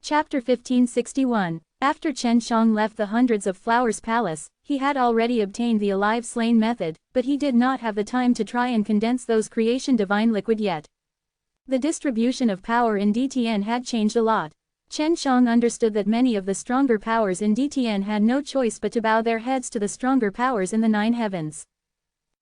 Chapter 1561. After Chen Shang left the Hundreds of Flowers Palace, he had already obtained the alive slain method, but he did not have the time to try and condense those creation divine liquid yet. The distribution of power in DTN had changed a lot. Chen Shang understood that many of the stronger powers in DTN had no choice but to bow their heads to the stronger powers in the nine heavens.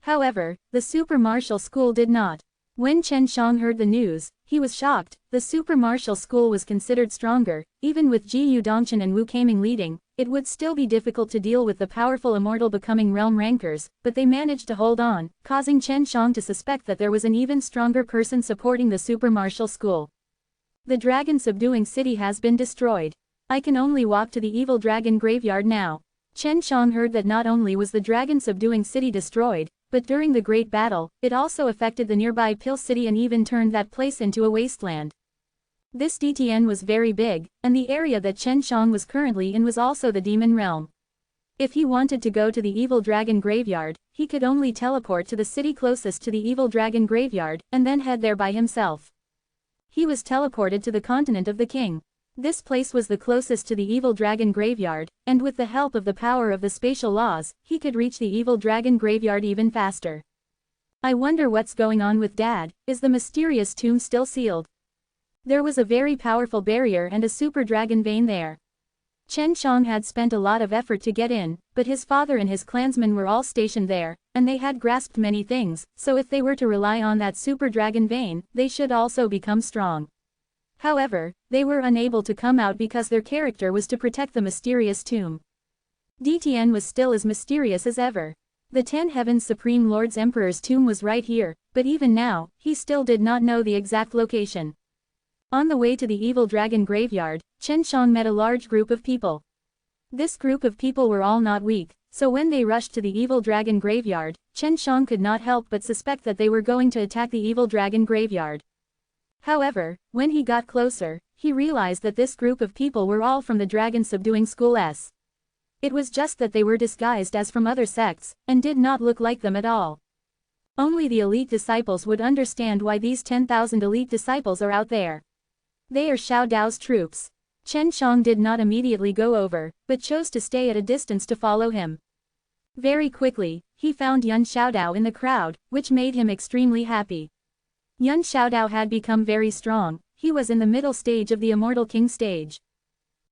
However, the Super Martial School did not. When Chen Shang heard the news, he was shocked. The Super Martial School was considered stronger. Even with Ji Yu Dongchen and Wu Kaming leading, it would still be difficult to deal with the powerful Immortal becoming realm rankers, but they managed to hold on, causing Chen Shang to suspect that there was an even stronger person supporting the Super Martial School. The dragon subduing city has been destroyed. I can only walk to the evil dragon graveyard now. Chen Shang heard that not only was the dragon subduing city destroyed, but during the great battle, it also affected the nearby Pill City and even turned that place into a wasteland. This DTN was very big, and the area that Chen Shang was currently in was also the demon realm. If he wanted to go to the evil dragon graveyard, he could only teleport to the city closest to the evil dragon graveyard, and then head there by himself. He was teleported to the continent of the king. This place was the closest to the evil dragon graveyard, and with the help of the power of the spatial laws, he could reach the evil dragon graveyard even faster. I wonder what's going on with Dad. Is the mysterious tomb still sealed? There was a very powerful barrier and a super dragon vein there. Chen Shang had spent a lot of effort to get in, but his father and his clansmen were all stationed there, and they had grasped many things, so if they were to rely on that super dragon vein, they should also become strong. However, they were unable to come out because their character was to protect the mysterious tomb. DTN was still as mysterious as ever. The 10 Heavens Supreme Lord's Emperor's tomb was right here, but even now, he still did not know the exact location. On the way to the evil dragon graveyard, Chen Shang met a large group of people. This group of people were all not weak, so when they rushed to the evil dragon graveyard, Chen Shang could not help but suspect that they were going to attack the evil dragon graveyard. However, when he got closer, he realized that this group of people were all from the dragon subduing school S. It was just that they were disguised as from other sects, and did not look like them at all. Only the elite disciples would understand why these 10,000 elite disciples are out there. They are Xiao Dao's troops. Chen Shang did not immediately go over, but chose to stay at a distance to follow him. Very quickly, he found Yun Xiaodao in the crowd, which made him extremely happy. Yun Xiaodao had become very strong. He was in the middle stage of the Immortal King stage.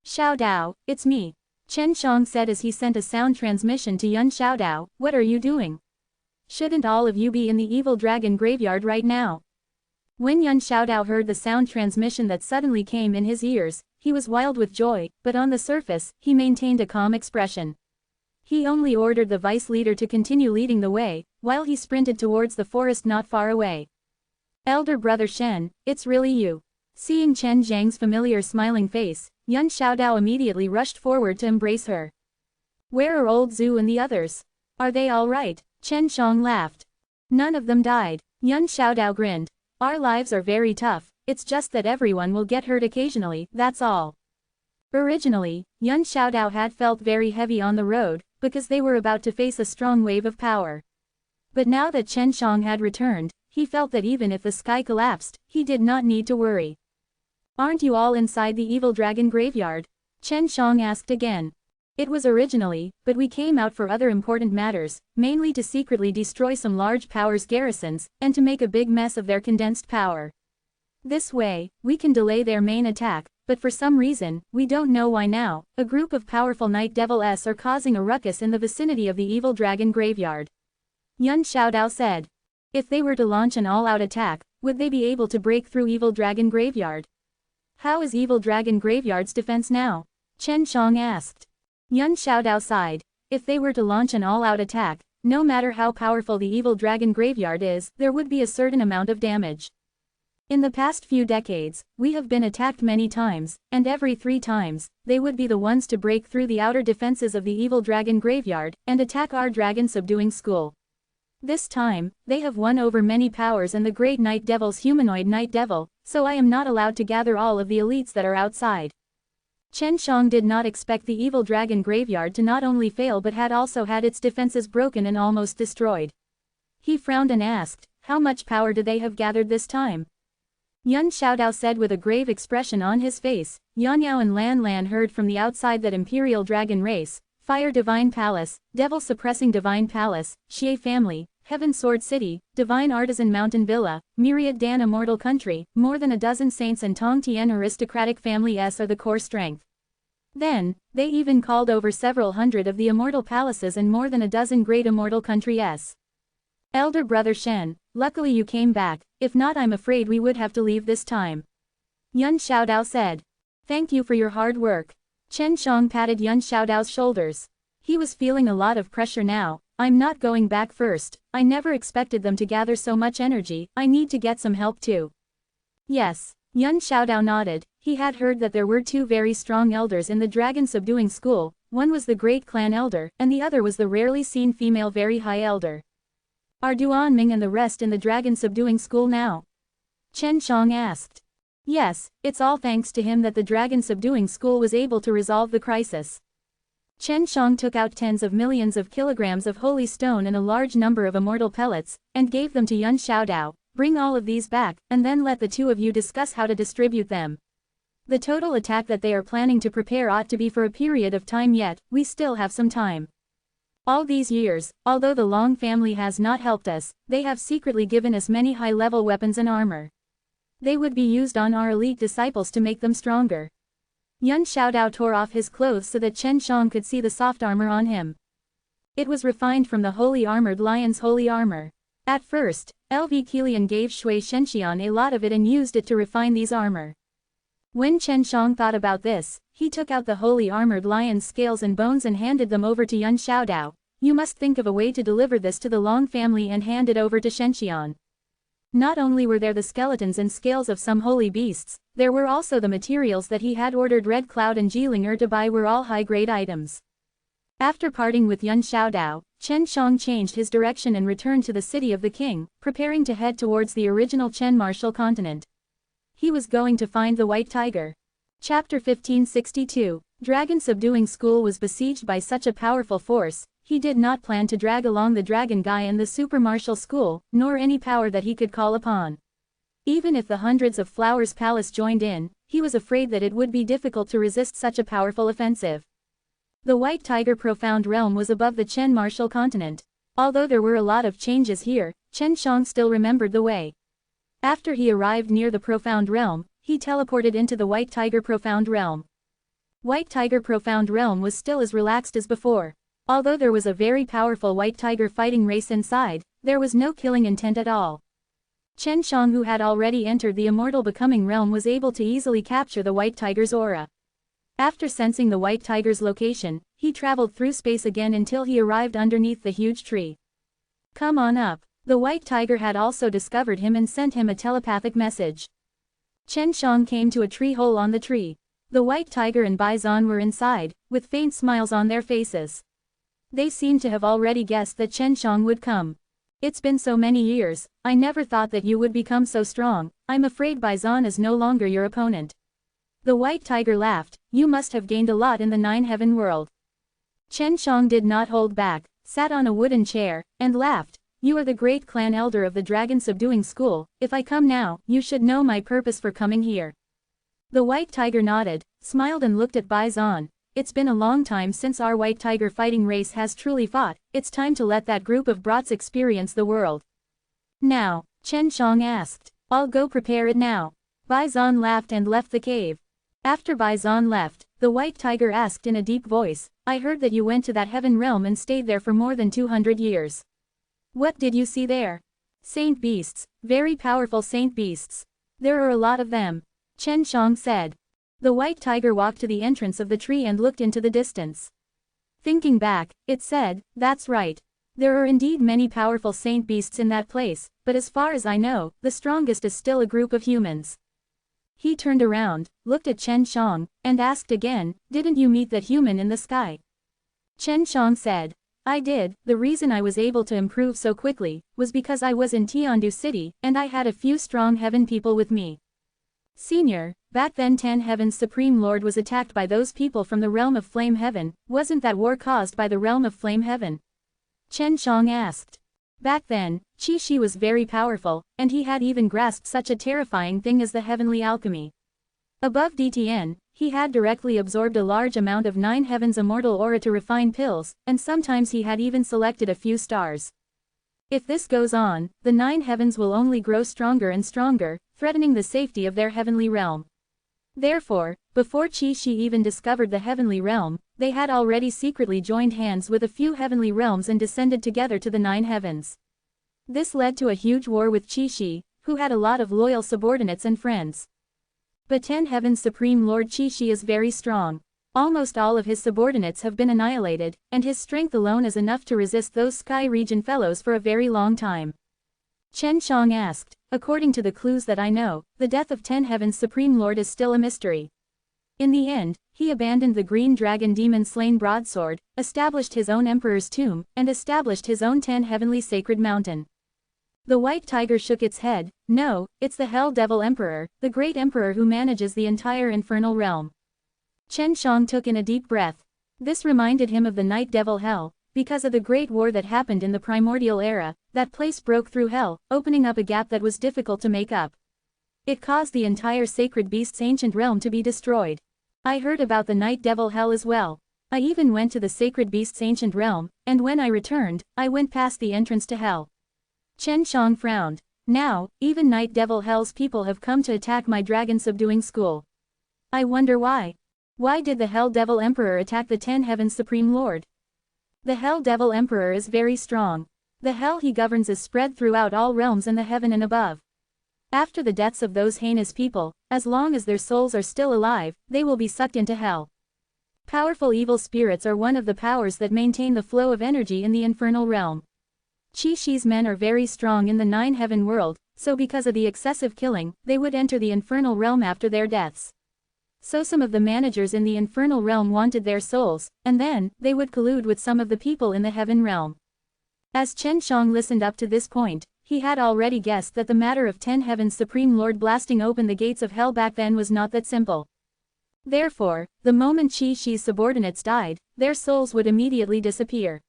Xiaodao, it's me. Chen Shang said as he sent a sound transmission to Yun Xiaodao. What are you doing? Shouldn't all of you be in the evil dragon graveyard right now? When Yun Xiaodao heard the sound transmission that suddenly came in his ears, he was wild with joy, but on the surface, he maintained a calm expression. He only ordered the vice leader to continue leading the way, while he sprinted towards the forest not far away. Elder brother Shen, it's really you. Seeing Chen Zhang's familiar smiling face, Yun Xiaodao immediately rushed forward to embrace her. Where are old Zhu and the others? Are they all right? Chen Shang laughed. None of them died. Yun Xiaodao grinned. Our lives are very tough, it's just that everyone will get hurt occasionally, that's all. Originally, Yun Xiaodao had felt very heavy on the road, because they were about to face a strong wave of power. But now that Chen Shang had returned, he felt that even if the sky collapsed, he did not need to worry. Aren't you all inside the evil dragon graveyard? Chen Shang asked again. It was originally, but we came out for other important matters, mainly to secretly destroy some large powers' garrisons, and to make a big mess of their condensed power. This way, we can delay their main attack, but for some reason, we don't know why now, a group of powerful Night Devils are causing a ruckus in the vicinity of the evil dragon graveyard. Yun Xiaodao said. If they were to launch an all-out attack, would they be able to break through evil dragon graveyard? How is evil dragon graveyard's defense now? Chen Shang asked. Yun Xiaodao sighed. If they were to launch an all-out attack, no matter how powerful the evil dragon graveyard is, there would be a certain amount of damage. In the past few decades, we have been attacked many times, and every 3 times, they would be the ones to break through the outer defenses of the evil dragon graveyard, and attack our dragon subduing school. This time, they have won over many powers and the great Night Devil's humanoid Night Devil, so I am not allowed to gather all of the elites that are outside. Chen Shang did not expect the evil dragon graveyard to not only fail but had also had its defenses broken and almost destroyed. He frowned and asked, how much power do they have gathered this time? Yun Xiaodao said with a grave expression on his face. Yan Yao and Lan Lan heard from the outside that Imperial Dragon Race, Fire Divine Palace, Devil Suppressing Divine Palace, Xie Family, Heaven Sword City, Divine Artisan Mountain Villa, Myriad Dan Immortal Country, more than a dozen saints and Tong Tian aristocratic family S are the core strength. Then, they even called over several hundred of the immortal palaces and more than a dozen great immortal countries. Elder brother Shen, luckily you came back, if not I'm afraid we would have to leave this time. Yun Xiaodao said. Thank you for your hard work. Chen Shang patted Yun Xiaodao's shoulders. He was feeling a lot of pressure now. I'm not going back first, I never expected them to gather so much energy, I need to get some help too. Yes. Yun Xiaodao nodded. He had heard that there were two very strong elders in the dragon subduing school, one was the great clan elder, and the other was the rarely seen female very high elder. Are Duan Ming and the rest in the dragon subduing school now? Chen Shang asked. Yes, it's all thanks to him that the dragon subduing school was able to resolve the crisis. Chen Shang took out tens of millions of kilograms of holy stone and a large number of immortal pellets, and gave them to Yun Xiaodao. Bring all of these back, and then let the two of you discuss how to distribute them. The total attack that they are planning to prepare ought to be for a period of time yet, we still have some time. All these years, although the Long family has not helped us, they have secretly given us many high-level weapons and armor. They would be used on our elite disciples to make them stronger. Yun Xiaodao tore off his clothes so that Chen Shang could see the soft armor on him. It was refined from the Holy Armored Lion's holy armor. At first, LV Kilian gave Shui Shenxian a lot of it and used it to refine these armor. When Chen Shang thought about this, he took out the Holy Armored Lion's scales and bones and handed them over to Yun Xiaodao. You must think of a way to deliver this to the Long family and hand it over to Shenxian. Not only were there the skeletons and scales of some holy beasts, there were also the materials that he had ordered Red Cloud and Jilinger to buy were all high-grade items. After parting with Yun Xiaodao, Chen Shang changed his direction and returned to the city of the king, preparing to head towards the original Chen martial continent. He was going to find the White Tiger. Chapter 1562, Dragon Subduing School was besieged by such a powerful force, he did not plan to drag along the Dragon Guy and the Super Martial School, nor any power that he could call upon. Even if the hundreds of Flowers Palace joined in, he was afraid that it would be difficult to resist such a powerful offensive. The White Tiger Profound Realm was above the Chen martial continent. Although there were a lot of changes here, Chen Shang still remembered the way. After he arrived near the Profound Realm, he teleported into the White Tiger Profound Realm. White Tiger Profound Realm was still as relaxed as before. Although there was a very powerful White Tiger fighting race inside, there was no killing intent at all. Chen Shang, who had already entered the Immortal Becoming Realm, was able to easily capture the White Tiger's aura. After sensing the White Tiger's location, he traveled through space again until he arrived underneath the huge tree. Come on up. The White Tiger had also discovered him and sent him a telepathic message. Chen Shang came to a tree hole on the tree. The White Tiger and Bai Zhan were inside, with faint smiles on their faces. They seemed to have already guessed that Chen Shang would come. It's been so many years, I never thought that you would become so strong, I'm afraid Bai Zhan is no longer your opponent. The White Tiger laughed, you must have gained a lot in the Nine Heaven world. Chen Shang did not hold back, sat on a wooden chair, and laughed. You are the great clan elder of the Dragon Subduing School, if I come now, you should know my purpose for coming here. The White Tiger nodded, smiled and looked at Bai Zhan. It's been a long time since our White Tiger fighting race has truly fought, it's time to let that group of brats experience the world. Now, Chen Shang asked. I'll go prepare it now. Bai Zhan laughed and left the cave. After Bai Zhan left, the White Tiger asked in a deep voice, I heard that you went to that heaven realm and stayed there for more than 200 years. What did you see there? Saint beasts, very powerful saint beasts. There are a lot of them. Chen Shang said. The White Tiger walked to the entrance of the tree and looked into the distance. Thinking back, it said, that's right. There are indeed many powerful saint beasts in that place, but as far as I know, the strongest is still a group of humans. He turned around, looked at Chen Shang, and asked again, didn't you meet that human in the sky? Chen Shang said, I did. The reason I was able to improve so quickly, was because I was in Tiandu City, and I had a few strong heaven people with me. Senior, back then 10 Heaven's Supreme Lord was attacked by those people from the realm of Flame Heaven, wasn't that war caused by the realm of Flame Heaven? Chen Shang asked. Back then, Qi was very powerful, and he had even grasped such a terrifying thing as the heavenly alchemy. Above DTN, he had directly absorbed a large amount of 9 heavens immortal aura to refine pills, and sometimes he had even selected a few stars. If this goes on, the 9 heavens will only grow stronger and stronger, threatening the safety of their heavenly realm. Therefore, before Qi even discovered the heavenly realm, they had already secretly joined hands with a few heavenly realms and descended together to the 9 heavens. This led to a huge war with Qi, who had a lot of loyal subordinates and friends. But 10 Heavens Supreme Lord Qi is very strong. Almost all of his subordinates have been annihilated, and his strength alone is enough to resist those Sky Region fellows for a very long time. Chen Shang asked, according to the clues that I know, the death of 10 Heavens Supreme Lord is still a mystery. In the end, he abandoned the green dragon demon slain broadsword, established his own emperor's tomb, and established his own 10 heavenly sacred mountain. The white tiger shook its head. No, it's the Hell Devil Emperor, the great emperor who manages the entire infernal realm. Chen Shang took in a deep breath. This reminded him of the Night Devil Hell. Because of the great war that happened in the primordial era, that place broke through hell, opening up a gap that was difficult to make up. It caused the entire sacred beast's ancient realm to be destroyed. I heard about the Night Devil Hell as well. I even went to the sacred beast's ancient realm, and when I returned, I went past the entrance to hell. Chen Shang frowned. Now, even Night Devil Hell's people have come to attack my dragon-subduing school. I wonder why. Why did the Hell Devil Emperor attack the 10 Heavens Supreme Lord? The Hell Devil Emperor is very strong. The hell he governs is spread throughout all realms in the heaven and above. After the deaths of those heinous people, as long as their souls are still alive, they will be sucked into hell. Powerful evil spirits are one of the powers that maintain the flow of energy in the infernal realm. Qi men are very strong in the 9 heaven world, so because of the excessive killing, they would enter the infernal realm after their deaths. So some of the managers in the infernal realm wanted their souls, and then, they would collude with some of the people in the heaven realm. As Chen Shang listened up to this point, he had already guessed that the matter of 10 Heavens Supreme Lord blasting open the gates of hell back then was not that simple. Therefore, the moment Qi's subordinates died, their souls would immediately disappear.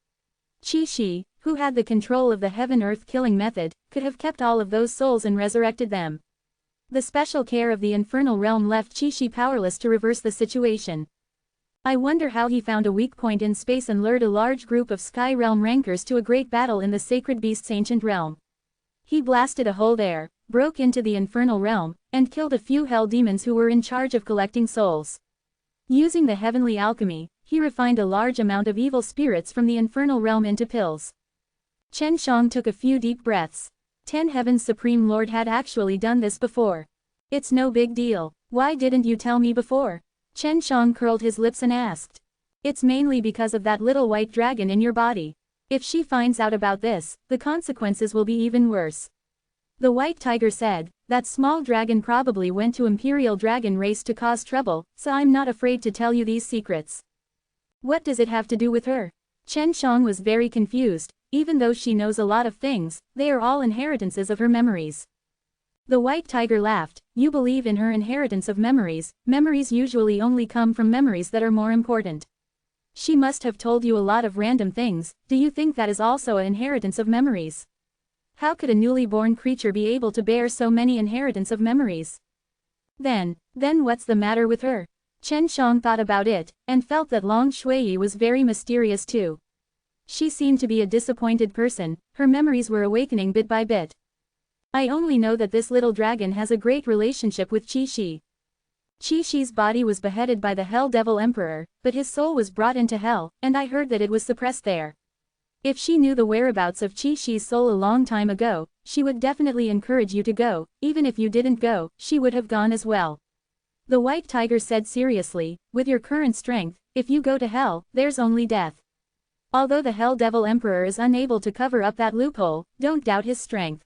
Qi, who had the control of the heaven-earth killing method, could have kept all of those souls and resurrected them. The special care of the infernal realm left Qi powerless to reverse the situation. I wonder how he found a weak point in space and lured a large group of Sky Realm rankers to a great battle in the sacred beast's ancient realm. He blasted a hole there, broke into the infernal realm, and killed a few hell demons who were in charge of collecting souls. Using the heavenly alchemy, he refined a large amount of evil spirits from the infernal realm into pills. Chen Shang took a few deep breaths. 10 Heavens Supreme Lord had actually done this before. It's no big deal. Why didn't you tell me before? Chen Shang curled his lips and asked. It's mainly because of that little white dragon in your body. If she finds out about this, the consequences will be even worse. The white tiger said, that small dragon probably went to Imperial Dragon race to cause trouble, so I'm not afraid to tell you these secrets. What does it have to do with her? Chen Shang was very confused. Even though she knows a lot of things, they are all inheritances of her memories. The white tiger laughed. You believe in her inheritance of memories. Memories usually only come from memories that are more important. She must have told you a lot of random things. Do you think that is also an inheritance of memories? How could a newly born creature be able to bear so many inheritance of memories? Then what's the matter with her? Chen Shang thought about it, and felt that Long Shui was very mysterious too. She seemed to be a disappointed person, her memories were awakening bit by bit. I only know that this little dragon has a great relationship with Qi. Qi's body was beheaded by the Hell Devil Emperor, but his soul was brought into hell, and I heard that it was suppressed there. If she knew the whereabouts of Qi's soul a long time ago, she would definitely encourage you to go. Even if you didn't go, she would have gone as well. The white tiger said seriously, with your current strength, if you go to hell, there's only death. Although the Hell Devil Emperor is unable to cover up that loophole, don't doubt his strength.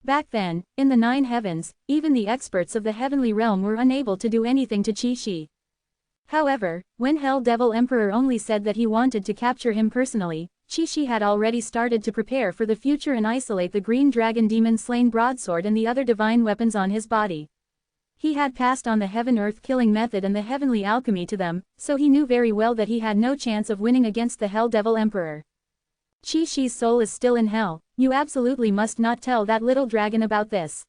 Back then, in the 9 heavens, even the experts of the heavenly realm were unable to do anything to Qi. However, when Hell Devil Emperor only said that he wanted to capture him personally, Qi had already started to prepare for the future and isolate the green dragon demon slain broadsword and the other divine weapons on his body. He had passed on the heaven-earth killing method and the heavenly alchemy to them, so he knew very well that he had no chance of winning against the Hell Devil Emperor. Chi-Chi's soul is still in hell, you absolutely must not tell that little dragon about this.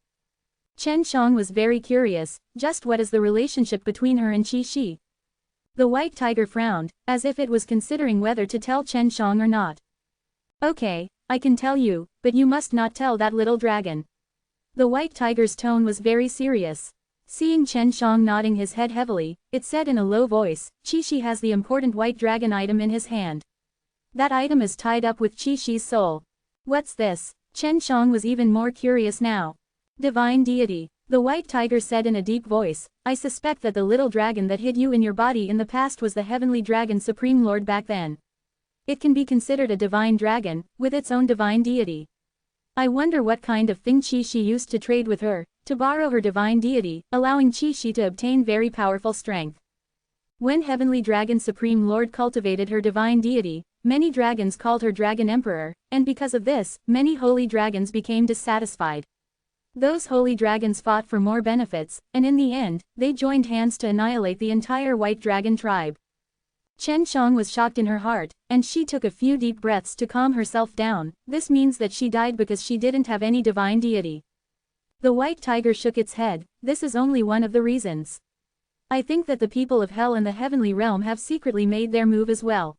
Chen Shang was very curious, just what is the relationship between her and Chi-Chi? The white tiger frowned, as if it was considering whether to tell Chen Shang or not. Okay, I can tell you, but you must not tell that little dragon. The white tiger's tone was very serious. Seeing Chen Shang nodding his head heavily, it said in a low voice, Chi-Chi has the important white dragon item in his hand. That item is tied up with Chi-Chi's soul. What's this? Chen Shang was even more curious now. Divine deity. The white tiger said in a deep voice, I suspect that the little dragon that hid you in your body in the past was the heavenly dragon supreme lord back then. It can be considered a divine dragon, with its own divine deity. I wonder what kind of thing Chi-Chi used to trade with her, to borrow her divine deity, allowing Chi-Chi to obtain very powerful strength. When heavenly dragon supreme lord cultivated her divine deity, many dragons called her dragon emperor, and because of this, many holy dragons became dissatisfied. Those holy dragons fought for more benefits, and in the end, they joined hands to annihilate the entire white dragon tribe. Chen Shang was shocked in her heart, and she took a few deep breaths to calm herself down. This means that she died because she didn't have any divine deity. The white tiger shook its head. This is only one of the reasons. I think that the people of hell and the heavenly realm have secretly made their move as well.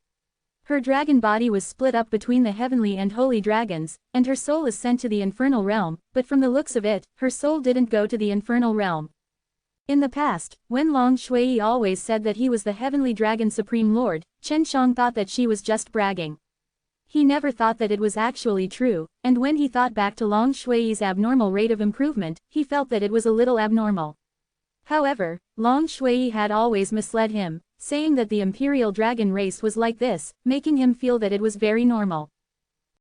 Her dragon body was split up between the heavenly and holy dragons, and her soul is sent to the infernal realm, but from the looks of it, her soul didn't go to the infernal realm. In the past, when Long Shui always said that he was the heavenly dragon supreme lord, Chen Shang thought that she was just bragging. He never thought that it was actually true, and when he thought back to Long Shui's abnormal rate of improvement, he felt that it was a little abnormal. However, Long Shui had always misled him, saying that the imperial dragon race was like this, making him feel that it was very normal.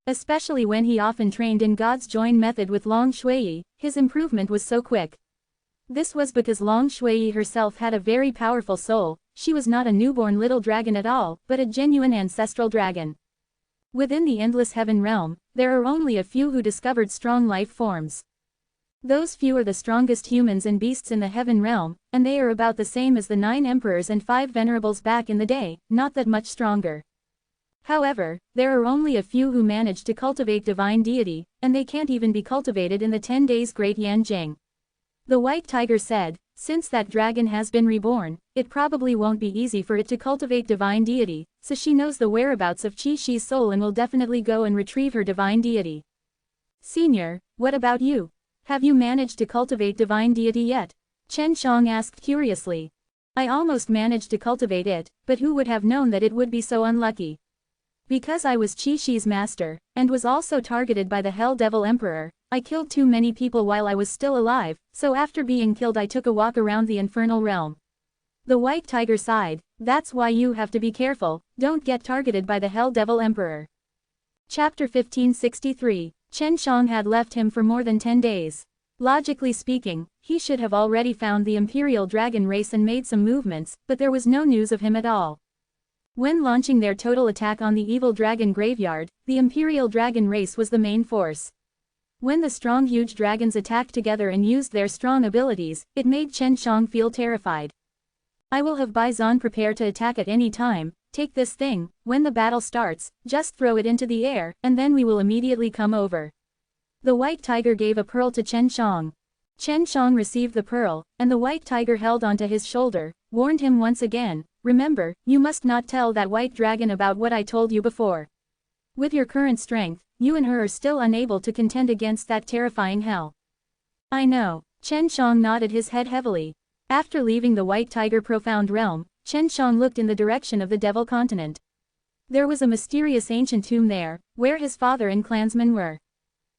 Especially when he often trained in God's join method with Long Shui, his improvement was so quick. This was because Long Shui herself had a very powerful soul. She was not a newborn little dragon at all, but a genuine ancestral dragon. Within the endless heaven realm, there are only a few who discovered strong life forms. Those few are the strongest humans and beasts in the heaven realm, and they are about the same as the 9 emperors and 5 venerables back in the day, not that much stronger. However, there are only a few who manage to cultivate divine deity, and they can't even be cultivated in the 10 days Great Yanjing. The white tiger said, since that dragon has been reborn, it probably won't be easy for it to cultivate divine deity, so she knows the whereabouts of Chi-Chi's soul and will definitely go and retrieve her divine deity. Senior, what about you? Have you managed to cultivate divine deity yet? Chen Shang asked curiously. I almost managed to cultivate it, but who would have known that it would be so unlucky? Because I was Chi-Chi's master, and was also targeted by the Hell Devil Emperor, I killed too many people while I was still alive, so after being killed I took a walk around the infernal realm. The white tiger sighed, that's why you have to be careful, don't get targeted by the Hell Devil Emperor. Chapter 1563. Chen Shang had left him for more than 10 days. Logically speaking, he should have already found the Imperial Dragon race and made some movements, but there was no news of him at all. When launching their total attack on the evil dragon graveyard, the Imperial Dragon race was the main force. When the strong huge dragons attacked together and used their strong abilities, it made Chen Shang feel terrified. I will have Bison prepare to attack at any time. Take this thing, when the battle starts, just throw it into the air, and then we will immediately come over. The white tiger gave a pearl to Chen Shang. Chen Shang received the pearl, and the white tiger held onto his shoulder, warned him once again, remember, you must not tell that white dragon about what I told you before. With your current strength, you and her are still unable to contend against that terrifying hell. I know. Chen Shang nodded his head heavily. After leaving the white tiger profound realm, Chen Shang looked in the direction of the Devil Continent. There was a mysterious ancient tomb there, where his father and clansmen were.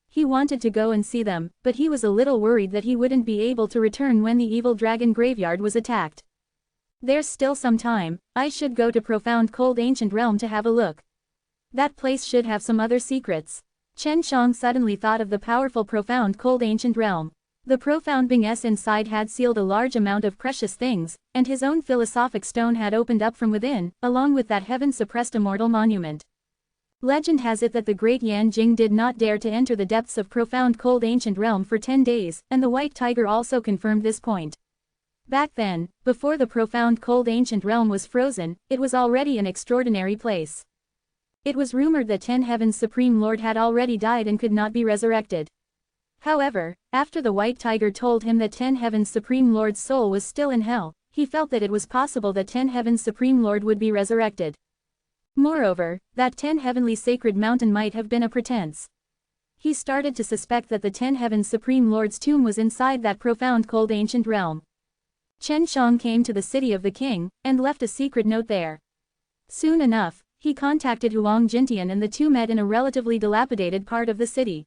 He wanted to go and see them, but he was a little worried that he wouldn't be able to return when the evil dragon graveyard was attacked. There's still some time. I should go to profound cold ancient realm to have a look. That place should have some other secrets. Chen Shang suddenly thought of the powerful profound cold ancient realm. The profound beings inside had sealed a large amount of precious things, and his own philosophic stone had opened up from within, along with that heaven-suppressed immortal monument. Legend has it that the great Yan Jing did not dare to enter the depths of profound cold ancient realm for 10 days, and the white tiger also confirmed this point. Back then, before the profound cold ancient realm was frozen, it was already an extraordinary place. It was rumored that 10 Heaven's Supreme Lord had already died and could not be resurrected. However, after the White Tiger told him that 10 Heaven's Supreme Lord's soul was still in hell, he felt that it was possible that 10 Heaven's Supreme Lord would be resurrected. Moreover, that 10 Heavenly Sacred Mountain might have been a pretense. He started to suspect that the 10 Heaven's Supreme Lord's tomb was inside that profound cold ancient realm. Chen Shang came to the city of the king, and left a secret note there. Soon enough, he contacted Huang Jintian and the two met in a relatively dilapidated part of the city.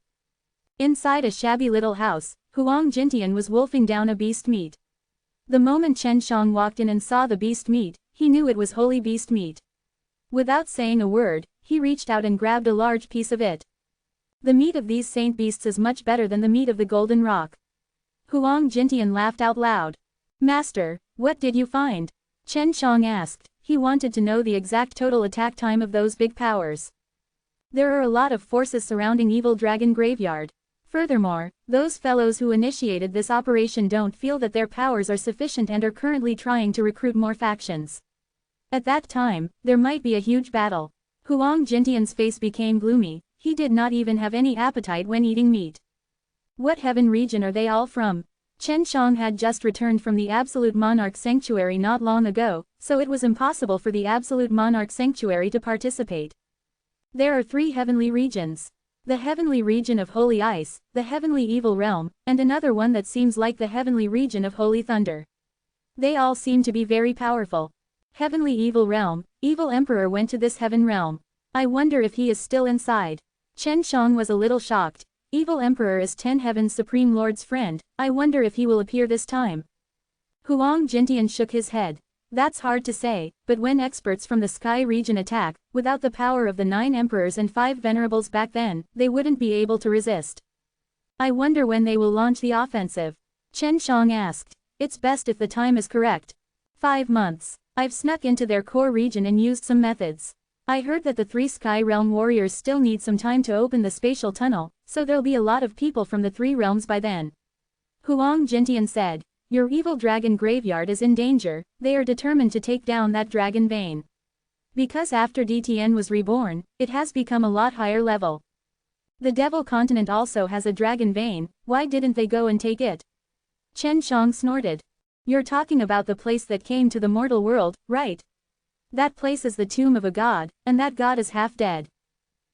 Inside a shabby little house, Huang Jintian was wolfing down a beast meat. The moment Chen Shang walked in and saw the beast meat, he knew it was holy beast meat. Without saying a word, he reached out and grabbed a large piece of it. The meat of these saint beasts is much better than the meat of the golden rock. Huang Jintian laughed out loud. Master, what did you find? Chen Shang asked. He wanted to know the exact total attack time of those big powers. There are a lot of forces surrounding Evil Dragon Graveyard. Furthermore, those fellows who initiated this operation don't feel that their powers are sufficient and are currently trying to recruit more factions. At that time, there might be a huge battle. Huang Jintian's face became gloomy. He did not even have any appetite when eating meat. What heaven region are they all from? Chen Shang had just returned from the Absolute Monarch Sanctuary not long ago, so it was impossible for the Absolute Monarch Sanctuary to participate. There are 3 heavenly regions. The heavenly region of Holy Ice, the heavenly Evil Realm, and another one that seems like the heavenly region of Holy Thunder. They all seem to be very powerful. Heavenly Evil Realm, Evil Emperor went to this heaven realm. I wonder if he is still inside. Chen Shang was a little shocked. Evil Emperor is 10 Heaven's Supreme Lord's friend, I wonder if he will appear this time. Huang Jintian shook his head. That's hard to say, but when experts from the Sky region attack, without the power of the 9 Emperors and 5 Venerables back then, they wouldn't be able to resist. I wonder when they will launch the offensive. Chen Shang asked. It's best if the time is correct. 5 months. I've snuck into their core region and used some methods. I heard that the 3 Sky Realm warriors still need some time to open the spatial tunnel, so there'll be a lot of people from the 3 realms by then. Huang Jintian said, your evil dragon graveyard is in danger, they are determined to take down that dragon vein. Because after DTN was reborn, it has become a lot higher level. The Devil Continent also has a dragon vein, why didn't they go and take it? Chen Shang snorted. You're talking about the place that came to the mortal world, right? That place is the tomb of a god, and that god is half dead.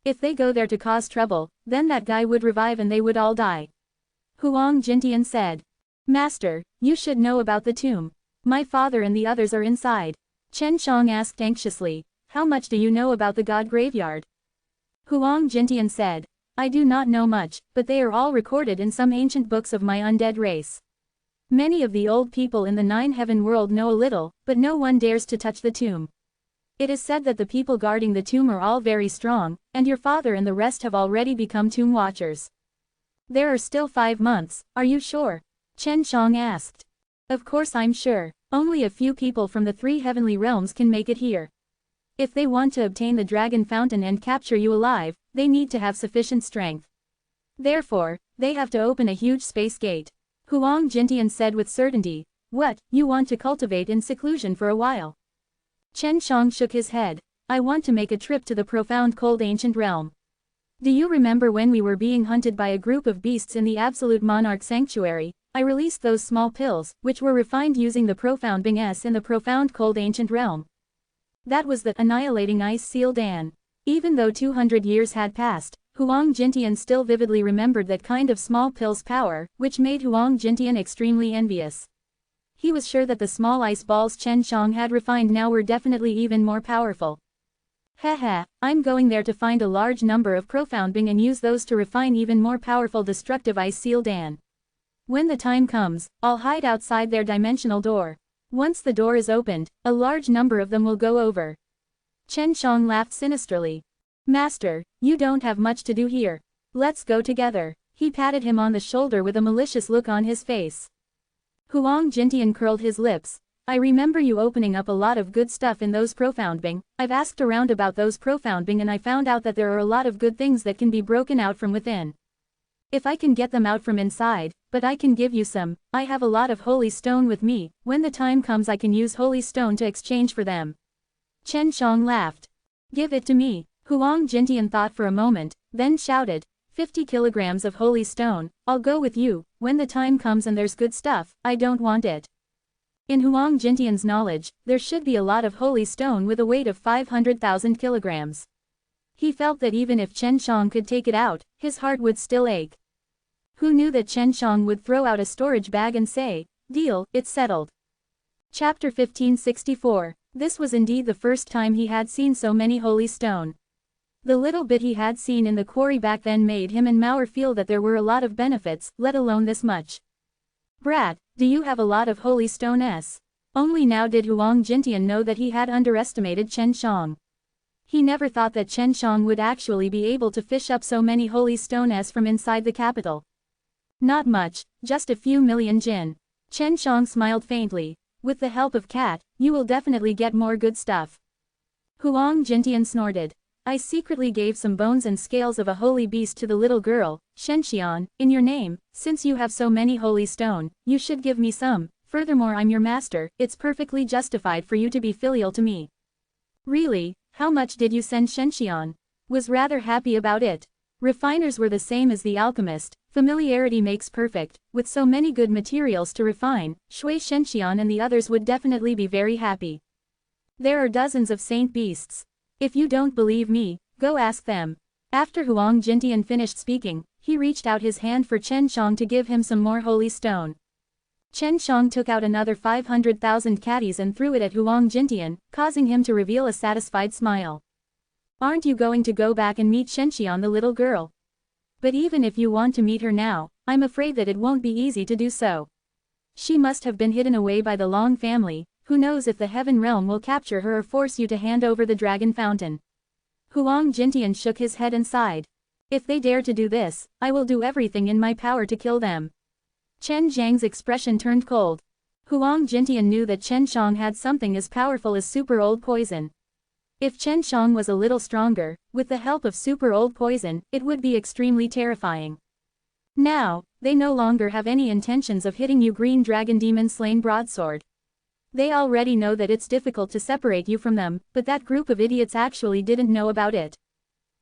If they go there to cause trouble, then that guy would revive and they would all die. Huang Jintian said. Master, you should know about the tomb. My father and the others are inside. Chen Shang asked anxiously, how much do you know about the god graveyard? Huang Jintian said, I do not know much, but they are all recorded in some ancient books of my undead race. Many of the old people in the 9 heaven world know a little, but no one dares to touch the tomb. It is said that the people guarding the tomb are all very strong, and your father and the rest have already become tomb watchers. There are still 5 months, are you sure? Chen Shang asked. Of course I'm sure, only a few people from the 3 heavenly realms can make it here. If they want to obtain the dragon fountain and capture you alive, they need to have sufficient strength. Therefore, they have to open a huge space gate. Huang Jintian said with certainty, what, you want to cultivate in seclusion for a while? Chen Shang shook his head. I want to make a trip to the profound cold ancient realm. Do you remember when we were being hunted by a group of beasts in the Absolute Monarch Sanctuary? I released those small pills, which were refined using the profound Bing-S in the profound cold ancient realm. That was the annihilating ice seal Dan. Even though 200 years had passed, Huang Jintian still vividly remembered that kind of small pill's power, which made Huang Jintian extremely envious. He was sure that the small ice balls Chen Shang had refined now were definitely even more powerful. Haha, I'm going there to find a large number of profound Bing and use those to refine even more powerful destructive ice seal Dan. When the time comes, I'll hide outside their dimensional door. Once the door is opened, a large number of them will go over. Chen Shang laughed sinisterly. Master, you don't have much to do here. Let's go together. He patted him on the shoulder with a malicious look on his face. Huang Jintian curled his lips. I remember you opening up a lot of good stuff in those profound Bing. I've asked around about those profound Bing and I found out that there are a lot of good things that can be broken out from within. If I can get them out from inside, but I can give you some, I have a lot of holy stone with me, when the time comes I can use holy stone to exchange for them. Chen Shang laughed. Give it to me. Huang Jintian thought for a moment, then shouted, 50 kilograms of holy stone, I'll go with you, when the time comes and there's good stuff, I don't want it. In Huang Jintian's knowledge, there should be a lot of holy stone with a weight of 500,000 kilograms. He felt that even if Chen Shang could take it out, his heart would still ache. Who knew that Chen Shang would throw out a storage bag and say, deal, it's settled. Chapter 1564. This was indeed the first time he had seen so many holy stone. The little bit he had seen in the quarry back then made him and Mauer feel that there were a lot of benefits, let alone this much. Brat, do you have a lot of holy stone s? Only now did Huang Jintian know that he had underestimated Chen Shang. He never thought that Chen Shang would actually be able to fish up so many holy stone s from inside the capital. Not much, just a few million jin. Chen Shang smiled faintly. With the help of Cat, you will definitely get more good stuff. Huang Jintian snorted. I secretly gave some bones and scales of a holy beast to the little girl, Shenxian, in your name, since you have so many holy stone, you should give me some, furthermore I'm your master, it's perfectly justified for you to be filial to me. Really, how much did you send Shenxian? Was rather happy about it. Refiners were the same as the alchemist, familiarity makes perfect, with so many good materials to refine, Shui Shenxian and the others would definitely be very happy. There are dozens of saint beasts. If you don't believe me, go ask them. After Huang Jintian finished speaking, he reached out his hand for Chen Shang to give him some more holy stone. Chen Shang took out another 500,000 catties and threw it at Huang Jintian, causing him to reveal a satisfied smile. Aren't you going to go back and meet Shenxian the little girl? But even if you want to meet her now, I'm afraid that it won't be easy to do so. She must have been hidden away by the Long family. Who knows if the Heaven Realm will capture her or force you to hand over the Dragon Fountain. Huang Jintian shook his head and sighed. If they dare to do this, I will do everything in my power to kill them. Chen Zhang's expression turned cold. Huang Jintian knew that Chen Shang had something as powerful as super old poison. If Chen Shang was a little stronger, with the help of super old poison, it would be extremely terrifying. Now, they no longer have any intentions of hitting you Green Dragon Demon Slain Broadsword. They already know that it's difficult to separate you from them, but that group of idiots actually didn't know about it.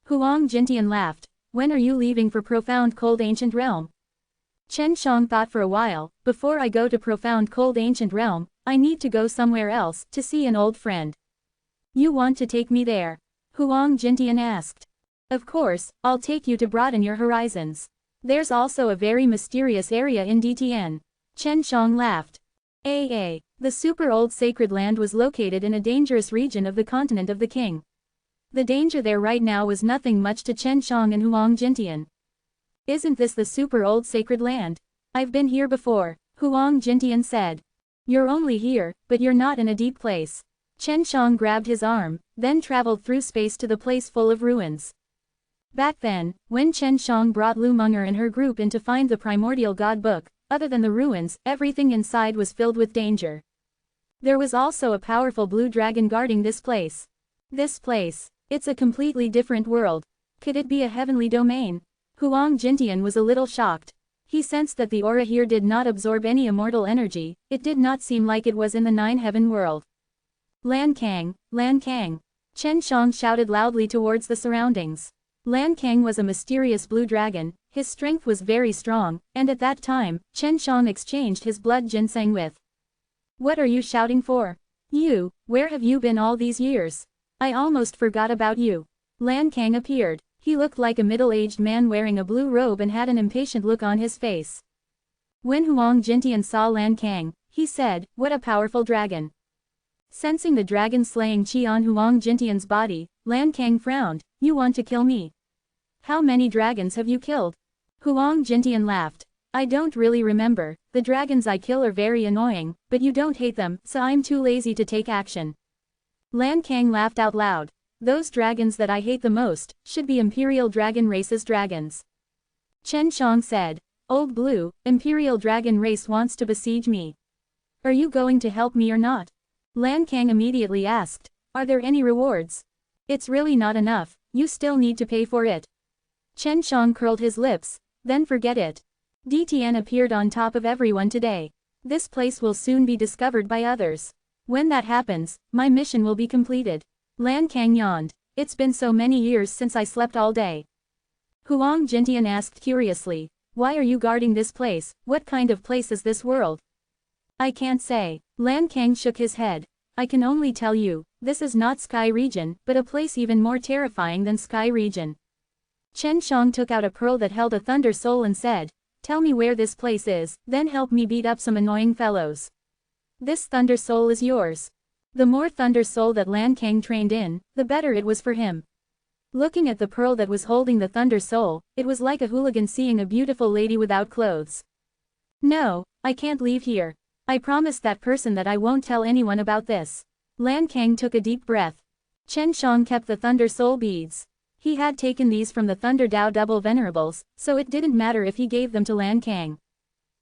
Huang Jintian laughed. When are you leaving for Profound Cold Ancient Realm? Chen Shang thought for a while. Before I go to Profound Cold Ancient Realm, I need to go somewhere else, to see an old friend. You want to take me there? Huang Jintian asked. Of course, I'll take you to broaden your horizons. There's also a very mysterious area in DTN. Chen Shang laughed. The super old sacred land was located in a dangerous region of the continent of the king. The danger there right now was nothing much to Chen Shang and Huang Jintian. Isn't this the super old sacred land? I've been here before, Huang Jintian said. You're only here, but you're not in a deep place. Chen Shang grabbed his arm, then traveled through space to the place full of ruins. Back then, when Chen Shang brought Lu Munger and her group in to find the primordial god book, other than the ruins, everything inside was filled with danger. There was also a powerful blue dragon guarding this place. This place, it's a completely different world. Could it be a heavenly domain? Huang Jintian was a little shocked. He sensed that the aura here did not absorb any immortal energy, it did not seem like it was in the Nine Heaven world. Lan Kang, Lan Kang. Chen Shang shouted loudly towards the surroundings. Lan Kang was a mysterious blue dragon, his strength was very strong, and at that time, Chen Shang exchanged his blood ginseng with. What are you shouting for? You, where have you been all these years? I almost forgot about you. Lan Kang appeared. He looked like a middle-aged man wearing a blue robe and had an impatient look on his face. When Huang Jintian saw Lan Kang, he said, what a powerful dragon. Sensing the dragon-slaying chi on Huang Jintian's body, Lan Kang frowned. You want to kill me? How many dragons have you killed? Huang Jintian laughed. I don't really remember, the dragons I kill are very annoying, but you don't hate them, so I'm too lazy to take action. Lan Kang laughed out loud. Those dragons that I hate the most, should be Imperial Dragon Race's dragons. Chen Shang said, Old Blue, Imperial Dragon Race wants to besiege me. Are you going to help me or not? Lan Kang immediately asked, are there any rewards? It's really not enough, you still need to pay for it. Chen Shang curled his lips, then forget it. DTN appeared on top of everyone today. This place will soon be discovered by others. When that happens, my mission will be completed. Lan Kang yawned. It's been so many years since I slept all day. Huang Jintian asked curiously. Why are you guarding this place? What kind of place is this world? I can't say. Lan Kang shook his head. I can only tell you, this is not Sky Region, but a place even more terrifying than Sky Region. Chen Shang took out a pearl that held a thunder soul and said, tell me where this place is, then help me beat up some annoying fellows. This thunder soul is yours. The more thunder soul that Lan Kang trained in, the better it was for him. Looking at the pearl that was holding the thunder soul, it was like a hooligan seeing a beautiful lady without clothes. No, I can't leave here. I promised that person that I won't tell anyone about this. Lan Kang took a deep breath. Chen Shang kept the thunder soul beads. He had taken these from the Thunder Dao double venerables, so it didn't matter if he gave them to Lan Kang.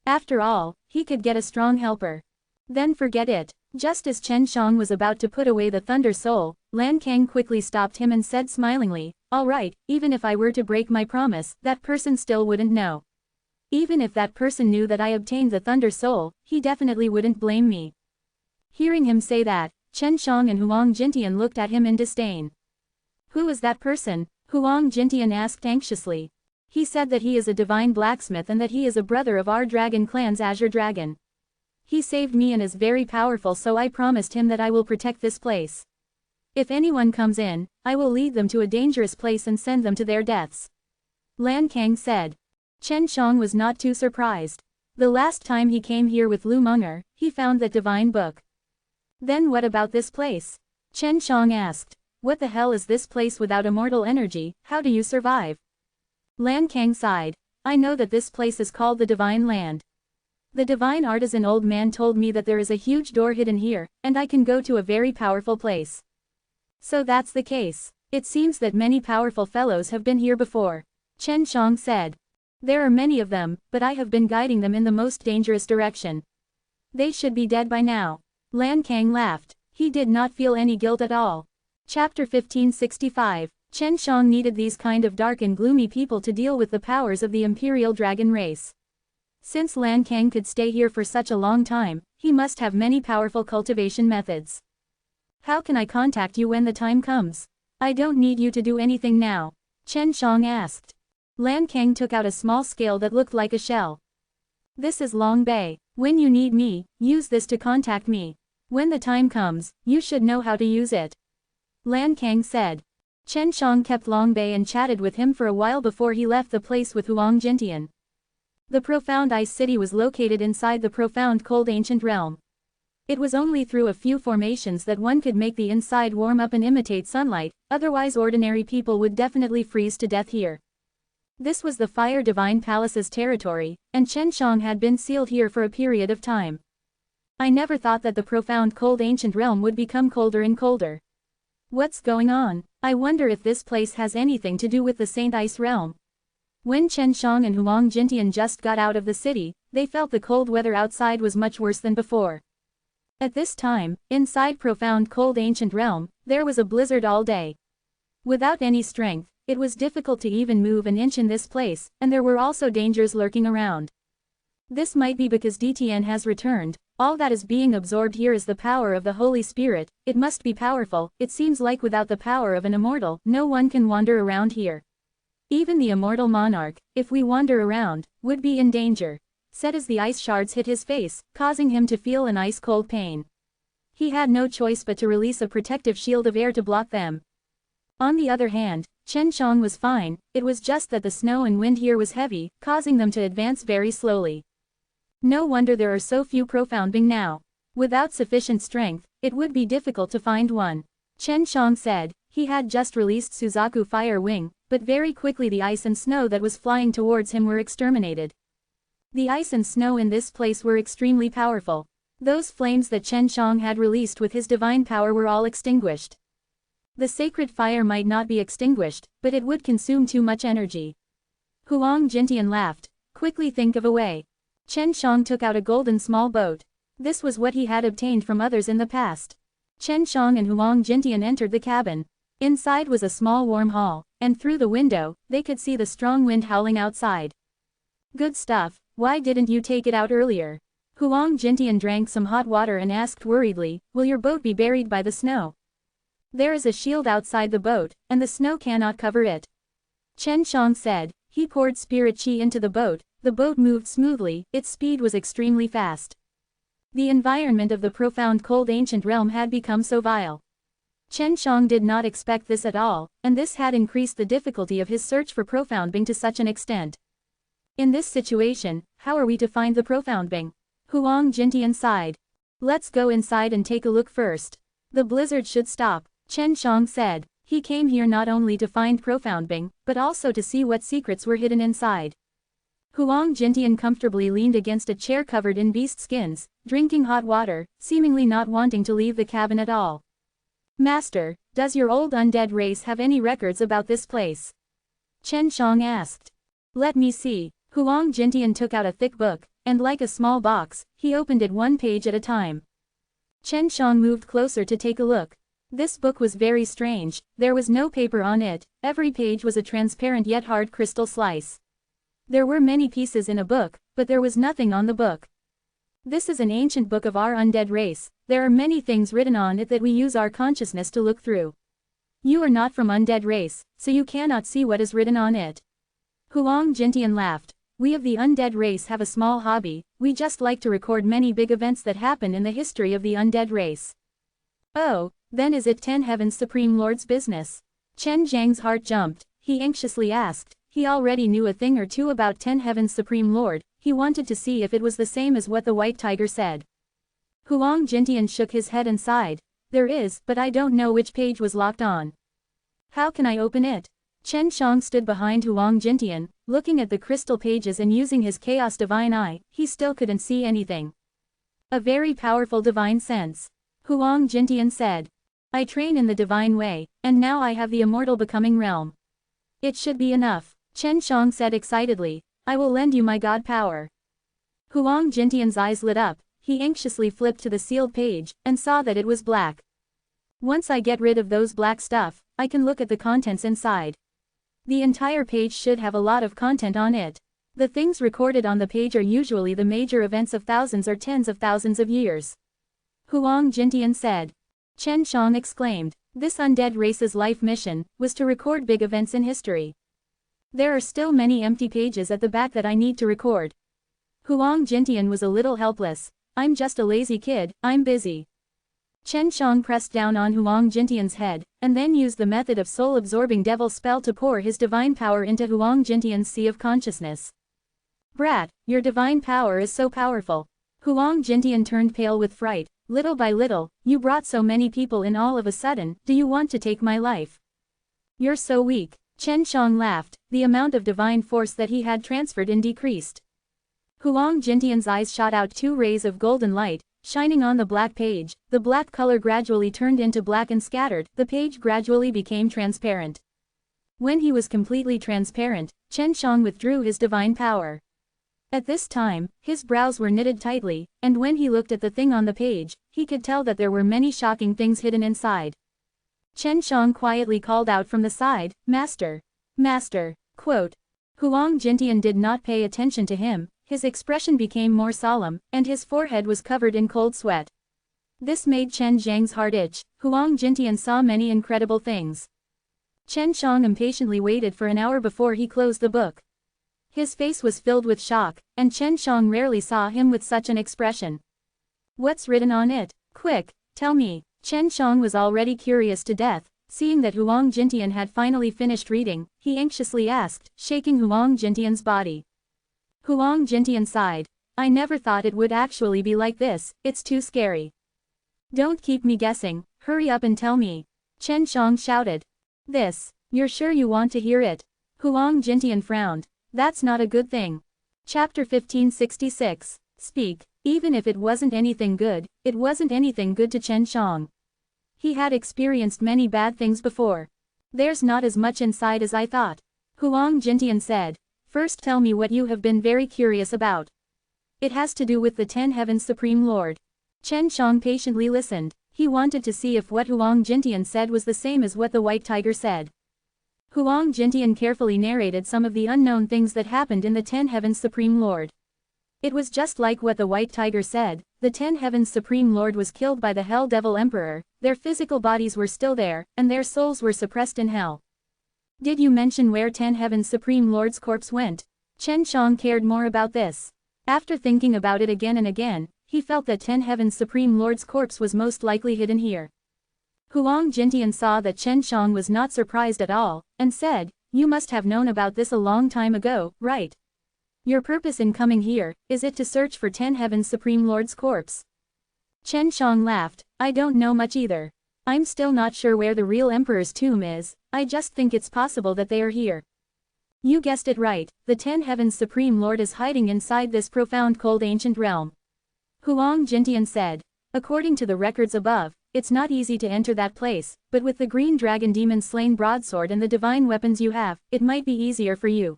After all, he could get a strong helper. Then forget it. Just as Chen Shang was about to put away the Thunder Soul, Lan Kang quickly stopped him and said smilingly, all right, even if I were to break my promise, that person still wouldn't know. Even if that person knew that I obtained the Thunder Soul, he definitely wouldn't blame me. Hearing him say that, Chen Shang and Huang Jintian looked at him in disdain. Who is that person? Huang Jintian asked anxiously. He said that he is a divine blacksmith and that he is a brother of our dragon clan's Azure Dragon. He saved me and is very powerful, so I promised him that I will protect this place. If anyone comes in, I will lead them to a dangerous place and send them to their deaths. Lan Kang said. Chen Shang was not too surprised. The last time he came here with Lu Menger, he found that divine book. Then what about this place? Chen Shang asked. What the hell is this place without immortal energy? How do you survive? Lan Kang sighed. I know that this place is called the Divine Land. The divine artisan old man told me that there is a huge door hidden here, and I can go to a very powerful place. So that's the case. It seems that many powerful fellows have been here before. Chen Shang said. There are many of them, but I have been guiding them in the most dangerous direction. They should be dead by now. Lan Kang laughed. He did not feel any guilt at all. Chapter 1565. Chen Shang needed these kind of dark and gloomy people to deal with the powers of the Imperial Dragon race. Since Lan Kang could stay here for such a long time, he must have many powerful cultivation methods. How can I contact you when the time comes? I don't need you to do anything now. Chen Shang asked. Lan Kang took out a small scale that looked like a shell. This is Long Bei. When you need me, use this to contact me. When the time comes, you should know how to use it. Lan Kang said. Chen Shang kept Long Bei and chatted with him for a while before he left the place with Huang Jintian. The profound ice city was located inside the profound cold ancient realm. It was only through a few formations that one could make the inside warm up and imitate sunlight, otherwise ordinary people would definitely freeze to death here. This was the Fire Divine Palace's territory, and Chen Shang had been sealed here for a period of time. I never thought that the profound cold ancient realm would become colder and colder. What's going on? I wonder if this place has anything to do with the Saint Ice realm. When Chen Shang and Huang Jintian just got out of the city, they felt the cold weather outside was much worse than before. At this time, inside profound cold ancient realm, there was a blizzard all day. Without any strength, it was difficult to even move an inch in this place, and there were also dangers lurking around. This might be because DTN has returned. All that is being absorbed here is the power of the Holy Spirit. It must be powerful. It seems like without the power of an immortal, no one can wander around here. Even the immortal monarch, if we wander around, would be in danger, said as the ice shards hit his face, causing him to feel an ice-cold pain. He had no choice but to release a protective shield of air to block them. On the other hand, Chen Shang was fine. It was just that the snow and wind here was heavy, causing them to advance very slowly. No wonder there are so few profound beings now. Without sufficient strength, it would be difficult to find one. Chen Shang said. He had just released Suzaku Fire Wing, but very quickly the ice and snow that was flying towards him were exterminated. The ice and snow in this place were extremely powerful. Those flames that Chen Shang had released with his divine power were all extinguished. The sacred fire might not be extinguished, but it would consume too much energy. Huang Jintian laughed. Quickly think of a way. Chen Shang took out a golden small boat. This was what he had obtained from others in the past. Chen Shang and Huang Jintian entered the cabin. Inside was a small warm hall, and through the window, they could see the strong wind howling outside. Good stuff. Why didn't you take it out earlier? Huang Jintian drank some hot water and asked worriedly, will your boat be buried by the snow? There is a shield outside the boat, and the snow cannot cover it. Chen Shang said. He poured spirit qi into the boat moved smoothly, its speed was extremely fast. The environment of the profound cold ancient realm had become so vile. Chen Shang did not expect this at all, and this had increased the difficulty of his search for profound being to such an extent. In this situation, how are we to find the profound being? Huang Jintian sighed. Let's go inside and take a look first. The blizzard should stop, Chen Shang said. He came here not only to find profound being, but also to see what secrets were hidden inside. Huang Jintian comfortably leaned against a chair covered in beast skins, drinking hot water, seemingly not wanting to leave the cabin at all. Master, does your old undead race have any records about this place? Chen Shang asked. Let me see. Huang Jintian took out a thick book, and like a small box, he opened it one page at a time. Chen Shang moved closer to take a look. This book was very strange, there was no paper on it, every page was a transparent yet hard crystal slice. There were many pieces in a book, but there was nothing on the book. This is an ancient book of our undead race, there are many things written on it that we use our consciousness to look through. You are not from undead race, so you cannot see what is written on it. Huang Jintian laughed. We of the undead race have a small hobby, we just like to record many big events that happen in the history of the undead race. Oh, then is it 10 Heavens Supreme Lord's business? Chen Zhang's heart jumped, he anxiously asked. He already knew a thing or two about 10 Heavens Supreme Lord, he wanted to see if it was the same as what the White Tiger said. Huang Jintian shook his head and sighed. There is, but I don't know which page was locked on. How can I open it? Chen Shang stood behind Huang Jintian, looking at the crystal pages and using his chaos divine eye, he still couldn't see anything. A very powerful divine sense. Huang Jintian said. I train in the divine way, and now I have the immortal becoming realm. It should be enough, Chen Shang said excitedly. I will lend you my god power. Huang Jintian's eyes lit up, he anxiously flipped to the sealed page, and saw that it was black. Once I get rid of those black stuff, I can look at the contents inside. The entire page should have a lot of content on it. The things recorded on the page are usually the major events of thousands or tens of thousands of years. Huang Jintian said. Chen Shang exclaimed. This undead race's life mission was to record big events in history. There are still many empty pages at the back that I need to record. Huang Jintian was a little helpless. I'm just a lazy kid, I'm busy. Chen Shang pressed down on Huang Jintian's head, and then used the method of soul-absorbing devil spell to pour his divine power into Huang Jintian's sea of consciousness. Brat, your divine power is so powerful. Huang Jintian turned pale with fright. Little by little, you brought so many people in all of a sudden, do you want to take my life? You're so weak. Chen Shang laughed, the amount of divine force that he had transferred in decreased. Huang Jintian's eyes shot out 2 rays of golden light, shining on the black page, the black color gradually turned into black and scattered, the page gradually became transparent. When he was completely transparent, Chen Shang withdrew his divine power. At this time, his brows were knitted tightly, and when he looked at the thing on the page, he could tell that there were many shocking things hidden inside. Chen Shang quietly called out from the side, Master! Master! Quote. Huang Jintian did not pay attention to him, his expression became more solemn, and his forehead was covered in cold sweat. This made Chen Zhang's heart itch. Huang Jintian saw many incredible things. Chen Shang impatiently waited for an hour before he closed the book. His face was filled with shock, and Chen Shang rarely saw him with such an expression. What's written on it? Quick, tell me. Chen Shang was already curious to death. Seeing that Huang Jintian had finally finished reading, he anxiously asked, shaking Huang Jintian's body. Huang Jintian sighed. I never thought it would actually be like this, it's too scary. Don't keep me guessing, hurry up and tell me. Chen Shang shouted. This. You're sure you want to hear it? Huang Jintian frowned. That's not a good thing. Chapter 1566. Speak. Even if it wasn't anything good, it wasn't anything good to Chen Shang. He had experienced many bad things before. There's not as much inside as I thought. Huang Jintian said. First tell me what you have been very curious about. It has to do with the 10 Heavens Supreme Lord. Chen Shang patiently listened. He wanted to see if what Huang Jintian said was the same as what the White Tiger said. Huang Jintian carefully narrated some of the unknown things that happened in the 10 Heavens Supreme Lord. It was just like what the White Tiger said, the 10 Heavens Supreme Lord was killed by the Hell Devil Emperor, their physical bodies were still there, and their souls were suppressed in hell. Did you mention where 10 Heavens Supreme Lord's corpse went? Chen Shang cared more about this. After thinking about it again and again, he felt that 10 Heavens Supreme Lord's corpse was most likely hidden here. Huang Jintian saw that Chen Shang was not surprised at all, and said, "You must have known about this a long time ago, right? Your purpose in coming here, is it to search for 10 Heavens Supreme Lord's corpse?" Chen Shang laughed, "I don't know much either. I'm still not sure where the real Emperor's tomb is, I just think it's possible that they are here." You guessed it right, the 10 Heavens Supreme Lord is hiding inside this profound cold ancient realm. Huang Jintian said. According to the records above, it's not easy to enter that place, but with the green dragon demon slain broadsword and the divine weapons you have, it might be easier for you.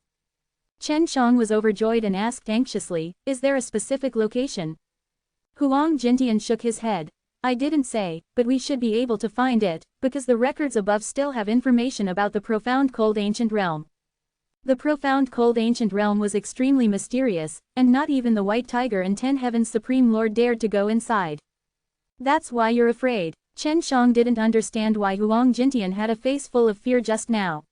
Chen Shang was overjoyed and asked anxiously, "Is there a specific location?" Huang Jintian shook his head. "I didn't say, but we should be able to find it, because the records above still have information about the profound cold ancient realm." The profound cold ancient realm was extremely mysterious, and not even the White Tiger and 10 Heavens Supreme Lord dared to go inside. "That's why you're afraid." Chen Shang didn't understand why Huang Jintian had a face full of fear just now.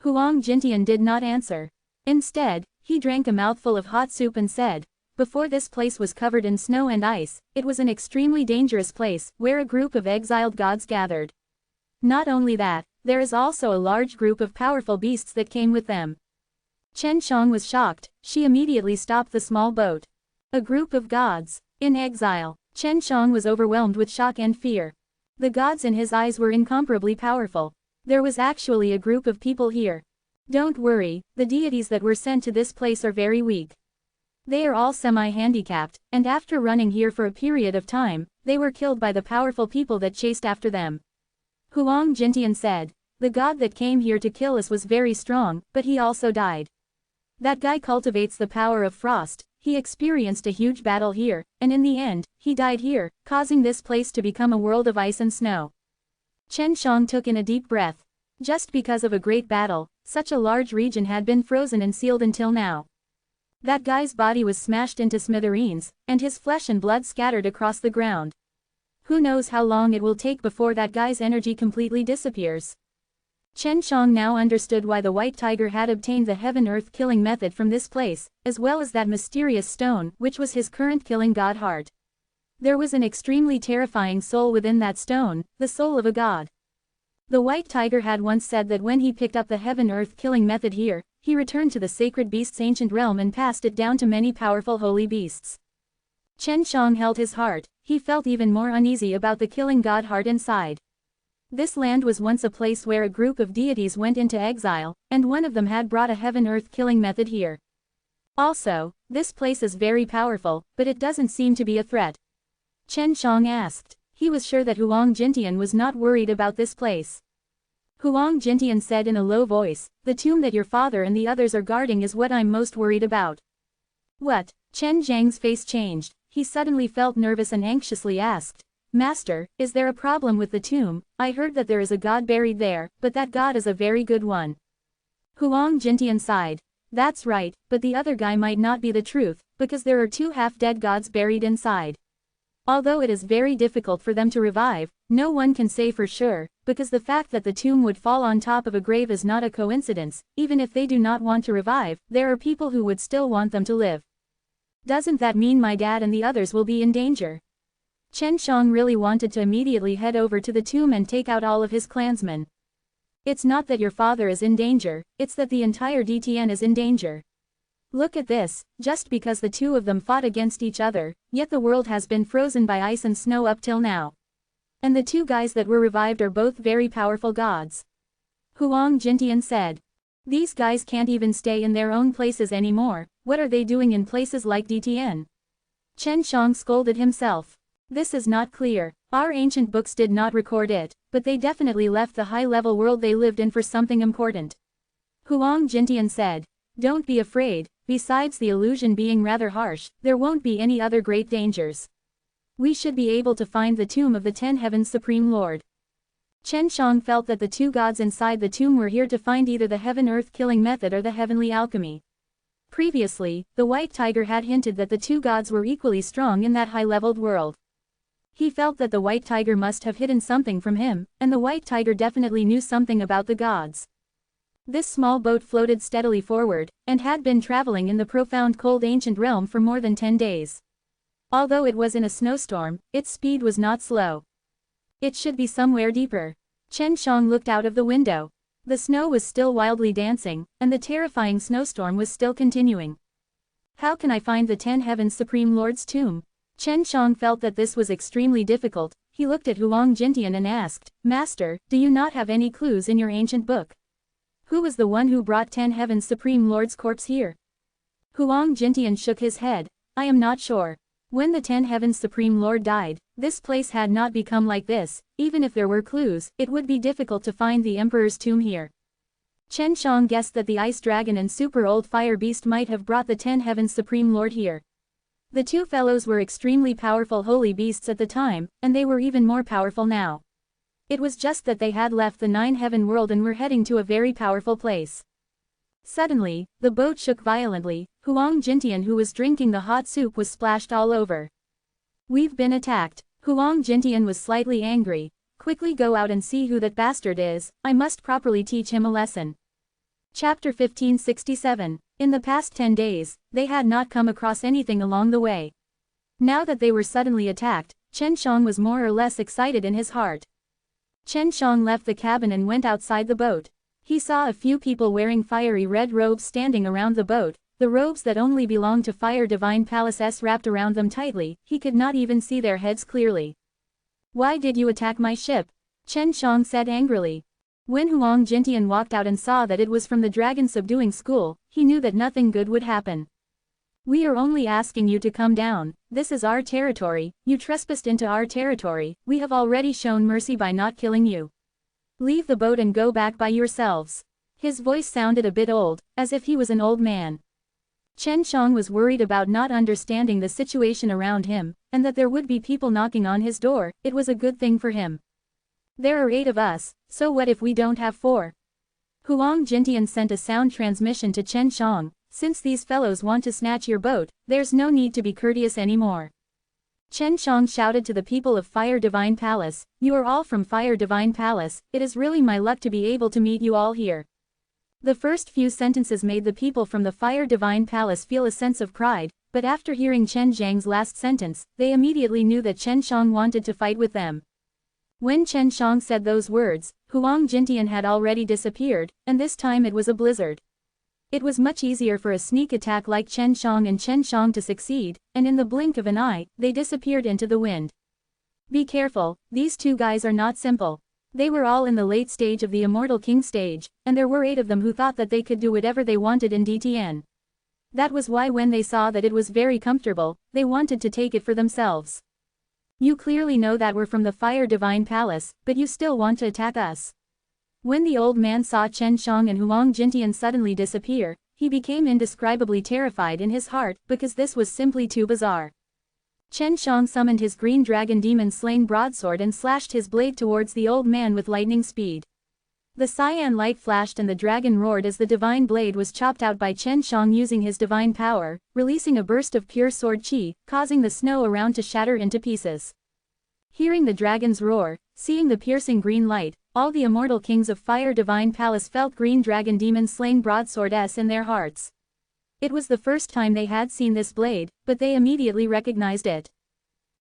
Huang Jintian did not answer. Instead, he drank a mouthful of hot soup and said, "Before this place was covered in snow and ice, it was an extremely dangerous place, where a group of exiled gods gathered. Not only that, there is also a large group of powerful beasts that came with them." Chen Shang was shocked, she immediately stopped the small boat. A group of gods, in exile. Chen Shang was overwhelmed with shock and fear. The gods in his eyes were incomparably powerful. There was actually a group of people here. Don't worry, the deities that were sent to this place are very weak. They are all semi-handicapped, and after running here for a period of time, they were killed by the powerful people that chased after them. Huang Jintian said, "The god that came here to kill us was very strong, but he also died. That guy cultivates the power of frost, he experienced a huge battle here, and in the end, he died here, causing this place to become a world of ice and snow." Chen Shang took in a deep breath. Just because of a great battle, such a large region had been frozen and sealed until now. That guy's body was smashed into smithereens, and his flesh and blood scattered across the ground. Who knows how long it will take before that guy's energy completely disappears. Chen Shang now understood why the White Tiger had obtained the heaven-earth killing method from this place, as well as that mysterious stone, which was his current killing god heart. There was an extremely terrifying soul within that stone, the soul of a god. The White Tiger had once said that when he picked up the heaven-earth killing method here, he returned to the sacred beast's ancient realm and passed it down to many powerful holy beasts. Chen Shang held his heart, he felt even more uneasy about the killing god heart inside. This land was once a place where a group of deities went into exile, and one of them had brought a heaven-earth killing method here. Also, this place is very powerful, but it doesn't seem to be a threat. Chen Shang asked. He was sure that Huang Jintian was not worried about this place. Huang Jintian said in a low voice, "The tomb that your father and the others are guarding is what I'm most worried about." "What?" Chen Zhang's face changed, he suddenly felt nervous and anxiously asked, "Master, is there a problem with the tomb? I heard that there is a god buried there, but that god is a very good one." Huang Jintian sighed. "That's right, but the other guy might not be the truth, because there are 2 half-dead gods buried inside. Although it is very difficult for them to revive, no one can say for sure, because the fact that the tomb would fall on top of a grave is not a coincidence. Even if they do not want to revive, there are people who would still want them to live. Doesn't that mean my dad and the others will be in danger?" Chen Shang really wanted to immediately head over to the tomb and take out all of his clansmen. "It's not that your father is in danger, it's that the entire DTN is in danger. Look at this, just because the 2 of them fought against each other, yet the world has been frozen by ice and snow up till now. And the 2 guys that were revived are both very powerful gods." Huang Jintian said. "These guys can't even stay in their own places anymore, what are they doing in places like DTN?" Chen Shang scolded himself. "This is not clear. Our ancient books did not record it, but they definitely left the high-level world they lived in for something important." Huang Jintian said. "Don't be afraid, besides the illusion being rather harsh, there won't be any other great dangers. We should be able to find the tomb of the 10 Heavens Supreme Lord." Chen Shang felt that the 2 gods inside the tomb were here to find either the heaven-earth killing method or the heavenly alchemy. Previously, the White Tiger had hinted that the two gods were equally strong in that high-leveled world. He felt that the White Tiger must have hidden something from him, and the White Tiger definitely knew something about the gods. This small boat floated steadily forward, and had been traveling in the profound cold ancient realm for more than 10 days. Although it was in a snowstorm, its speed was not slow. It should be somewhere deeper. Chen Shang looked out of the window. The snow was still wildly dancing, and the terrifying snowstorm was still continuing. How can I find the 10 Heavens Supreme Lord's tomb? Chen Shang felt that this was extremely difficult. He looked at Huang Jintian and asked, Master, do you not have any clues in your ancient book? Who was the one who brought 10 Heavens Supreme Lord's corpse here? Huang Jintian shook his head. I am not sure. When the 10 Heavens Supreme Lord died, this place had not become like this. Even if there were clues, it would be difficult to find the Emperor's tomb here. Chen Shang guessed that the Ice Dragon and Super Old Fire Beast might have brought the 10 Heavens Supreme Lord here. The two fellows were extremely powerful holy beasts at the time, and they were even more powerful now. It was just that they had left the 9 Heaven world and were heading to a very powerful place. Suddenly, the boat shook violently. Huang Jintian, who was drinking the hot soup, was splashed all over. We've been attacked. Huang Jintian was slightly angry. Quickly go out and see who that bastard is. I must properly teach him a lesson. Chapter 1567. In the past 10 days, they had not come across anything along the way. Now that they were suddenly attacked, Chen Shang was more or less excited in his heart. Chen Shang left the cabin and went outside the boat. He saw a few people wearing fiery red robes standing around the boat, the robes that only belonged to Fire Divine Palace wrapped around them tightly. He could not even see their heads clearly. Why did you attack my ship? Chen Shang said angrily. When Huang Jintian walked out and saw that it was from the dragon subduing school, he knew that nothing good would happen. We are only asking you to come down. This is our territory. You trespassed into our territory. We have already shown mercy by not killing you. Leave the boat and go back by yourselves. His voice sounded a bit old, as if he was an old man. Chen Shang was worried about not understanding the situation around him, and that there would be people knocking on his door. It was a good thing for him. There are 8 of us, so what if we don't have 4? Huang Jintian sent a sound transmission to Chen Shang. Since these fellows want to snatch your boat, there's no need to be courteous anymore. Chen Shang shouted to the people of Fire Divine Palace, you are all from Fire Divine Palace, it is really my luck to be able to meet you all here. The first few sentences made the people from the Fire Divine Palace feel a sense of pride, but after hearing Chen Zhang's last sentence, they immediately knew that Chen Shang wanted to fight with them. When Chen Shang said those words, Huang Jintian had already disappeared, and this time it was a blizzard. It was much easier for a sneak attack like Chen Shang and Chen Shang to succeed, and in the blink of an eye, they disappeared into the wind. Be careful, these two guys are not simple. They were all in the late stage of the Immortal King stage, and there were 8 of them who thought that they could do whatever they wanted in DTN. That was why when they saw that it was very comfortable, they wanted to take it for themselves. You clearly know that we're from the Fire Divine Palace, but you still want to attack us. When the old man saw Chen Shang and Huang Jintian suddenly disappear, he became indescribably terrified in his heart, because this was simply too bizarre. Chen Shang summoned his green dragon demon slaying broadsword and slashed his blade towards the old man with lightning speed. The cyan light flashed and the dragon roared as the divine blade was chopped out by Chen Shang using his divine power, releasing a burst of pure sword chi, causing the snow around to shatter into pieces. Hearing the dragon's roar, seeing the piercing green light, all the immortal kings of Fire Divine Palace felt green dragon demon slaying broadsword in their hearts. It was the first time they had seen this blade, but they immediately recognized it.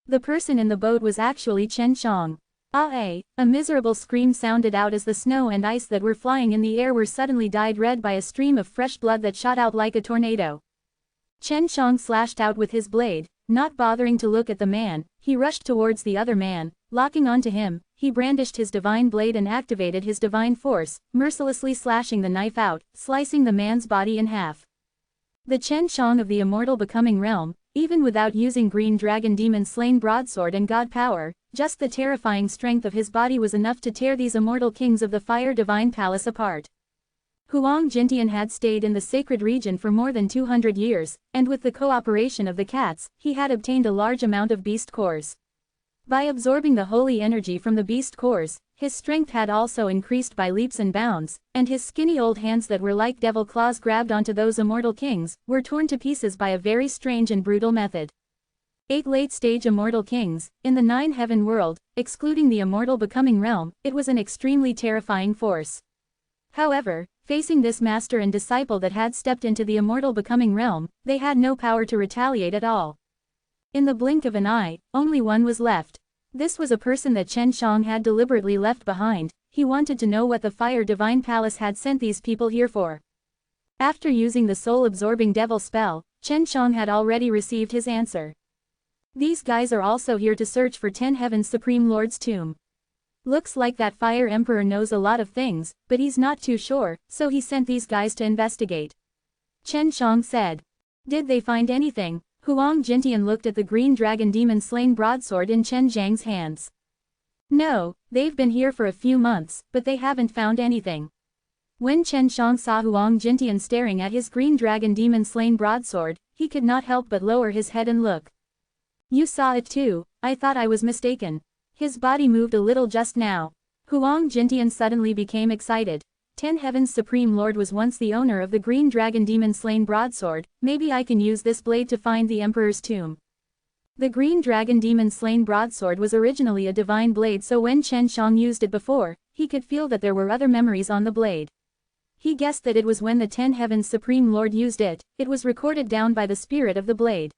The person in the boat was actually Chen Shang. A miserable scream sounded out as the snow and ice that were flying in the air were suddenly dyed red by a stream of fresh blood that shot out like a tornado. Chen Shang slashed out with his blade, not bothering to look at the man. He rushed towards the other man, locking onto him. He brandished his divine blade and activated his divine force, mercilessly slashing the knife out, slicing the man's body in half. The Chen Shang of the Immortal Becoming Realm, even without using green dragon demon slain broadsword and god power, just the terrifying strength of his body was enough to tear these immortal kings of the Fire Divine Palace apart. Huang Jintian had stayed in the sacred region for more than 200 years, and with the cooperation of the cats, he had obtained a large amount of beast cores. By absorbing the holy energy from the beast cores, his strength had also increased by leaps and bounds, and his skinny old hands that were like devil claws grabbed onto those immortal kings, were torn to pieces by a very strange and brutal method. 8 late-stage immortal kings, in the 9 heaven world, excluding the immortal becoming realm, it was an extremely terrifying force. However, facing this master and disciple that had stepped into the immortal becoming realm, they had no power to retaliate at all. In the blink of an eye, only one was left. This was a person that Chen Shang had deliberately left behind. He wanted to know what the Fire Divine Palace had sent these people here for. After using the soul-absorbing devil spell, Chen Shang had already received his answer. These guys are also here to search for 10 Heaven's Supreme Lord's tomb. Looks like that Fire Emperor knows a lot of things, but he's not too sure, so he sent these guys to investigate. Chen Shang said. Did they find anything? Huang Jintian looked at the green dragon demon-slain broadsword in Chen Zhang's hands. No, they've been here for a few months, but they haven't found anything. When Chen Shang saw Huang Jintian staring at his green dragon demon-slain broadsword, he could not help but lower his head and look. You saw it too, I thought I was mistaken. His body moved a little just now. Huang Jintian suddenly became excited. 10 Heaven's Supreme Lord was once the owner of the green dragon demon-slain broadsword, maybe I can use this blade to find the Emperor's tomb. The green dragon demon-slain broadsword was originally a divine blade, so when Chen Shang used it before, he could feel that there were other memories on the blade. He guessed that it was when the 10 Heaven's Supreme Lord used it, it was recorded down by the spirit of the blade.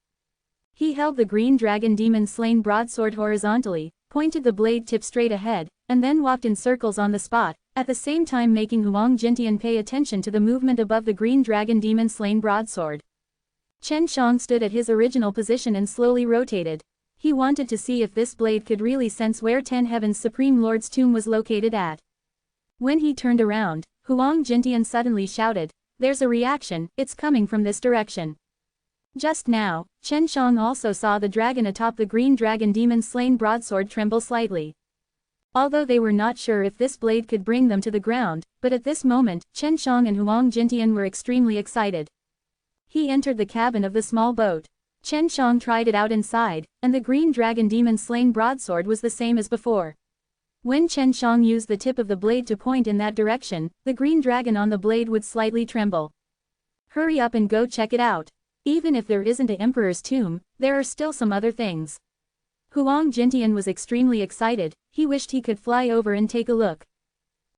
He held the green dragon demon-slain broadsword horizontally, pointed the blade tip straight ahead, and then walked in circles on the spot, at the same time making Huang Jintian pay attention to the movement above the green dragon demon-slain broadsword. Chen Shang stood at his original position and slowly rotated. He wanted to see if this blade could really sense where 10 Heaven's Supreme Lord's tomb was located at. When he turned around, Huang Jintian suddenly shouted, "There's a reaction, it's coming from this direction." Just now, Chen Shang also saw the dragon atop the green dragon demon-slain broadsword tremble slightly. Although they were not sure if this blade could bring them to the ground, but at this moment, Chen Shang and Huang Jintian were extremely excited. He entered the cabin of the small boat. Chen Shang tried it out inside, and the green dragon demon-slain broadsword was the same as before. When Chen Shang used the tip of the blade to point in that direction, the green dragon on the blade would slightly tremble. Hurry up and go check it out. Even if there isn't an emperor's tomb, there are still some other things. Huang Jintian was extremely excited. He wished he could fly over and take a look.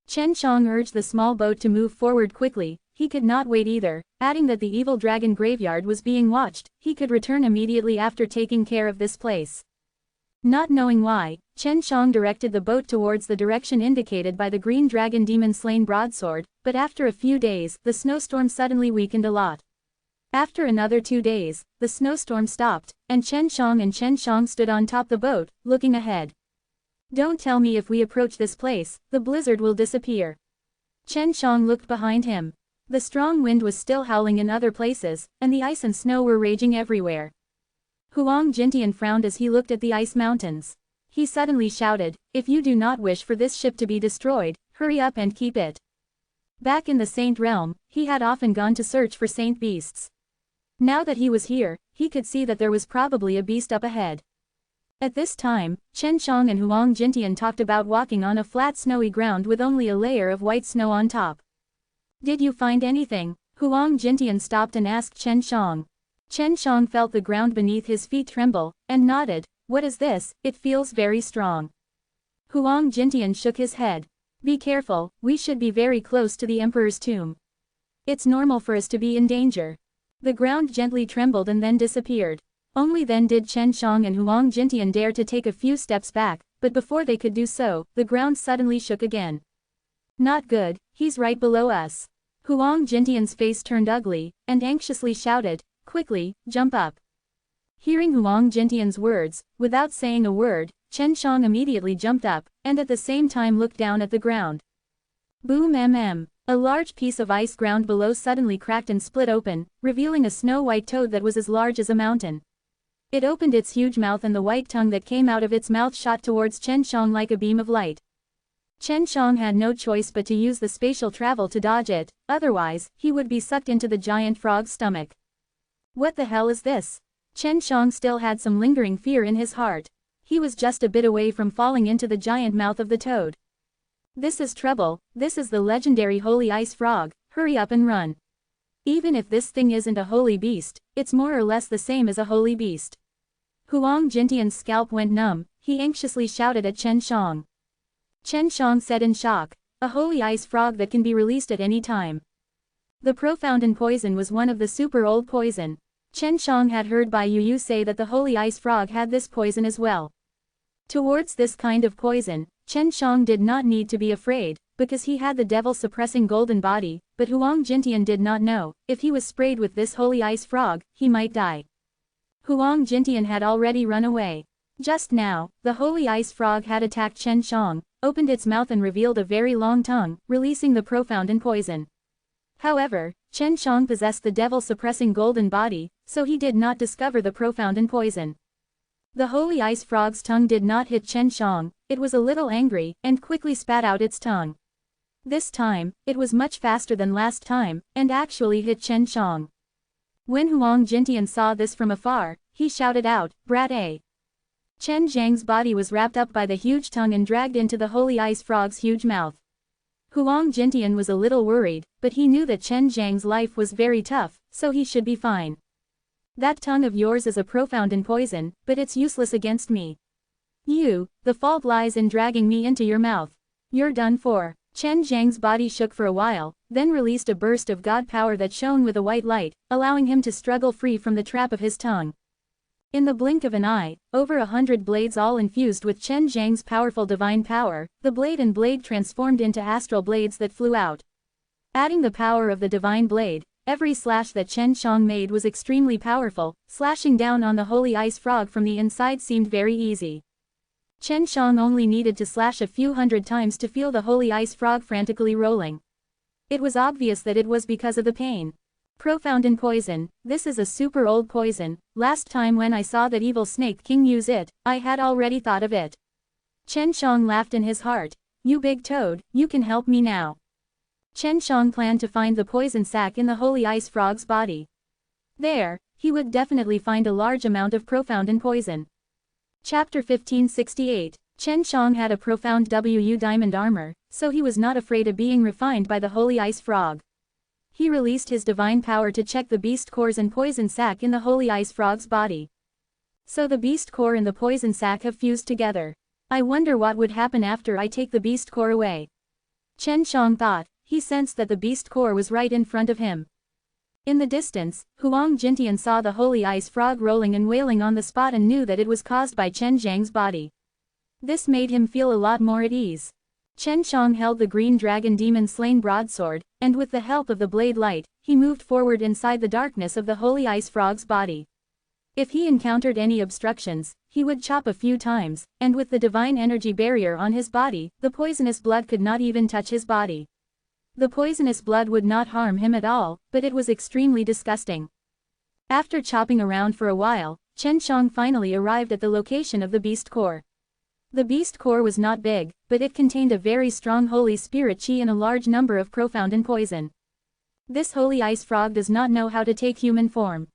Chen Shang urged the small boat to move forward quickly. He could not wait either, adding that the evil dragon graveyard was being watched. He could return immediately after taking care of this place. Not knowing why, Chen Shang directed the boat towards the direction indicated by the green dragon demon-slain broadsword, but after a few days, the snowstorm suddenly weakened a lot. After another 2 days, the snowstorm stopped, and Chen Shang stood on top the boat, looking ahead. Don't tell me if we approach this place, the blizzard will disappear. Chen Shang looked behind him. The strong wind was still howling in other places, and the ice and snow were raging everywhere. Huang Jintian frowned as he looked at the ice mountains. He suddenly shouted, "If you do not wish for this ship to be destroyed, hurry up and keep it." Back in the Saint Realm, he had often gone to search for saint beasts. Now that he was here, he could see that there was probably a beast up ahead. At this time, Chen Shang and Huang Jintian talked about walking on a flat snowy ground with only a layer of white snow on top. Did you find anything? Huang Jintian stopped and asked Chen Shang. Chen Shang felt the ground beneath his feet tremble, and nodded. What is this? It feels very strong. Huang Jintian shook his head. Be careful, we should be very close to the Emperor's tomb. It's normal for us to be in danger. The ground gently trembled and then disappeared. Only then did Chen Shang and Huang Jintian dare to take a few steps back, but before they could do so, the ground suddenly shook again. Not good, he's right below us. Huang Jintian's face turned ugly, and anxiously shouted, "Quickly, jump up." Hearing Huang Jintian's words, without saying a word, Chen Shang immediately jumped up, and at the same time looked down at the ground. Boom mm. A large piece of ice ground below suddenly cracked and split open, revealing a snow-white toad that was as large as a mountain. It opened its huge mouth and the white tongue that came out of its mouth shot towards Chen Shang like a beam of light. Chen Shang had no choice but to use the spatial travel to dodge it, otherwise, he would be sucked into the giant frog's stomach. What the hell is this? Chen Shang still had some lingering fear in his heart. He was just a bit away from falling into the giant mouth of the toad. This is trouble, this is the legendary holy ice frog, hurry up and run. Even if this thing isn't a holy beast, it's more or less the same as a holy beast. Huang Jintian's scalp went numb, he anxiously shouted at Chen Shang. Chen Shang said in shock, a holy ice frog that can be released at any time. The profound poison was one of the super old poison. Chen Shang had heard Bai Yu say that the holy ice frog had this poison as well. Towards this kind of poison, Chen Shang did not need to be afraid, because he had the devil-suppressing golden body, but Huang Jintian did not know, if he was sprayed with this holy ice frog, he might die. Huang Jintian had already run away. Just now, the holy ice frog had attacked Chen Shang, opened its mouth and revealed a very long tongue, releasing the profound poison. However, Chen Shang possessed the devil-suppressing golden body, so he did not discover the profound poison. The holy ice frog's tongue did not hit Chen Shang, it was a little angry, and quickly spat out its tongue. This time, it was much faster than last time, and actually hit Chen Shang. When Huang Jintian saw this from afar, he shouted out, "Brat A!" Chen Zhang's body was wrapped up by the huge tongue and dragged into the holy ice frog's huge mouth. Huang Jintian was a little worried, but he knew that Chen Zhang's life was very tough, so he should be fine. That tongue of yours is a profound poison, but it's useless against me. The fault lies in dragging me into your mouth. You're done for. Chen Zhang's body shook for a while, then released a burst of god power that shone with a white light, allowing him to struggle free from the trap of his tongue. In the blink of an eye, over 100 blades all infused with Chen Zhang's powerful divine power, the blade transformed into astral blades that flew out. Adding the power of the divine blade, every slash that Chen Shang made was extremely powerful, slashing down on the holy ice frog from the inside seemed very easy. Chen Shang only needed to slash a few hundred times to feel the holy ice frog frantically rolling. It was obvious that it was because of the pain. Profound poison, this is a super old poison, last time when I saw that evil Snake King use it, I had already thought of it. Chen Shang laughed in his heart, you big toad, you can help me now. Chen Shang planned to find the poison sac in the holy ice frog's body. There, he would definitely find a large amount of profound poison. Chapter 1568, Chen Shang had a profound diamond armor, so he was not afraid of being refined by the holy ice frog. He released his divine power to check the beast cores and poison sac in the holy ice frog's body. So the beast core and the poison sac have fused together. I wonder what would happen after I take the beast core away. Chen Shang thought, he sensed that the beast core was right in front of him. In the distance, Huang Jintian saw the holy ice frog rolling and wailing on the spot and knew that it was caused by Chen Zhang's body. This made him feel a lot more at ease. Chen Shang held the green dragon demon slain broadsword, and with the help of the blade light, he moved forward inside the darkness of the holy ice frog's body. If he encountered any obstructions, he would chop a few times, and with the divine energy barrier on his body, the poisonous blood could not even touch his body. The poisonous blood would not harm him at all, but it was extremely disgusting. After chopping around for a while, Chen Shang finally arrived at the location of the beast core. The beast core was not big, but it contained a very strong holy spirit chi and a large number of profound poison. This holy ice frog does not know how to take human form.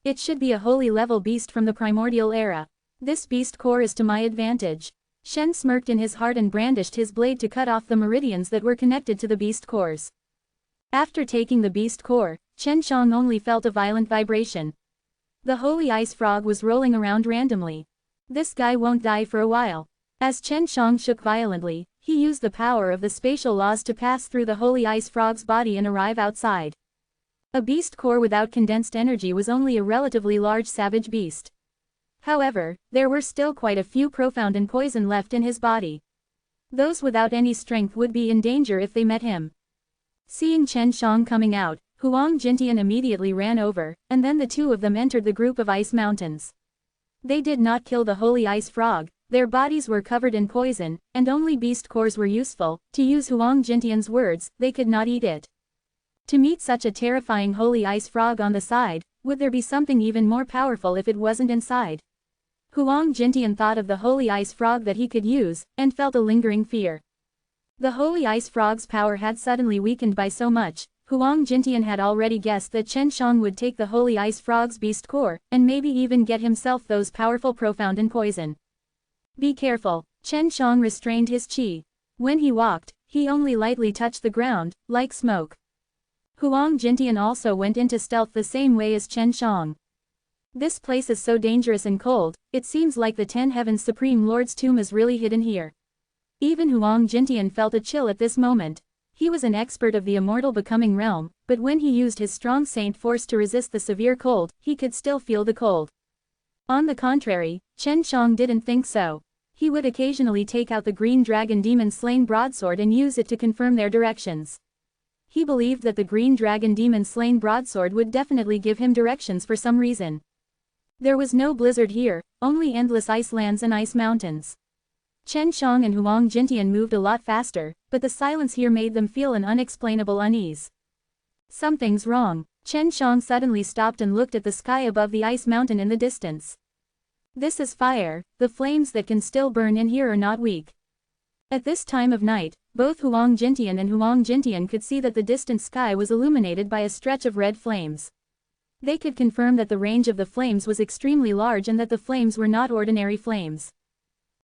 It should be a holy level beast from the primordial era. This beast core is to my advantage. Shen smirked in his heart and brandished his blade to cut off the meridians that were connected to the beast cores. After taking the beast core, Chen Shang only felt a violent vibration. The holy ice frog was rolling around randomly. This guy won't die for a while. As Chen Shang shook violently, he used the power of the spatial laws to pass through the holy ice frog's body and arrive outside. A beast core without condensed energy was only a relatively large savage beast. However, there were still quite a few profound poison left in his body. Those without any strength would be in danger if they met him. Seeing Chen Shang coming out, Huang Jintian immediately ran over, and then the two of them entered the group of ice mountains. They did not kill the holy ice frog, their bodies were covered in poison, and only beast cores were useful. To use Huang Jintian's words, they could not eat it. To meet such a terrifying holy ice frog on the side, would there be something even more powerful if it wasn't inside? Huang Jintian thought of the holy ice frog that he could use, and felt a lingering fear. The holy ice frog's power had suddenly weakened by so much. Huang Jintian had already guessed that Chen Shang would take the holy ice frog's beast core, and maybe even get himself those powerful profound poison. Be careful. Chen Shang restrained his qi. When he walked, he only lightly touched the ground, like smoke. Huang Jintian also went into stealth the same way as Chen Shang. This place is so dangerous and cold, it seems like the 10 Heavens Supreme Lord's tomb is really hidden here. Even Huang Jintian felt a chill at this moment. He was an expert of the immortal becoming realm, but when he used his strong saint force to resist the severe cold, he could still feel the cold. On the contrary, Chen Shang didn't think so. He would occasionally take out the green dragon demon slain broadsword and use it to confirm their directions. He believed that the green dragon demon slain broadsword would definitely give him directions for some reason. There was no blizzard here, only endless ice lands and ice mountains. Chen Shang and Huang Jintian moved a lot faster, but the silence here made them feel an unexplainable unease. Something's wrong. Chen Shang suddenly stopped and looked at the sky above the ice mountain in the distance. This is fire, the flames that can still burn in here are not weak. At this time of night, both Huang Jintian could see that the distant sky was illuminated by a stretch of red flames. They could confirm that the range of the flames was extremely large and that the flames were not ordinary flames.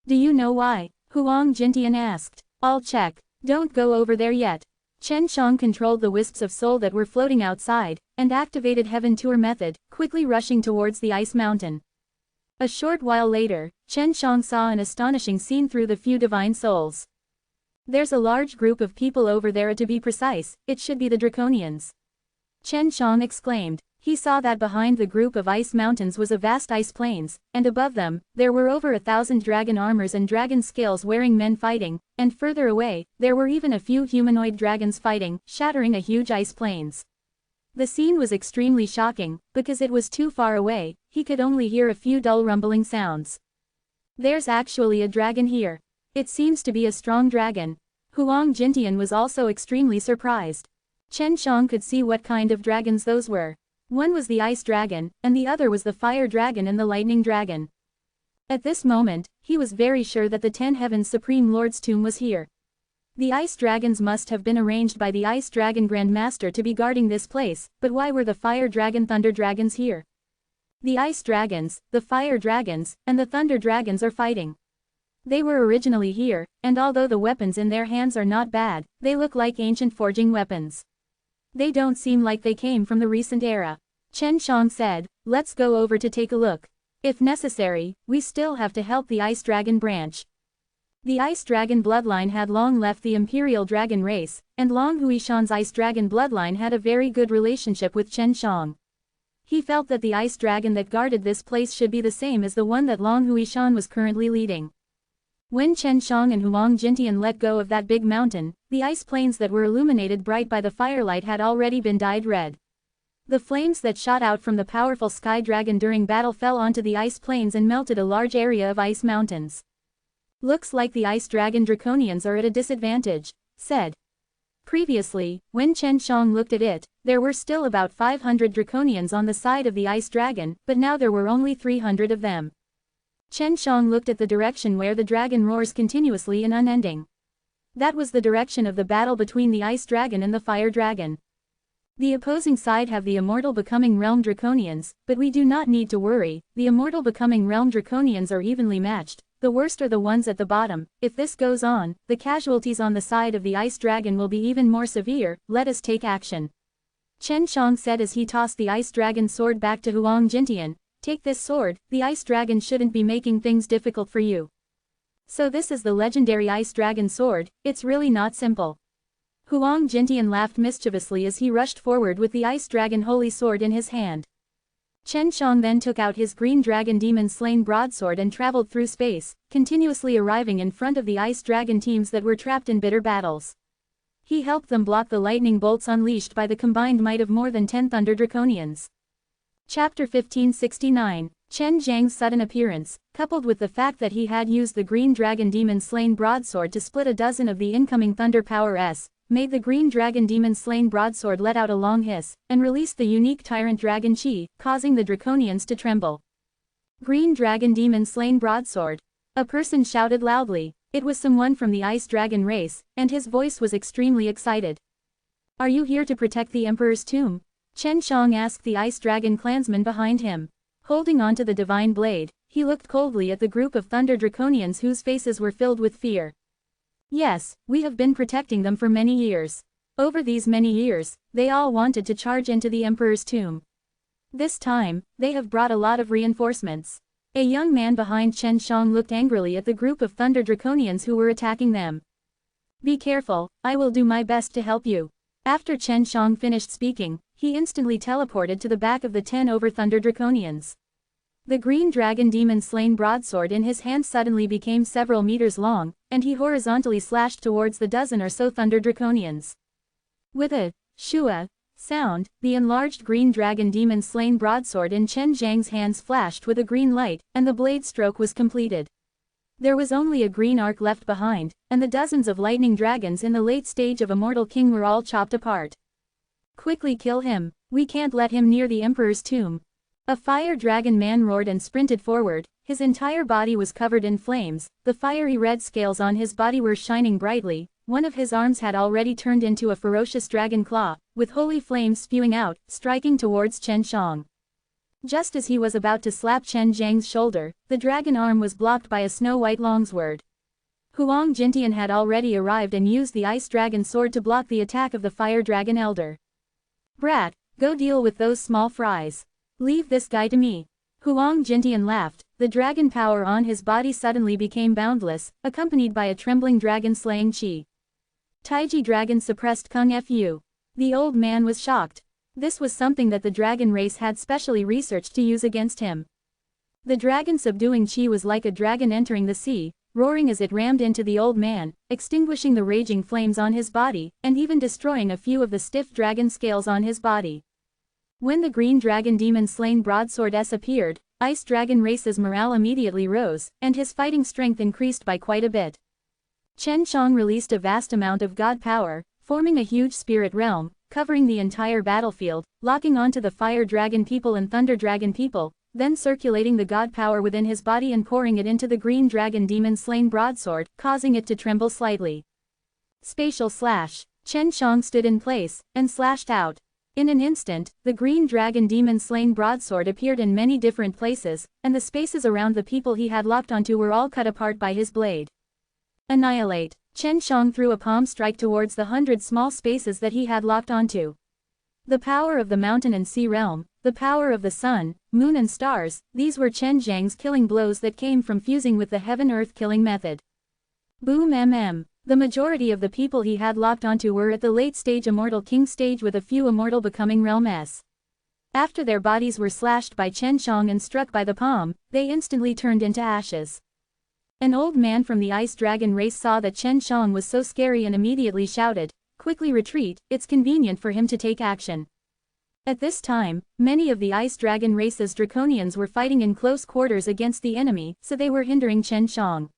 Do you know why? Huang Jintian asked. I'll check. Don't go over there yet. Chen Shang controlled the wisps of soul that were floating outside, and activated Heaven Tour method, quickly rushing towards the ice mountain. A short while later, Chen Shang saw an astonishing scene through the few divine souls. There's a large group of people over there, to be precise, it should be the Draconians. Chen Shang exclaimed. He saw that behind the group of ice mountains was a vast ice plains, and above them, there were over 1,000 dragon armors and dragon scales wearing men fighting, and further away, there were even a few humanoid dragons fighting, shattering a huge ice plains. The scene was extremely shocking, because it was too far away, he could only hear a few dull rumbling sounds. There's actually a dragon here. It seems to be a strong dragon. Huang Jintian was also extremely surprised. Chen Shang could see what kind of dragons those were. One was the ice dragon, and the other was the fire dragon and the lightning dragon. At this moment, he was very sure that the 10 Heavens Supreme Lord's tomb was here. The ice dragons must have been arranged by the ice dragon Grand Master to be guarding this place, but why were the fire dragon thunder dragons here? The ice dragons, the fire dragons, and the thunder dragons are fighting. They were originally here, and although the weapons in their hands are not bad, they look like ancient forging weapons. They don't seem like they came from the recent era. Chen Shang said, let's go over to take a look. If necessary, we still have to help the ice dragon branch. The ice dragon bloodline had long left the imperial dragon race, and Long Huishan's ice dragon bloodline had a very good relationship with Chen Shang. He felt that the ice dragon that guarded this place should be the same as the one that Long Huishan was currently leading. When Chen Shang and Huang Jintian let go of that big mountain, the ice plains that were illuminated bright by the firelight had already been dyed red. The flames that shot out from the powerful sky dragon during battle fell onto the ice plains and melted a large area of ice mountains. Looks like the ice dragon Draconians are at a disadvantage, said. Previously, when Chen Shang looked at it, there were still about 500 Draconians on the side of the ice dragon, but now there were only 300 of them. Chen Shang looked at the direction where the dragon roars continuously and unending. That was the direction of the battle between the ice dragon and the fire dragon. The opposing side have the immortal becoming realm Draconians, but we do not need to worry, the immortal becoming realm Draconians are evenly matched, the worst are the ones at the bottom. If this goes on, the casualties on the side of the ice dragon will be even more severe, let us take action. Chen Shang said as he tossed the ice dragon sword back to Huang Jintian. Take this sword, the ice dragon shouldn't be making things difficult for you. So this is the legendary ice dragon sword, it's really not simple. Huang Jintian laughed mischievously as he rushed forward with the ice dragon holy sword in his hand. Chen Shang then took out his green dragon demon slain broadsword and traveled through space, continuously arriving in front of the ice dragon teams that were trapped in bitter battles. He helped them block the lightning bolts unleashed by the combined might of more than 10 Thunder Draconians. Chapter 1569, Chen Zhang's sudden appearance, coupled with the fact that he had used the green dragon demon slain broadsword to split a dozen of the incoming thunder powers, made the green dragon demon slain broadsword let out a long hiss, and released the unique tyrant dragon chi, causing the Draconians to tremble. Green dragon demon slain broadsword. A person shouted loudly. It was someone from the ice dragon race, and his voice was extremely excited. Are you here to protect the Emperor's tomb? Chen Shang asked the ice dragon clansman behind him. Holding onto the divine blade, he looked coldly at the group of Thunder Draconians whose faces were filled with fear. Yes, we have been protecting them for many years. Over these many years, they all wanted to charge into the Emperor's tomb. This time, they have brought a lot of reinforcements. A young man behind Chen Shang looked angrily at the group of Thunder Draconians who were attacking them. Be careful, I will do my best to help you. After Chen Shang finished speaking, he instantly teleported to the back of the 10 over Thunder Draconians. The green dragon demon slain broadsword in his hand suddenly became several meters long, and he horizontally slashed towards the dozen or so Thunder Draconians. With a shua sound, the enlarged green dragon demon slain broadsword in Chen Zhang's hands flashed with a green light, and the blade stroke was completed. There was only a green arc left behind, and the dozens of lightning dragons in the late stage of Immortal King were all chopped apart. Quickly kill him, we can't let him near the Emperor's tomb. A fire dragon man roared and sprinted forward, his entire body was covered in flames, the fiery red scales on his body were shining brightly, one of his arms had already turned into a ferocious dragon claw, with holy flames spewing out, striking towards Chen Shang. Just as he was about to slap Chen Zhang's shoulder, the dragon arm was blocked by a snow-white longsword. Huang Jintian had already arrived and used the ice dragon sword to block the attack of the fire dragon elder. Brat, go deal with those small fries. Leave this guy to me. Huang Jintian laughed, the dragon power on his body suddenly became boundless, accompanied by a trembling dragon slaying chi. Taiji dragon suppressed Kung Fu. The old man was shocked. This was something that the dragon race had specially researched to use against him. The dragon subduing chi was like a dragon entering the sea, roaring as it rammed into the old man, extinguishing the raging flames on his body, and even destroying a few of the stiff dragon scales on his body. When the green dragon demon slain broadsword S appeared, Ice Dragon Race's morale immediately rose, and his fighting strength increased by quite a bit. Chen Shang released a vast amount of god power, forming a huge spirit realm, covering the entire battlefield, locking onto the fire dragon people and thunder dragon people, then circulating the god power within his body and pouring it into the green dragon demon slain broadsword, causing it to tremble slightly. Spatial slash. Chen Shang stood in place, and slashed out. In an instant, the green dragon demon slain broadsword appeared in many different places, and the spaces around the people he had locked onto were all cut apart by his blade. Annihilate. Chen Shang threw a palm strike towards the 100 small spaces that he had locked onto. The power of the mountain and sea realm, the power of the sun, moon and stars, these were Chen Zhang's killing blows that came from fusing with the heaven-earth killing method. Boom mm. The majority of the people he had locked onto were at the late stage Immortal King stage with a few Immortal becoming Realm S. After their bodies were slashed by Chen Shang and struck by the palm, they instantly turned into ashes. An old man from the Ice Dragon race saw that Chen Shang was so scary and immediately shouted, "Quickly retreat, it's convenient for him to take action." At this time, many of the Ice Dragon race's Draconians were fighting in close quarters against the enemy, so they were hindering Chen Shang.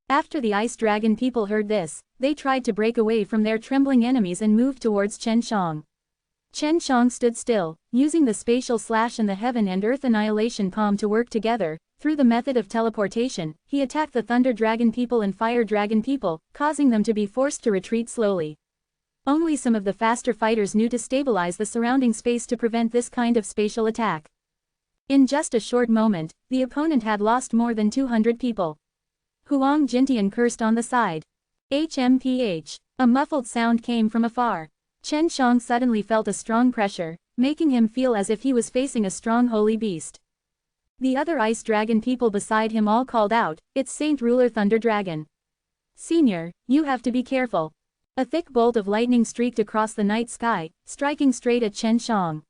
After the Ice Dragon people heard this, they tried to break away from their trembling enemies and moved towards Chen Shang. Chen Shang stood still, using the spatial slash and the heaven and earth annihilation palm to work together. Through the method of teleportation, he attacked the Thunder Dragon people and Fire Dragon people, causing them to be forced to retreat slowly. Only some of the faster fighters knew to stabilize the surrounding space to prevent this kind of spatial attack. In just a short moment, the opponent had lost more than 200 people. Huang Jintian cursed on the side. HMPH. A muffled sound came from afar. Chen Shang suddenly felt a strong pressure, making him feel as if he was facing a strong holy beast. The other Ice Dragon people beside him all called out, "It's Saint Ruler Thunder Dragon. Senior, you have to be careful." A thick bolt of lightning streaked across the night sky, striking straight at Chen Shang.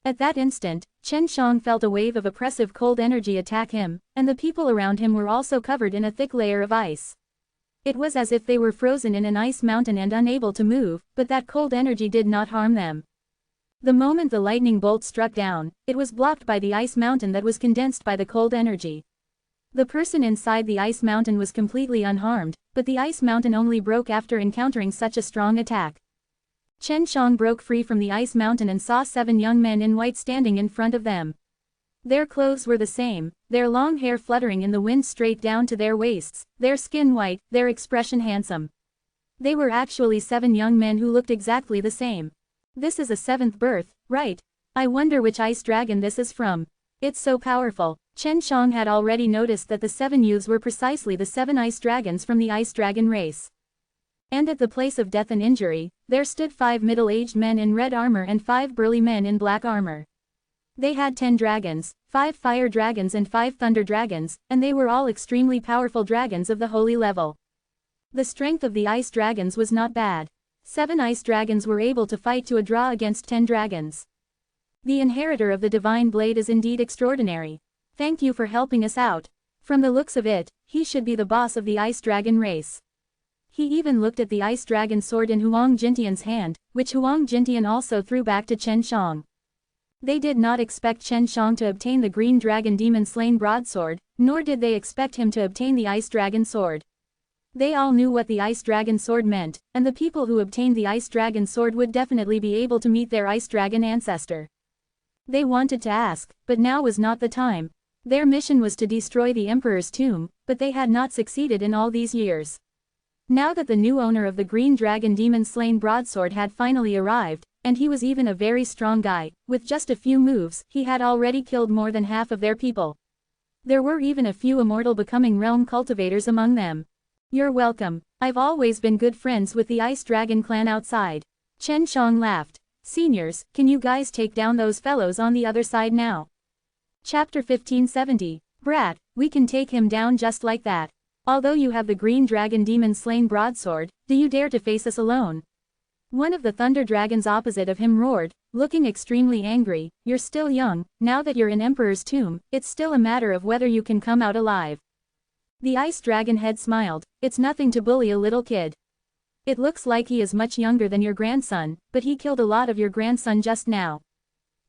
At that instant, Chen Shang felt a wave of oppressive cold energy attack him, and the people around him were also covered in a thick layer of ice. It was as if they were frozen in an ice mountain and unable to move, but that cold energy did not harm them. The moment the lightning bolt struck down, it was blocked by the ice mountain that was condensed by the cold energy. The person inside the ice mountain was completely unharmed, but the ice mountain only broke after encountering such a strong attack. Chen Shang broke free from the ice mountain and saw 7 young men in white standing in front of them. Their clothes were the same, their long hair fluttering in the wind straight down to their waists, their skin white, their expression handsome. They were actually 7 young men who looked exactly the same. This is a 7th birth, right? I wonder which ice dragon this is from. It's so powerful. Chen Shang had already noticed that the 7 youths were precisely the 7 ice dragons from the ice dragon race. And at the place of death and injury, there stood 5 middle-aged men in red armor and 5 burly men in black armor. They had 10 dragons, 5 fire dragons and 5 thunder dragons, and they were all extremely powerful dragons of the holy level. The strength of the ice dragons was not bad. 7 ice dragons were able to fight to a draw against 10 dragons. The inheritor of the divine blade is indeed extraordinary. Thank you for helping us out. From the looks of it, he should be the boss of the ice dragon race. He even looked at the ice dragon sword in Huang Jintian's hand, which Huang Jintian also threw back to Chen Shang. They did not expect Chen Shang to obtain the green dragon demon slain broadsword, nor did they expect him to obtain the ice dragon sword. They all knew what the ice dragon sword meant, and the people who obtained the ice dragon sword would definitely be able to meet their ice dragon ancestor. They wanted to ask, but now was not the time. Their mission was to destroy the emperor's tomb, but they had not succeeded in all these years. Now that the new owner of the green dragon demon slain broadsword had finally arrived, and he was even a very strong guy, with just a few moves, he had already killed more than half of their people. There were even a few immortal becoming realm cultivators among them. You're welcome. I've always been good friends with the ice dragon clan outside. Chen Shang laughed. Seniors, can you guys take down those fellows on the other side now? Chapter 1570. Brat, we can take him down just like that. Although you have the green dragon demon slain broadsword, do you dare to face us alone? One of the thunder dragons opposite of him roared, looking extremely angry. You're still young, now that you're in Emperor's tomb, it's still a matter of whether you can come out alive. The ice dragon head smiled. It's nothing to bully a little kid. It looks like he is much younger than your grandson, but he killed a lot of your grandson just now.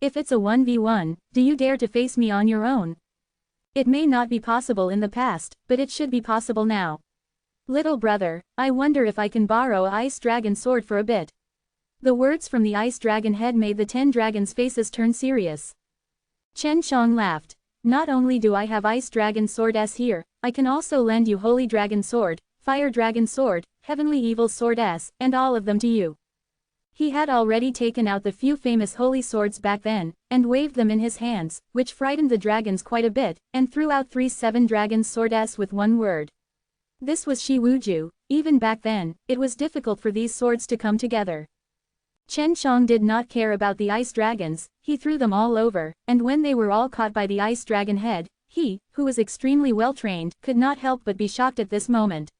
If it's a 1v1, do you dare to face me on your own? It may not be possible in the past, but it should be possible now. Little brother, I wonder if I can borrow a ice dragon sword for a bit. The words from the ice dragon head made the 10 dragons' faces turn serious. Chen Shang laughed. Not only do I have ice dragon sword S here, I can also lend you holy dragon sword, fire dragon sword, heavenly evil sword S, and all of them to you. He had already taken out the few famous holy swords back then, and waved them in his hands, which frightened the dragons quite a bit, and threw out 3 7 dragons sword S with one word. This was Shi Wuju. Even back then, it was difficult for these swords to come together. Chen Shang did not care about the ice dragons, he threw them all over, and when they were all caught by the ice dragon head, he, who was extremely well trained, could not help but be shocked at this moment.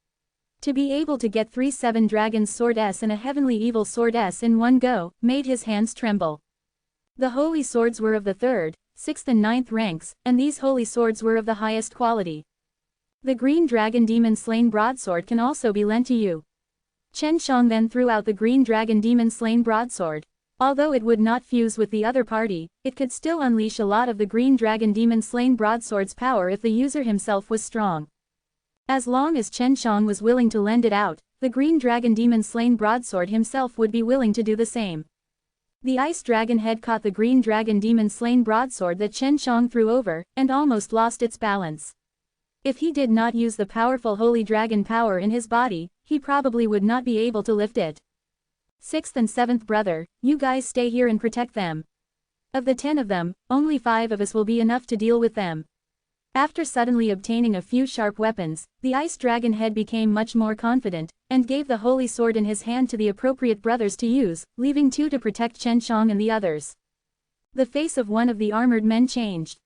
To be able to get 3 7 dragons sword S and a heavenly evil sword S in one go, made his hands tremble. The holy swords were of the 3rd, 6th and 9th ranks, and these holy swords were of the highest quality. The green dragon demon slain broadsword can also be lent to you. Chen Shang then threw out the green dragon demon slain broadsword. Although it would not fuse with the other party, it could still unleash a lot of the green dragon demon slain broadsword's power if the user himself was strong. As long as Chen Shang was willing to lend it out, the green dragon demon slain broadsword himself would be willing to do the same. The ice dragon head caught the green dragon demon slain broadsword that Chen Shang threw over, and almost lost its balance. If he did not use the powerful holy dragon power in his body, he probably would not be able to lift it. 6th and 7th brother, you guys stay here and protect them. Of the 10 of them, only 5 of us will be enough to deal with them. After suddenly obtaining a few sharp weapons, the ice dragon head became much more confident, and gave the holy sword in his hand to the appropriate brothers to use, leaving 2 to protect Chen Shang and the others. The face of one of the armored men changed.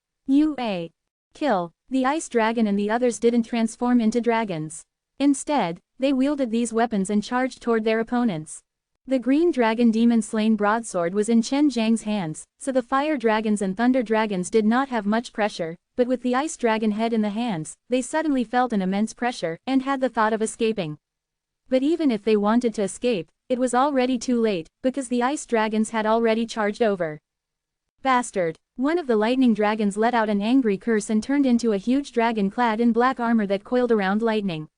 Kill. The ice dragon and the others didn't transform into dragons. Instead, they wielded these weapons and charged toward their opponents. The green dragon demon slain broadsword was in Chen Zhang's hands, so the fire dragons and thunder dragons did not have much pressure, but with the ice dragon head in the hands, they suddenly felt an immense pressure, and had the thought of escaping. But even if they wanted to escape, it was already too late, because the ice dragons had already charged over. Bastard! One of the lightning dragons let out an angry curse and turned into a huge dragon clad in black armor that coiled around lightning.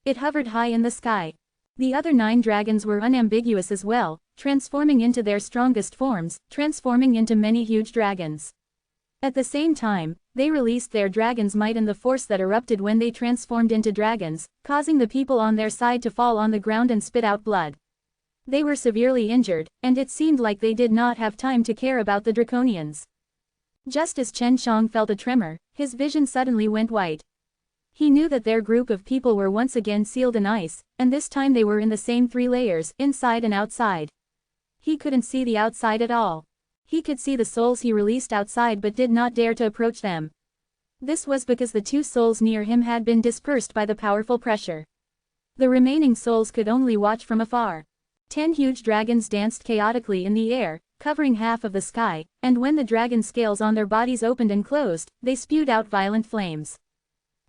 It hovered high in the sky. The other 9 dragons were unambiguous as well, transforming into their strongest forms, transforming into many huge dragons. At the same time, they released their dragon's might and the force that erupted when they transformed into dragons, causing the people on their side to fall on the ground and spit out blood. They were severely injured, and it seemed like they did not have time to care about the draconians. Just as Chen Shang felt a tremor, his vision suddenly went white. He knew that their group of people were once again sealed in ice, and this time they were in the same 3 layers, inside and outside. He couldn't see the outside at all. He could see the souls he released outside but did not dare to approach them. This was because the 2 souls near him had been dispersed by the powerful pressure. The remaining souls could only watch from afar. 10 huge dragons danced chaotically in the air, covering half of the sky, and when the dragon scales on their bodies opened and closed, they spewed out violent flames.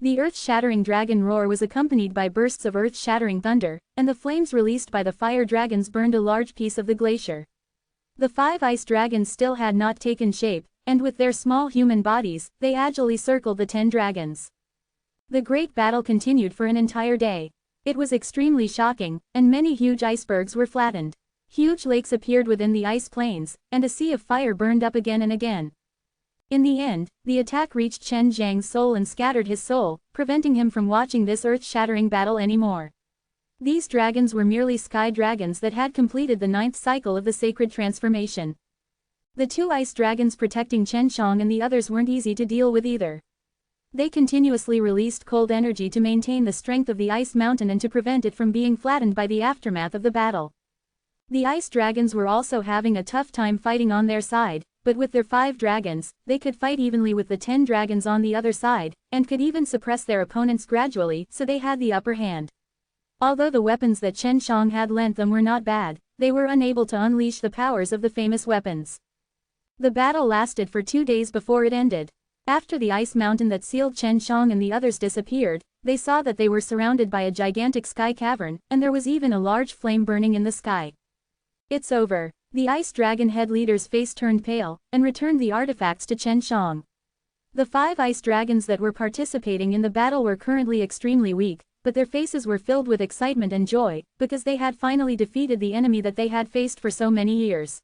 The earth-shattering dragon roar was accompanied by bursts of earth-shattering thunder, and the flames released by the fire dragons burned a large piece of the glacier. The 5 ice dragons still had not taken shape, and with their small human bodies, they agilely circled the 10 dragons. The great battle continued for an entire day. It was extremely shocking, and many huge icebergs were flattened. Huge lakes appeared within the ice plains, and a sea of fire burned up again and again. In the end, the attack reached Chen Zhang's soul and scattered his soul, preventing him from watching this earth-shattering battle anymore. These dragons were merely sky dragons that had completed the 9th cycle of the sacred transformation. The 2 ice dragons protecting Chen Shang and the others weren't easy to deal with either. They continuously released cold energy to maintain the strength of the ice mountain and to prevent it from being flattened by the aftermath of the battle. The ice dragons were also having a tough time fighting on their side, but with their 5 dragons, they could fight evenly with the 10 dragons on the other side, and could even suppress their opponents gradually, so they had the upper hand. Although the weapons that Chen Shang had lent them were not bad, they were unable to unleash the powers of the famous weapons. The battle lasted for 2 days before it ended. After the ice mountain that sealed Chen Shang and the others disappeared, they saw that they were surrounded by a gigantic sky cavern, and there was even a large flame burning in the sky. It's over. The ice dragon head leader's face turned pale, and returned the artifacts to Chen Shang. The 5 ice dragons that were participating in the battle were currently extremely weak, but their faces were filled with excitement and joy, because they had finally defeated the enemy that they had faced for so many years.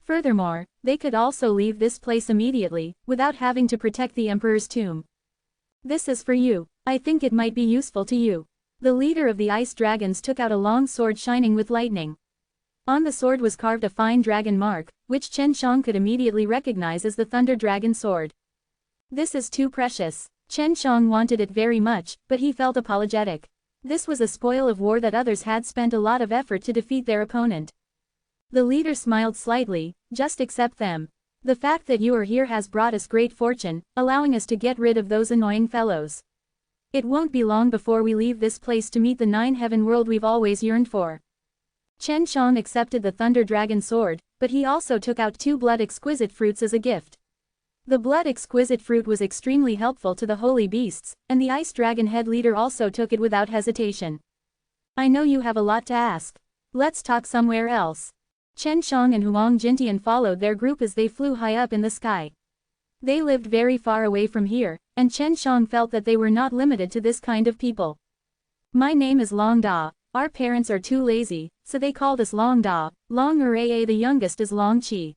Furthermore, they could also leave this place immediately, without having to protect the Emperor's tomb. This is for you. I think it might be useful to you. The leader of the ice dragons took out a long sword shining with lightning. On the sword was carved a fine dragon mark, which Chen Shang could immediately recognize as the Thunder Dragon sword. This is too precious. Chen Shang wanted it very much, but he felt apologetic. This was a spoil of war that others had spent a lot of effort to defeat their opponent. The leader smiled slightly. Just accept them. The fact that you are here has brought us great fortune, allowing us to get rid of those annoying fellows. It won't be long before we leave this place to meet the 9 heaven world we've always yearned for. Chen Shang accepted the Thunder Dragon sword, but he also took out 2 blood exquisite fruits as a gift. The blood exquisite fruit was extremely helpful to the holy beasts, and the ice dragon head leader also took it without hesitation. I know you have a lot to ask. Let's talk somewhere else. Chen Shang and Huang Jintian followed their group as they flew high up in the sky. They lived very far away from here, and Chen Shang felt that they were not limited to this kind of people. My name is Long Da. Our parents are too lazy, so they called us Long Da. Long Raa the youngest is Long Qi.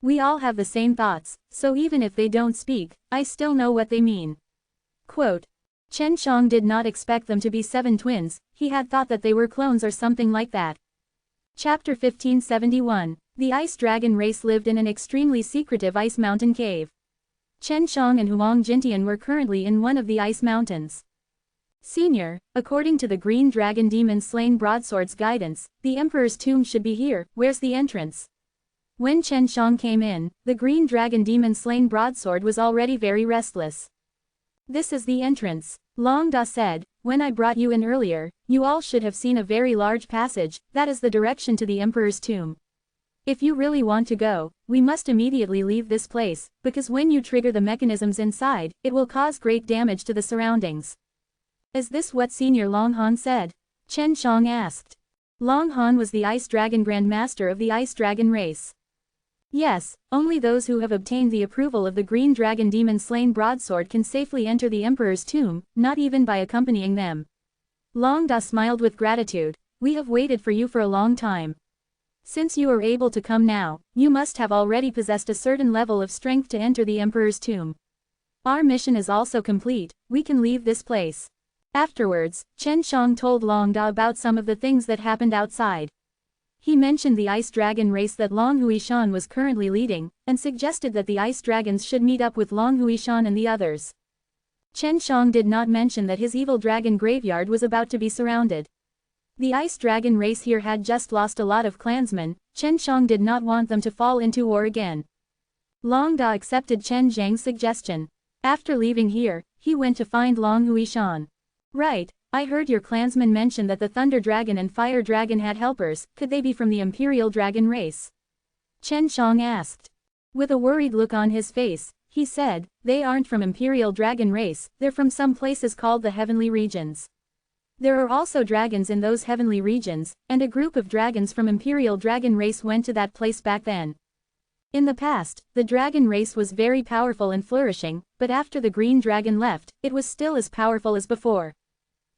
We all have the same thoughts, so even if they don't speak, I still know what they mean. Quote. Chen Shang did not expect them to be 7 twins, he had thought that they were clones or something like that. Chapter 1571. The ice dragon race lived in an extremely secretive ice mountain cave. Chen Shang and Huang Jintian were currently in one of the ice mountains. Senior, according to the green dragon demon slain broadsword's guidance, the Emperor's tomb should be here. Where's the entrance? When Chen Shang came in, the green dragon demon slain broadsword was already very restless. This is the entrance, Long Da said. When I brought you in earlier, you all should have seen a very large passage. That is the direction to the Emperor's tomb. If you really want to go, we must immediately leave this place, because when you trigger the mechanisms inside, it will cause great damage to the surroundings. Is this what Senior Long Han said? Chen Shang asked. Long Han was the Ice Dragon Grandmaster of the Ice Dragon race. Yes, only those who have obtained the approval of the Green Dragon Demon slain broadsword can safely enter the Emperor's tomb, not even by accompanying them. Long Da smiled with gratitude. We have waited for you for a long time. Since you are able to come now, you must have already possessed a certain level of strength to enter the Emperor's tomb. Our mission is also complete, we can leave this place. Afterwards, Chen Shang told Long Da about some of the things that happened outside. He mentioned the ice dragon race that Long Huishan was currently leading, and suggested that the ice dragons should meet up with Long Huishan and the others. Chen Shang did not mention that his evil dragon graveyard was about to be surrounded. The ice dragon race here had just lost a lot of clansmen. Chen Shang did not want them to fall into war again. Long Da accepted Chen Zhang's suggestion. After leaving here, he went to find Long Huishan. Right, I heard your clansmen mention that the Thunder Dragon and Fire Dragon had helpers. Could they be from the Imperial Dragon race? Chen Shang asked. With a worried look on his face, he said, they aren't from Imperial Dragon race, they're from some places called the Heavenly Regions. There are also dragons in those heavenly regions, and a group of dragons from Imperial Dragon race went to that place back then. In the past, the dragon race was very powerful and flourishing, but after the green dragon left, it was still as powerful as before.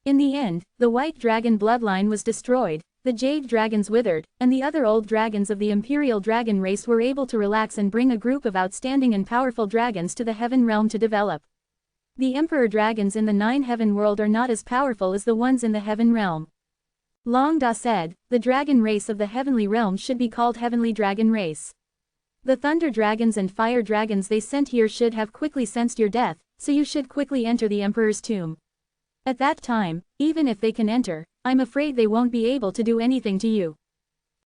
In the end, the white dragon bloodline was destroyed, the jade dragons withered, and the other old dragons of the Imperial Dragon race were able to relax and bring a group of outstanding and powerful dragons to the Heaven Realm to develop. The Emperor dragons in the Nine Heaven world are not as powerful as the ones in the Heaven Realm. Long Da said, the dragon race of the Heavenly Realm should be called Heavenly Dragon Race. The Thunder Dragons and Fire Dragons they sent here should have quickly sensed your death, so you should quickly enter the Emperor's tomb. At that time, even if they can enter, I'm afraid they won't be able to do anything to you.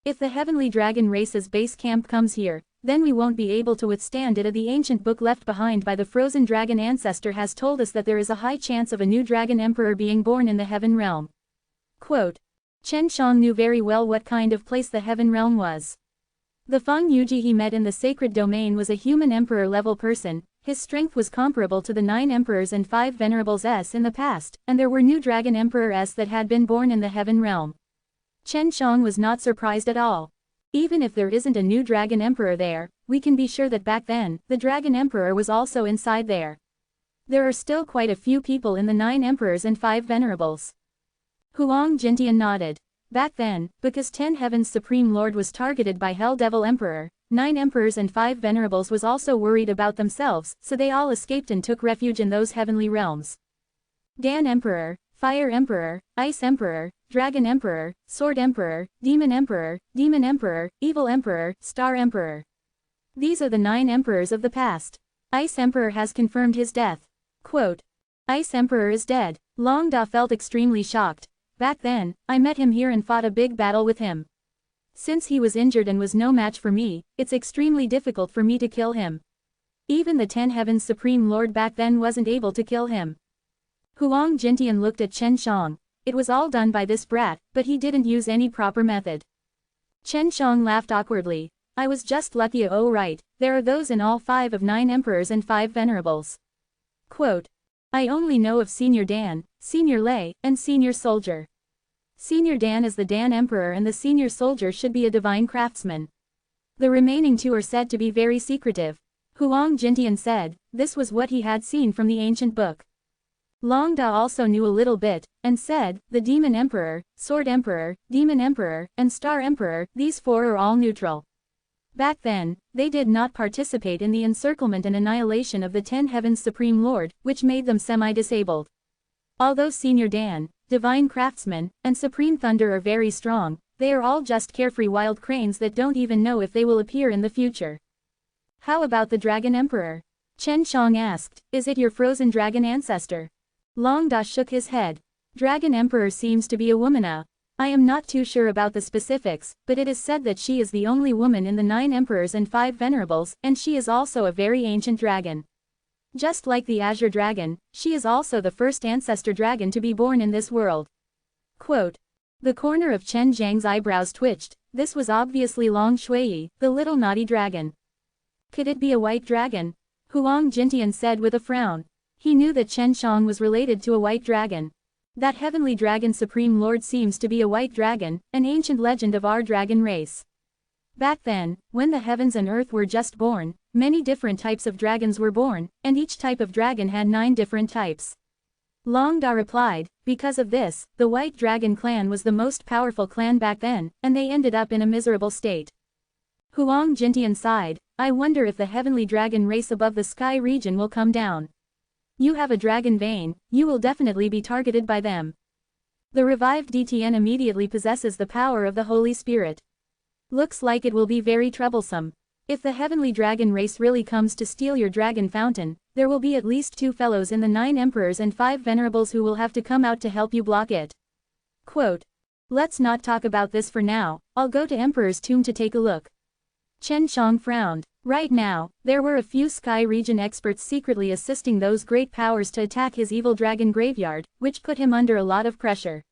If the Heavenly Dragon Race's base camp comes here, then we won't be able to withstand it. The ancient book left behind by the frozen dragon ancestor has told us that there is a high chance of a new dragon emperor being born in the Heaven Realm. Quote. Chen Shang knew very well what kind of place the Heaven Realm was. The Feng Yuji he met in the sacred domain was a human emperor-level person. His strength was comparable to the 9 emperors and 5 venerables in the past, and there were new dragon emperors that had been born in the Heaven Realm. Chen Shang was not surprised at all. Even if there isn't a new dragon emperor there, we can be sure that back then, the dragon emperor was also inside there. There are still quite a few people in the 9 emperors and 5 venerables. Huang Jintian nodded. Back then, because 10 Heaven's Supreme Lord was targeted by Hell Devil Emperor, 9 emperors and 5 venerables was also worried about themselves, so they all escaped and took refuge in those heavenly realms. Dan Emperor, Fire Emperor, Ice Emperor, Dragon Emperor, Sword Emperor, Demon Emperor, Evil Emperor, Star Emperor. These are the 9 emperors of the past. Ice Emperor has confirmed his death. Quote. Ice Emperor is dead. Long Da felt extremely shocked. Back then, I met him here and fought a big battle with him. Since he was injured and was no match for me, it's extremely difficult for me to kill him. Even the 10 Heaven's Supreme Lord back then wasn't able to kill him. Huang Jintian looked at Chen Shang. It was all done by this brat, but he didn't use any proper method. Chen Shang laughed awkwardly. I was just lucky. Oh right, there are those in all 5 of 9 emperors and 5 venerables. Quote. I only know of Senior Dan, Senior Lei, and Senior Soldier. Senior Dan is the Dan Emperor and the Senior Soldier should be a divine craftsman. The remaining 2 are said to be very secretive. Huang Jintian said, this was what he had seen from the ancient book. Long Da also knew a little bit, and said, the Demon Emperor, Sword Emperor, Demon Emperor, and Star Emperor, these 4 are all neutral. Back then, they did not participate in the encirclement and annihilation of the 10 Heaven's Supreme Lord, which made them semi-disabled. Although Senior Dan, Divine Craftsman, and Supreme Thunder are very strong, they are all just carefree wild cranes that don't even know if they will appear in the future. How about the Dragon Emperor? Chen Shang asked, is it your frozen dragon ancestor? Long Da shook his head. Dragon Emperor seems to be a woman. I am not too sure about the specifics, but it is said that she is the only woman in the 9 emperors and 5 venerables, and she is also a very ancient dragon. Just like the Azure Dragon, she is also the first ancestor dragon to be born in this world. Quote. The corner of Chen Zhang's eyebrows twitched. This was obviously Long Shui, the little naughty dragon. Could it be a white dragon? Huang Jintian said with a frown. He knew that Chen Shang was related to a white dragon. That heavenly dragon Supreme Lord seems to be a white dragon, an ancient legend of our dragon race. Back then, when the heavens and earth were just born, many different types of dragons were born, and each type of dragon had 9 different types. Long Da replied, because of this, the White Dragon clan was the most powerful clan back then, and they ended up in a miserable state. Huang Jintian sighed, I wonder if the heavenly dragon race above the sky region will come down. You have a dragon vein, you will definitely be targeted by them. The revived DTN immediately possesses the power of the Holy Spirit. Looks like it will be very troublesome. If the heavenly dragon race really comes to steal your dragon fountain, there will be at least 2 fellows in the 9 emperors and 5 venerables who will have to come out to help you block it. Quote. Let's not talk about this for now, I'll go to Emperor's tomb to take a look. Chen Shang frowned. Right now, there were a few Sky region experts secretly assisting those great powers to attack his evil dragon graveyard, which put him under a lot of pressure.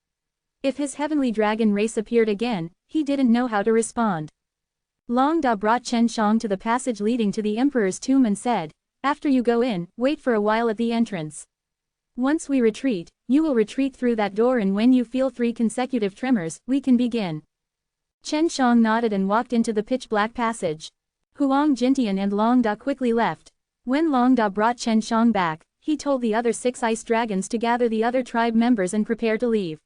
If his heavenly dragon race appeared again, he didn't know how to respond. Long Da brought Chen Shang to the passage leading to the Emperor's tomb and said, after you go in, wait for a while at the entrance. Once we retreat, you will retreat through that door, and when you feel 3 consecutive tremors, we can begin. Chen Shang nodded and walked into the pitch-black passage. Huang Jintian and Long Da quickly left. When Long Da brought Chen Shang back, he told the other 6 ice dragons to gather the other tribe members and prepare to leave.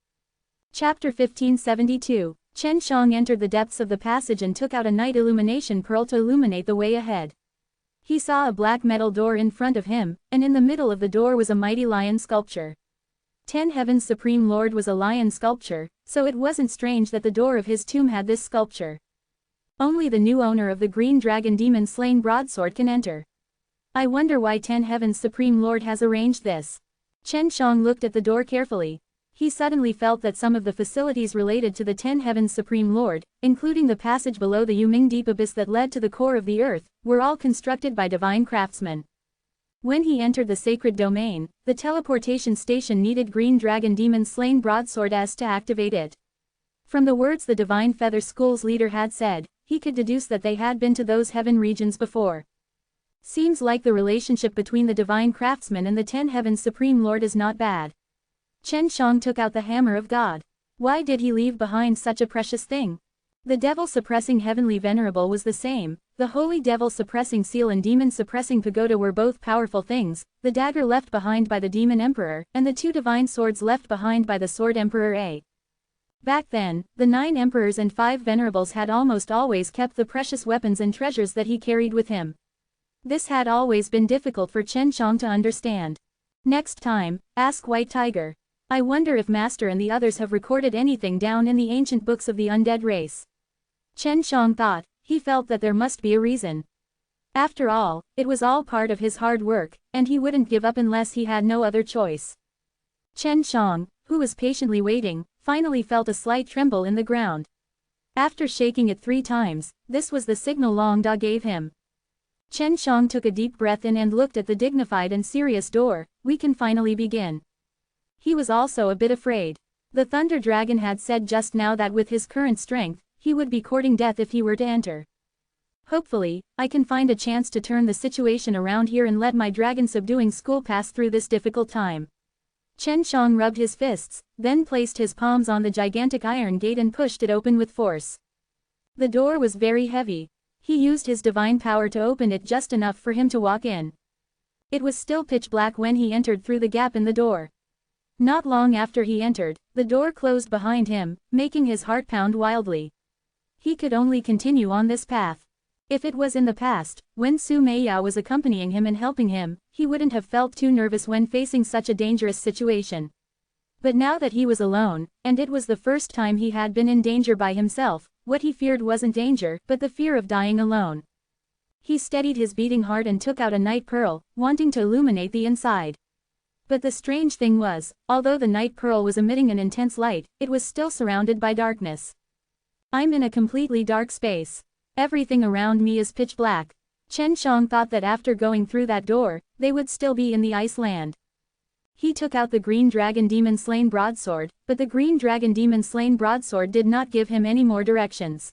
Chapter 1572. Chen Shang entered the depths of the passage and took out a night illumination pearl to illuminate the way ahead. He saw a black metal door in front of him, and in the middle of the door was a mighty lion sculpture. 10 Heaven's Supreme Lord was a lion sculpture, so it wasn't strange that the door of his tomb had this sculpture. Only the new owner of the green dragon demon slain broadsword can enter. I wonder why 10 Heaven's Supreme Lord has arranged this. Chen Shang looked at the door carefully. He suddenly felt that some of the facilities related to the 10 Heaven's Supreme Lord, including the passage below the Yuming Deep Abyss that led to the core of the earth, were all constructed by divine craftsmen. When he entered the sacred domain, the teleportation station needed green dragon demon slain broadsword as to activate it. From the words the Divine Feather School's leader had said, he could deduce that they had been to those heaven regions before. Seems like the relationship between the divine craftsman and the 10 Heaven's Supreme Lord is not bad. Chen Shang took out the hammer of God. Why did he leave behind such a precious thing? The devil-suppressing heavenly venerable was the same, the holy devil-suppressing seal and demon-suppressing pagoda were both powerful things, the dagger left behind by the demon emperor, and the 2 divine swords left behind by the sword emperor A. Back then, the 9 emperors and 5 venerables had almost always kept the precious weapons and treasures that he carried with him. This had always been difficult for Chen Shang to understand. Next time, ask White Tiger. I wonder if Master and the others have recorded anything down in the ancient books of the undead race. Chen Shang thought, he felt that there must be a reason. After all, it was all part of his hard work, and he wouldn't give up unless he had no other choice. Chen Shang, who was patiently waiting, finally felt a slight tremble in the ground. After shaking it 3 times, this was the signal Long Da gave him. Chen Shang took a deep breath in and looked at the dignified and serious door. We can finally begin. He was also a bit afraid. The Thunder Dragon had said just now that with his current strength, he would be courting death if he were to enter. Hopefully, I can find a chance to turn the situation around here and let my dragon-subduing school pass through this difficult time. Chen Shang rubbed his fists, then placed his palms on the gigantic iron gate and pushed it open with force. The door was very heavy. He used his divine power to open it just enough for him to walk in. It was still pitch black when he entered through the gap in the door. Not long after he entered, the door closed behind him, making his heart pound wildly. He could only continue on this path. If it was in the past, when Su Meiyao was accompanying him and helping him, he wouldn't have felt too nervous when facing such a dangerous situation. But now that he was alone, and it was the first time he had been in danger by himself, what he feared wasn't danger, but the fear of dying alone. He steadied his beating heart and took out a night pearl, wanting to illuminate the inside. But the strange thing was, although the night pearl was emitting an intense light, it was still surrounded by darkness. I'm in a completely dark space. Everything around me is pitch black. Chen Shang thought that after going through that door, they would still be in the ice land. He took out the green dragon demon slain broadsword, but the green dragon demon slain broadsword did not give him any more directions.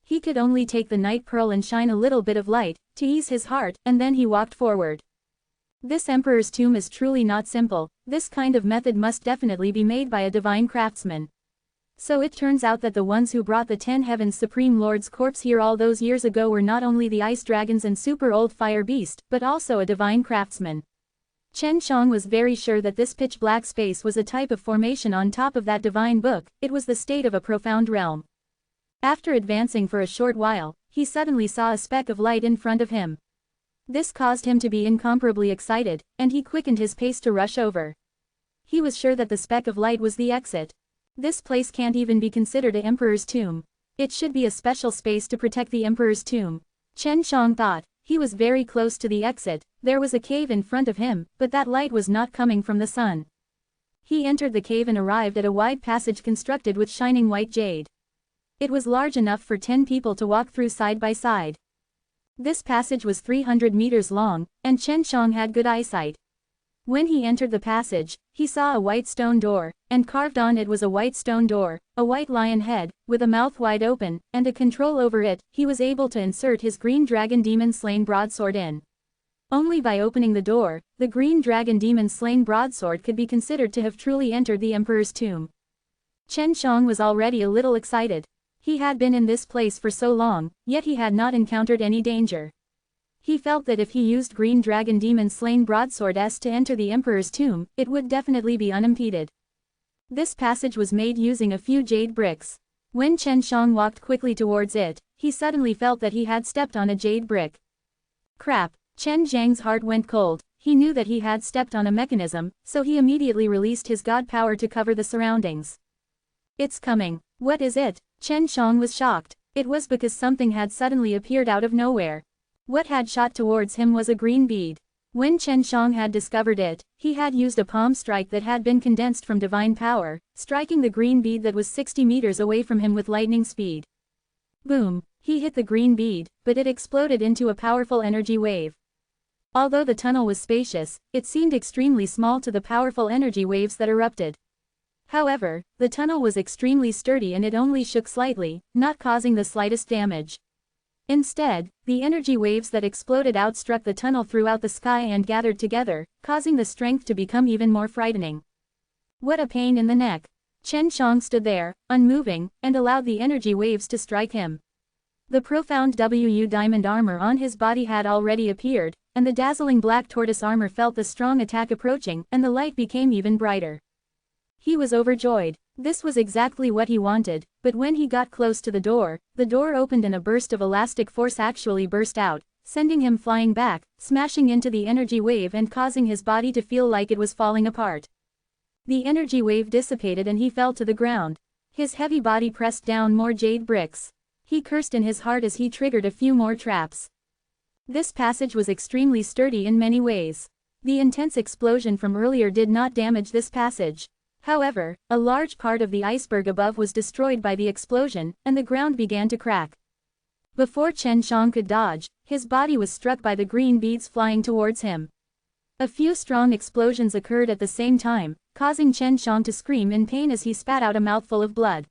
He could only take the night pearl and shine a little bit of light, to ease his heart, and then he walked forward. This emperor's tomb is truly not simple. This kind of method must definitely be made by a divine craftsman. So it turns out that the ones who brought the 10 Heaven's Supreme Lord's corpse here all those years ago were not only the ice dragons and super old fire beast, but also a divine craftsman. Chen Shang was very sure that this pitch black space was a type of formation on top of that divine book. It was the state of a profound realm. After advancing for a short while, he suddenly saw a speck of light in front of him. This caused him to be incomparably excited, and he quickened his pace to rush over. He was sure that the speck of light was the exit. This place can't even be considered an emperor's tomb. It should be a special space to protect the Emperor's tomb. Chen Shang thought. He was very close to the exit. There was a cave in front of him, but that light was not coming from the sun. He entered the cave and arrived at a wide passage constructed with shining white jade. It was large enough for 10 people to walk through side by side. This passage was 300 meters long, and Chen Shang had good eyesight. When he entered the passage, he saw a white stone door, and carved on it was a white stone door, a white lion head, with a mouth wide open, and a control over it. He was able to insert his green dragon demon slain broadsword in. Only by opening the door, the green dragon demon slain broadsword could be considered to have truly entered the Emperor's tomb. Chen Shang was already a little excited. He had been in this place for so long, yet he had not encountered any danger. He felt that if he used green dragon demon slain broadsword to enter the Emperor's tomb, it would definitely be unimpeded. This passage was made using a few jade bricks. When Chen Shang walked quickly towards it, he suddenly felt that he had stepped on a jade brick. Crap! Chen Zhang's heart went cold. He knew that he had stepped on a mechanism, so he immediately released his god power to cover the surroundings. It's coming. What is it? Chen Shang was shocked. It was because something had suddenly appeared out of nowhere. What had shot towards him was a green bead. When Chen Shang had discovered it, he had used a palm strike that had been condensed from divine power, striking the green bead that was 60 meters away from him with lightning speed. Boom! He hit the green bead, but it exploded into a powerful energy wave. Although the tunnel was spacious, it seemed extremely small to the powerful energy waves that erupted. However, the tunnel was extremely sturdy and it only shook slightly, not causing the slightest damage. Instead, the energy waves that exploded outstruck the tunnel throughout the sky and gathered together, causing the strength to become even more frightening. What a pain in the neck! Chen Shang stood there, unmoving, and allowed the energy waves to strike him. The profound WU diamond armor on his body had already appeared, and the dazzling black tortoise armor felt the strong attack approaching, and the light became even brighter. He was overjoyed. This was exactly what he wanted, but when he got close to the door opened and a burst of elastic force actually burst out, sending him flying back, smashing into the energy wave and causing his body to feel like it was falling apart. The energy wave dissipated and he fell to the ground. His heavy body pressed down more jade bricks. He cursed in his heart as he triggered a few more traps. This passage was extremely sturdy in many ways. The intense explosion from earlier did not damage this passage. However, a large part of the iceberg above was destroyed by the explosion, and the ground began to crack. Before Chen Shang could dodge, his body was struck by the green beads flying towards him. A few strong explosions occurred at the same time, causing Chen Shang to scream in pain as he spat out a mouthful of blood.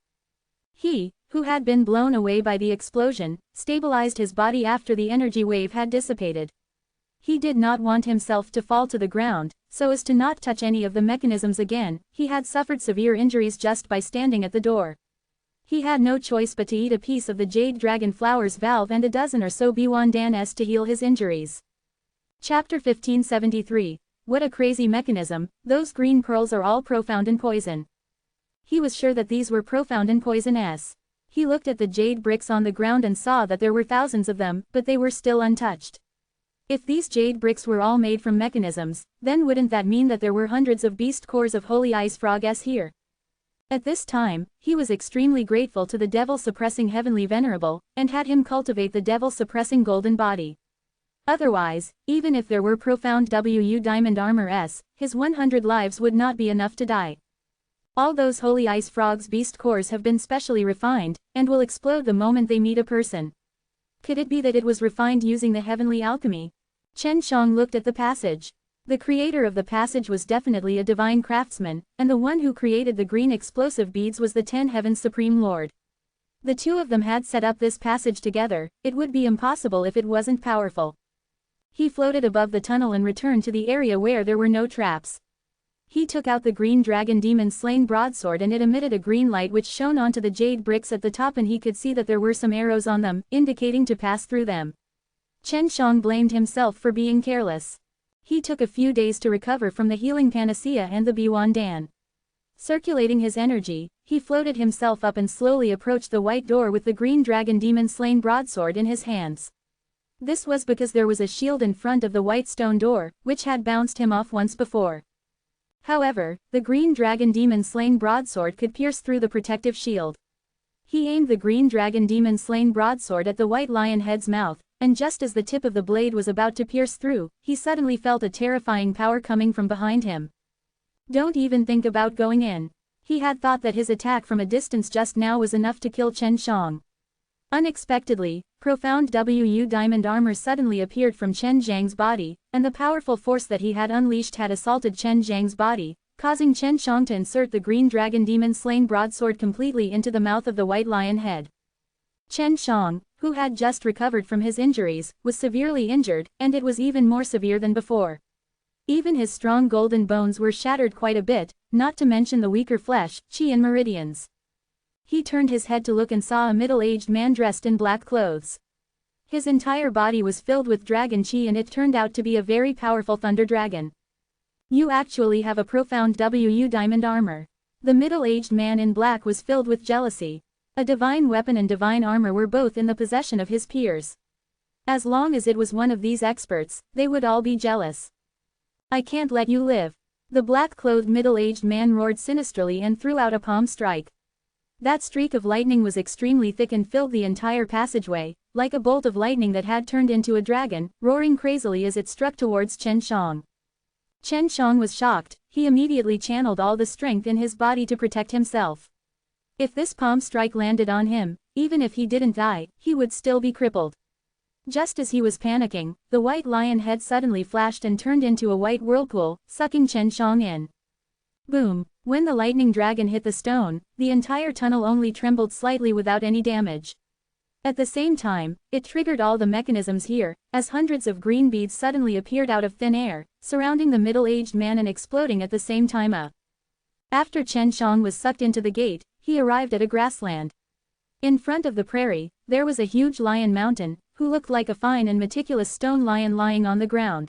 He, who had been blown away by the explosion, stabilized his body after the energy wave had dissipated. He did not want himself to fall to the ground, so as to not touch any of the mechanisms again. He had suffered severe injuries just by standing at the door. He had no choice but to eat a piece of the jade dragon flower's valve and a dozen or so Biwan Dan to heal his injuries. Chapter 1573. What a crazy mechanism, those green pearls are all profound in poison. He was sure that these were profound in poison. He looked at the jade bricks on the ground and saw that there were thousands of them, but they were still untouched. If these jade bricks were all made from mechanisms, then wouldn't that mean that there were hundreds of beast cores of holy ice frogs here? At this time, he was extremely grateful to the devil-suppressing heavenly Venerable, and had him cultivate the devil-suppressing golden body. Otherwise, even if there were profound WU diamond armor, his 100 lives would not be enough to die. All those holy ice frogs beast cores have been specially refined, and will explode the moment they meet a person. Could it be that it was refined using the heavenly alchemy? Chen Shang looked at the passage. The creator of the passage was definitely a divine craftsman, and the one who created the green explosive beads was the 10 Heavens Supreme Lord. The two of them had set up this passage together. It would be impossible if it wasn't powerful. He floated above the tunnel and returned to the area where there were no traps. He took out the green dragon demon slain broadsword and it emitted a green light which shone onto the jade bricks at the top, and he could see that there were some arrows on them, indicating to pass through them. Chen Shang blamed himself for being careless. He took a few days to recover from the healing panacea and the Biwan Dan. Circulating his energy, he floated himself up and slowly approached the white door with the green dragon demon slain broadsword in his hands. This was because there was a shield in front of the white stone door, which had bounced him off once before. However, the green dragon demon slain broadsword could pierce through the protective shield. He aimed the green dragon demon-slain broadsword at the white lion head's mouth, and just as the tip of the blade was about to pierce through, he suddenly felt a terrifying power coming from behind him. Don't even think about going in. He had thought that his attack from a distance just now was enough to kill Chen Xiang. Unexpectedly, profound Wu diamond armor suddenly appeared from Chen Zhang's body, and the powerful force that he had unleashed had assaulted Chen Zhang's body, causing Chen Xiang to insert the green dragon demon-slain broadsword completely into the mouth of the white lion head. Chen Xiang, who had just recovered from his injuries, was severely injured, and it was even more severe than before. Even his strong golden bones were shattered quite a bit, not to mention the weaker flesh, qi and meridians. He turned his head to look and saw a middle-aged man dressed in black clothes. His entire body was filled with dragon qi, and it turned out to be a very powerful thunder dragon. You actually have a profound Wu diamond armor. The middle-aged man in black was filled with jealousy. A divine weapon and divine armor were both in the possession of his peers. As long as it was one of these experts, they would all be jealous. I can't let you live. The black-clothed middle-aged man roared sinisterly and threw out a palm strike. That streak of lightning was extremely thick and filled the entire passageway, like a bolt of lightning that had turned into a dragon, roaring crazily as it struck towards Chen Xiang. Chen Xiang was shocked. He immediately channeled all the strength in his body to protect himself. If this palm strike landed on him, even if he didn't die, he would still be crippled. Just as he was panicking, the white lion head suddenly flashed and turned into a white whirlpool, sucking Chen Xiang in. Boom! When the lightning dragon hit the stone, the entire tunnel only trembled slightly without any damage. At the same time, it triggered all the mechanisms here, as hundreds of green beads suddenly appeared out of thin air, surrounding the middle-aged man and exploding at the same time. After Chen Xiang was sucked into the gate, he arrived at a grassland. In front of the prairie, there was a huge lion mountain, who looked like a fine and meticulous stone lion lying on the ground.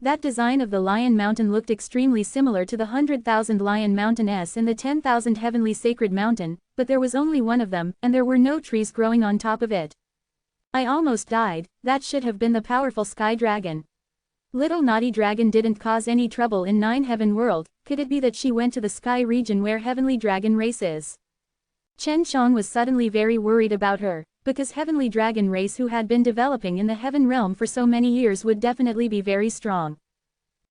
That design of the lion mountain looked extremely similar to the 100,000 lion mountains in the 10,000 heavenly sacred mountain, but there was only one of them, and there were no trees growing on top of it. I almost died. That should have been the powerful sky dragon. Little naughty dragon didn't cause any trouble in 9 heaven world. Could it be that she went to the sky region where heavenly dragon race is? Chen Xiang was suddenly very worried about her, because heavenly dragon race who had been developing in the heaven realm for so many years would definitely be very strong.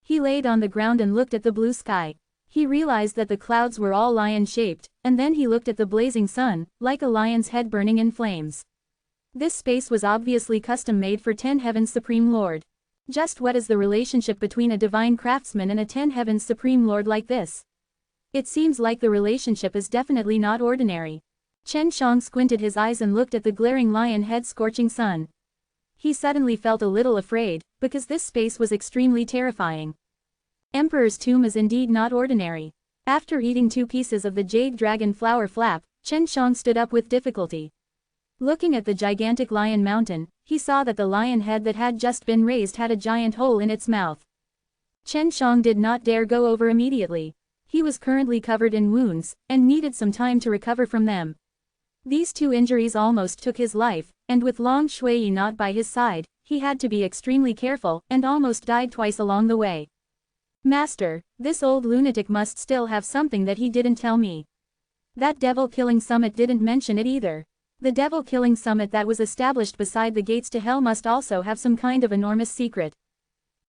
He laid on the ground and looked at the blue sky. He realized that the clouds were all lion-shaped, and then he looked at the blazing sun, like a lion's head burning in flames. This space was obviously custom-made for 10 Heavens Supreme Lord. Just what is the relationship between a divine craftsman and a 10 Heavens Supreme Lord like this? It seems like the relationship is definitely not ordinary. Chen Xiang squinted his eyes and looked at the glaring lion head scorching sun. He suddenly felt a little afraid, because this space was extremely terrifying. Emperor's tomb is indeed not ordinary. After eating 2 pieces of the jade dragon flower flap, Chen Xiang stood up with difficulty. Looking at the gigantic lion mountain, he saw that the lion head that had just been raised had a giant hole in its mouth. Chen Xiang did not dare go over immediately. He was currently covered in wounds, and needed some time to recover from them. These 2 injuries almost took his life, and with Long Shui not by his side, he had to be extremely careful, and almost died twice along the way. Master, this old lunatic must still have something that he didn't tell me. That devil-killing summit didn't mention it either. The devil-killing summit that was established beside the gates to hell must also have some kind of enormous secret.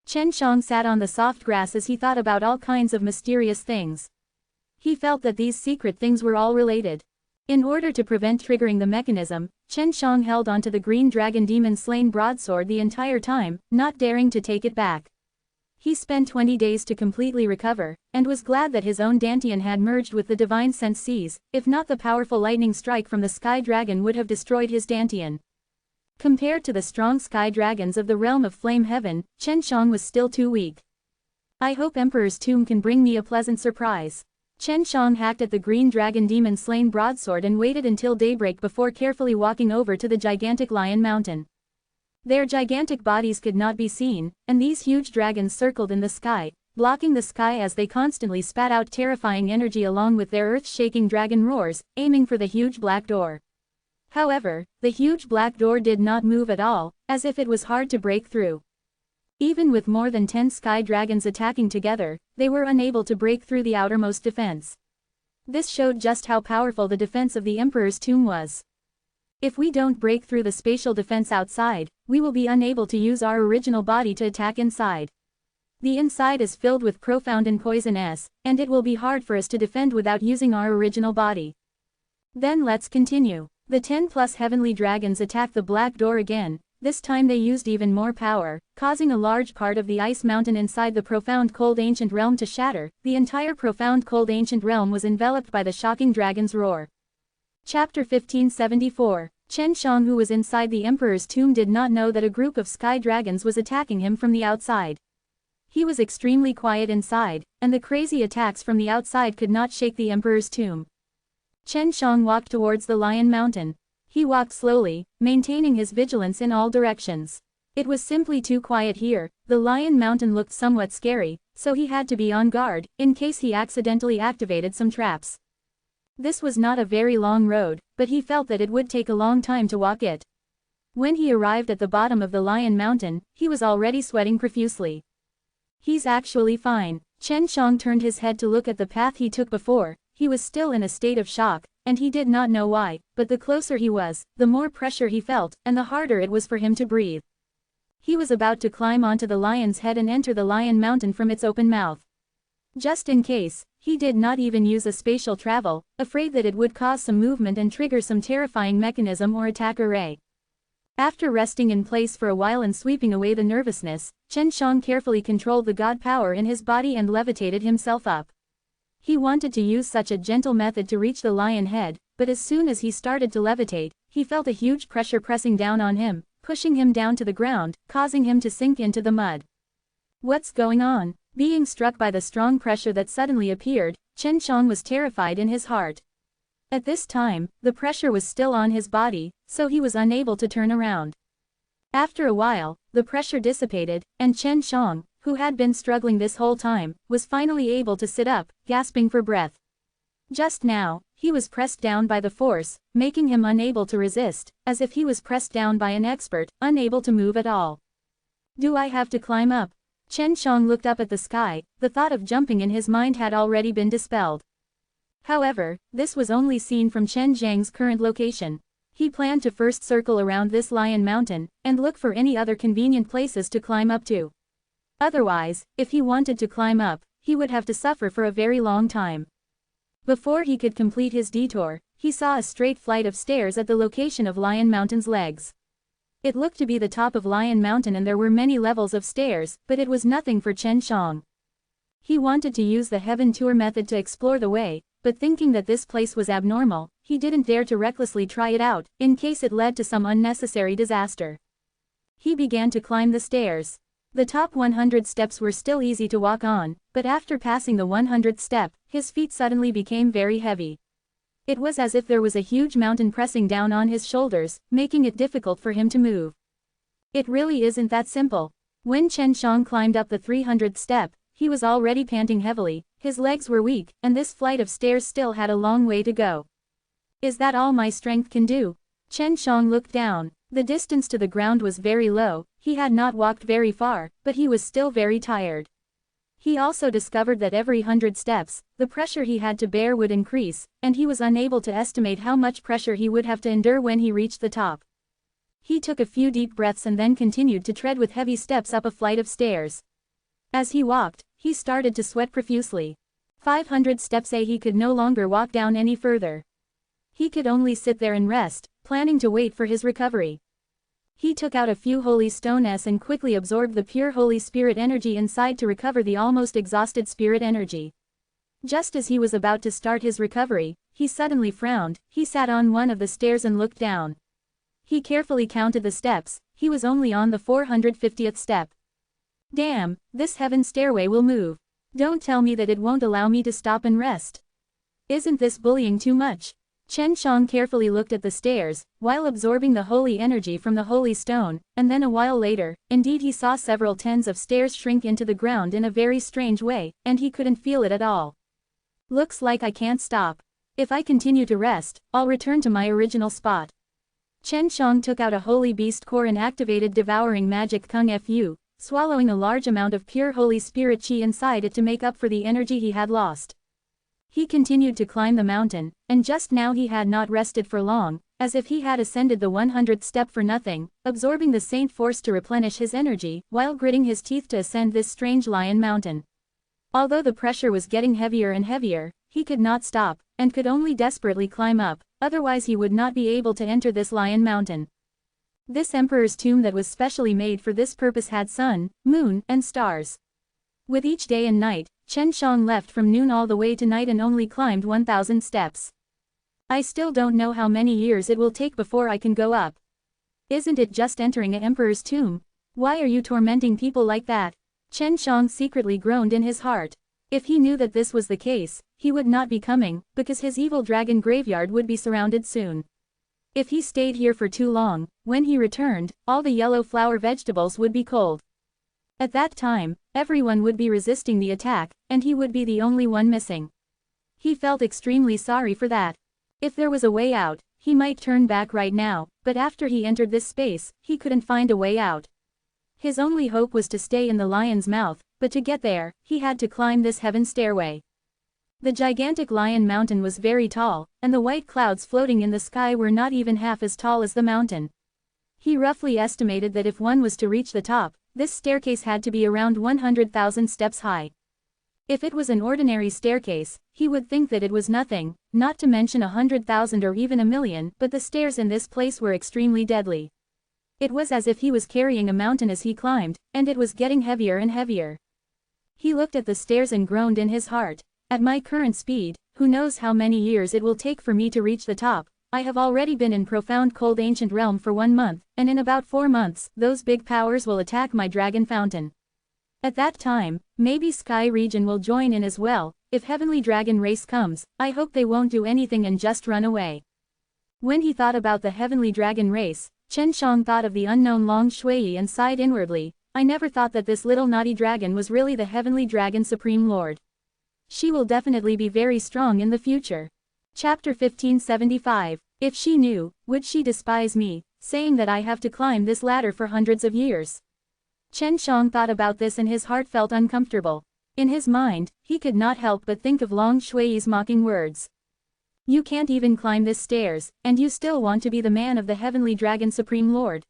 Chen Xiang sat on the soft grass as he thought about all kinds of mysterious things. He felt that these secret things were all related. In order to prevent triggering the mechanism, Chen Xiang held onto the green dragon demon-slain broadsword the entire time, not daring to take it back. He spent 20 days to completely recover, and was glad that his own Dantian had merged with the divine senses. If not, the powerful lightning strike from the sky dragon would have destroyed his Dantian. Compared to the strong sky dragons of the realm of flame heaven, Chen Xiang was still too weak. I hope Emperor's tomb can bring me a pleasant surprise. Chen Xiang hacked at the green dragon demon-slain broadsword and waited until daybreak before carefully walking over to the gigantic lion mountain. Their gigantic bodies could not be seen, and these huge dragons circled in the sky, blocking the sky as they constantly spat out terrifying energy along with their earth-shaking dragon roars, aiming for the huge black door. However, the huge black door did not move at all, as if it was hard to break through. Even with more than 10 sky dragons attacking together, they were unable to break through the outermost defense. This showed just how powerful the defense of the Emperor's tomb was. If we don't break through the spatial defense outside, we will be unable to use our original body to attack inside. The inside is filled with profound and poisonous, and it will be hard for us to defend without using our original body. Then let's continue. The 10+ heavenly dragons attacked the black door again. This time they used even more power, causing a large part of the ice mountain inside the profound cold ancient realm to shatter. The entire profound cold ancient realm was enveloped by the shocking dragon's roar. Chapter 1574. Chen Shang, who was inside the Emperor's tomb, did not know that a group of sky dragons was attacking him from the outside. He was extremely quiet inside, and the crazy attacks from the outside could not shake the Emperor's tomb. Chen Shang walked towards the Lion Mountain. He walked slowly, maintaining his vigilance in all directions. It was simply too quiet here. The Lion Mountain looked somewhat scary, so he had to be on guard, in case he accidentally activated some traps. This was not a very long road, but he felt that it would take a long time to walk it. When he arrived at the bottom of the Lion Mountain, he was already sweating profusely. He's actually fine. Chen Shang turned his head to look at the path he took before. He was still in a state of shock, and he did not know why, but the closer he was, the more pressure he felt, and the harder it was for him to breathe. He was about to climb onto the lion's head and enter the Lion Mountain from its open mouth. Just in case, he did not even use a spatial travel, afraid that it would cause some movement and trigger some terrifying mechanism or attack array. After resting in place for a while and sweeping away the nervousness, Chen Shang carefully controlled the god power in his body and levitated himself up. He wanted to use such a gentle method to reach the lion head, but as soon as he started to levitate, he felt a huge pressure pressing down on him, pushing him down to the ground, causing him to sink into the mud. What's going on? Being struck by the strong pressure that suddenly appeared, Chen Shang was terrified in his heart. At this time, the pressure was still on his body, so he was unable to turn around. After a while, the pressure dissipated, and Chen Shang, who had been struggling this whole time, was finally able to sit up, gasping for breath. Just now, he was pressed down by the force, making him unable to resist, as if he was pressed down by an expert, unable to move at all. Do I have to climb up? Chen Shang looked up at the sky. The thought of jumping in his mind had already been dispelled. However, this was only seen from Chen Zhang's current location. He planned to first circle around this Lion Mountain, and look for any other convenient places to climb up to. Otherwise, if he wanted to climb up, he would have to suffer for a very long time. Before he could complete his detour, he saw a straight flight of stairs at the location of Lion Mountain's legs. It looked to be the top of Lion Mountain and there were many levels of stairs, but it was nothing for Chen Shang. He wanted to use the heaven tour method to explore the way, but thinking that this place was abnormal, he didn't dare to recklessly try it out, in case it led to some unnecessary disaster. He began to climb the stairs. The top 100 steps were still easy to walk on, but after passing the 100th step, his feet suddenly became very heavy. It was as if there was a huge mountain pressing down on his shoulders, making it difficult for him to move. It really isn't that simple. When Chen Shang climbed up the 300th step, he was already panting heavily, his legs were weak, and this flight of stairs still had a long way to go. Is that all my strength can do? Chen Shang looked down. The distance to the ground was very low, he had not walked very far, but he was still very tired. He also discovered that every 100 steps, the pressure he had to bear would increase, and he was unable to estimate how much pressure he would have to endure when he reached the top. He took a few deep breaths and then continued to tread with heavy steps up a flight of stairs. As he walked, he started to sweat profusely. 500 steps he could no longer walk down any further. He could only sit there and rest, planning to wait for his recovery. He took out a few holy stones and quickly absorbed the pure Holy Spirit energy inside to recover the almost exhausted spirit energy. Just as he was about to start his recovery, he suddenly frowned. He sat on one of the stairs and looked down. He carefully counted the steps. He was only on the 450th step. Damn, this heaven stairway will move. Don't tell me that it won't allow me to stop and rest. Isn't this bullying too much? Chen Shang carefully looked at the stairs, while absorbing the holy energy from the holy stone, and then a while later, indeed he saw several tens of stairs shrink into the ground in a very strange way, and he couldn't feel it at all. Looks like I can't stop. If I continue to rest, I'll return to my original spot. Chen Shang took out a holy beast core and activated devouring magic Kung Fu, swallowing a large amount of pure Holy Spirit Qi inside it to make up for the energy he had lost. He continued to climb the mountain, and just now he had not rested for long, as if he had ascended the 100th step for nothing, absorbing the saint force to replenish his energy, while gritting his teeth to ascend this strange lion mountain. Although the pressure was getting heavier and heavier, he could not stop, and could only desperately climb up, otherwise he would not be able to enter this lion mountain. This emperor's tomb that was specially made for this purpose had sun, moon, and stars. With each day and night, Chen Shang left from noon all the way to night and only climbed 1,000 steps. I still don't know how many years it will take before I can go up. Isn't it just entering an emperor's tomb? Why are you tormenting people like that? Chen Shang secretly groaned in his heart. If he knew that this was the case, he would not be coming, because his evil dragon graveyard would be surrounded soon. If he stayed here for too long, when he returned, all the yellow flower vegetables would be cold. At that time, everyone would be resisting the attack, and he would be the only one missing. He felt extremely sorry for that. If there was a way out, he might turn back right now, but after he entered this space, he couldn't find a way out. His only hope was to stay in the lion's mouth, but to get there, he had to climb this heaven stairway. The gigantic lion mountain was very tall, and the white clouds floating in the sky were not even half as tall as the mountain. He roughly estimated that if one was to reach the top, this staircase had to be around 100,000 steps high. If it was an ordinary staircase, he would think that it was nothing, not to mention 100,000 or even a million, but the stairs in this place were extremely deadly. It was as if he was carrying a mountain as he climbed, and it was getting heavier and heavier. He looked at the stairs and groaned in his heart. At my current speed, who knows how many years it will take for me to reach the top. I have already been in profound cold ancient realm for 1 month, and in about 4 months, those big powers will attack my dragon fountain. At that time, maybe Sky region will join in as well. If heavenly dragon race comes, I hope they won't do anything and just run away. When he thought about the heavenly dragon race, Chen Shang thought of the unknown Long Shui and sighed inwardly. I never thought that this little naughty dragon was really the heavenly dragon supreme lord. She will definitely be very strong in the future. Chapter 1575. If she knew, would she despise me, saying that I have to climb this ladder for hundreds of years? Chen Shang thought about this and his heart felt uncomfortable. In his mind, he could not help but think of Long Shui's mocking words. You can't even climb this stairs, and you still want to be the man of the heavenly dragon supreme lord.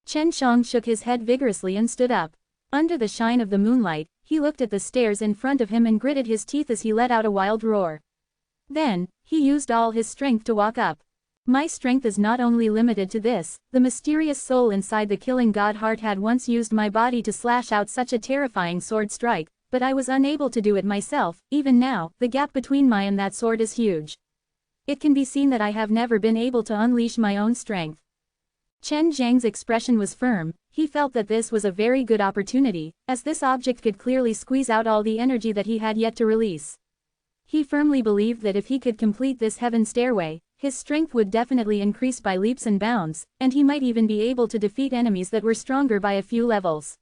Chen Shang shook his head vigorously and stood up. Under the shine of the moonlight, he looked at the stairs in front of him and gritted his teeth as he let out a wild roar. Then, he used all his strength to walk up. My strength is not only limited to this, the mysterious soul inside the killing god heart had once used my body to slash out such a terrifying sword strike, but I was unable to do it myself. Even now, the gap between my and that sword is huge. It can be seen that I have never been able to unleash my own strength. Chen Zhang's expression was firm. He felt that this was a very good opportunity, as this object could clearly squeeze out all the energy that he had yet to release. He firmly believed that if he could complete this heaven stairway, his strength would definitely increase by leaps and bounds, and he might even be able to defeat enemies that were stronger by a few levels.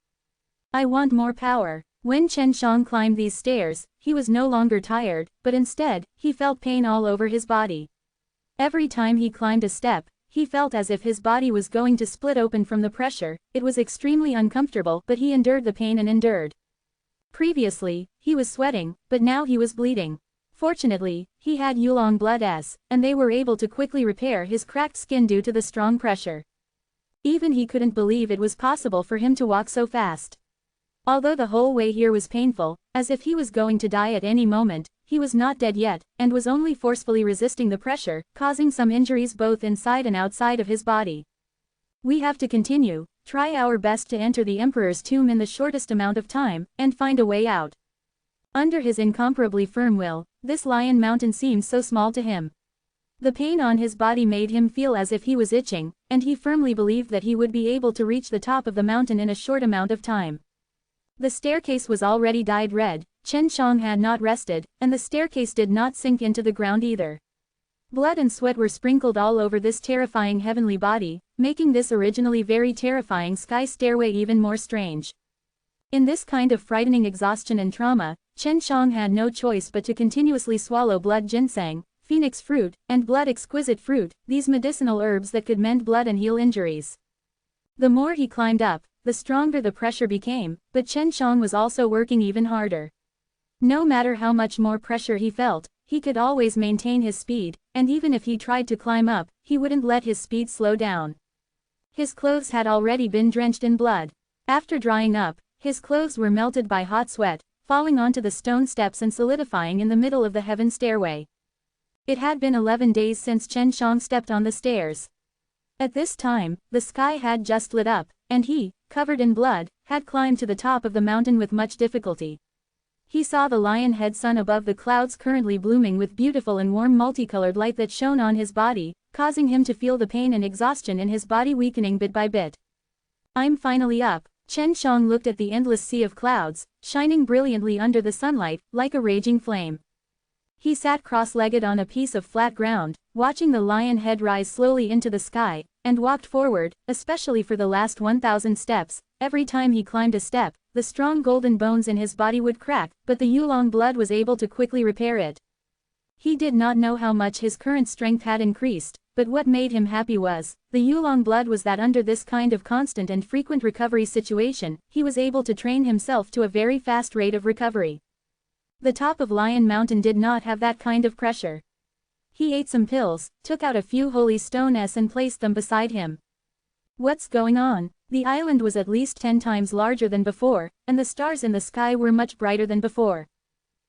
I want more power. When Chen Shang climbed these stairs, he was no longer tired, but instead, he felt pain all over his body. Every time he climbed a step, he felt as if his body was going to split open from the pressure. It was extremely uncomfortable, but he endured the pain and endured. Previously, he was sweating, but now he was bleeding. Fortunately, he had Yulong blood and they were able to quickly repair his cracked skin due to the strong pressure. Even he couldn't believe it was possible for him to walk so fast. Although the whole way here was painful, as if he was going to die at any moment, he was not dead yet, and was only forcefully resisting the pressure, causing some injuries both inside and outside of his body. We have to continue, try our best to enter the Emperor's tomb in the shortest amount of time, and find a way out. Under his incomparably firm will, this lion mountain seemed so small to him. The pain on his body made him feel as if he was itching, and he firmly believed that he would be able to reach the top of the mountain in a short amount of time. The staircase was already dyed red. Chen Shang had not rested, and the staircase did not sink into the ground either. Blood and sweat were sprinkled all over this terrifying heavenly body, making this originally very terrifying sky stairway even more strange. In this kind of frightening exhaustion and trauma, Chen Shang had no choice but to continuously swallow blood ginseng, phoenix fruit, and blood exquisite fruit, these medicinal herbs that could mend blood and heal injuries. The more he climbed up, the stronger the pressure became, but Chen Shang was also working even harder. No matter how much more pressure he felt, he could always maintain his speed, and even if he tried to climb up, he wouldn't let his speed slow down. His clothes had already been drenched in blood. After drying up, his clothes were melted by hot sweat, falling onto the stone steps and solidifying in the middle of the heaven stairway. It had been 11 days since Chen Shang stepped on the stairs. At this time, the sky had just lit up, and he, covered in blood, had climbed to the top of the mountain with much difficulty. He saw the lion-head sun above the clouds currently blooming with beautiful and warm multicolored light that shone on his body, causing him to feel the pain and exhaustion in his body weakening bit by bit. I'm finally up. Chen Shang looked at the endless sea of clouds, shining brilliantly under the sunlight, like a raging flame. He sat cross-legged on a piece of flat ground, watching the lion head rise slowly into the sky, and walked forward, especially for the last 1,000 steps. Every time he climbed a step, the strong golden bones in his body would crack, but the Yulong blood was able to quickly repair it. He did not know how much his current strength had increased, but what made him happy was, the Yulong blood was that under this kind of constant and frequent recovery situation, he was able to train himself to a very fast rate of recovery. The top of Lion Mountain did not have that kind of pressure. He ate some pills, took out a few holy stones and placed them beside him. What's going on? The island was at least 10 times larger than before, and the stars in the sky were much brighter than before.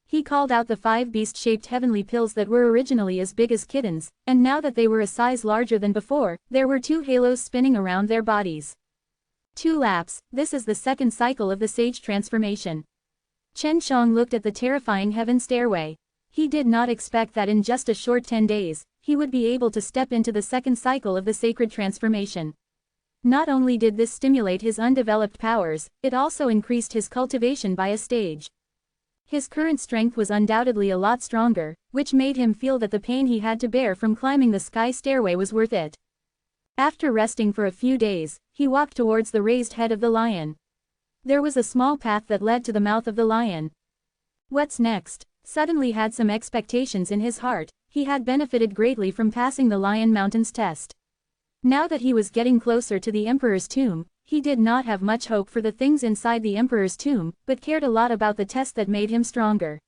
He called out the 5 beast-shaped heavenly pills that were originally as big as kittens, and now that they were a size larger than before, there were 2 halos spinning around their bodies. 2 laps, this is the second cycle of the sage transformation. Chen Shang looked at the terrifying heaven stairway. He did not expect that in just a short 10 days, he would be able to step into the second cycle of the sacred transformation. Not only did this stimulate his undeveloped powers, it also increased his cultivation by a stage. His current strength was undoubtedly a lot stronger, which made him feel that the pain he had to bear from climbing the sky stairway was worth it. After resting for a few days, he walked towards the raised head of the lion. There was a small path that led to the mouth of the lion. What's next? Suddenly had some expectations in his heart. He had benefited greatly from passing the Lion Mountain's test. Now that he was getting closer to the Emperor's tomb, he did not have much hope for the things inside the Emperor's tomb, but cared a lot about the test that made him stronger.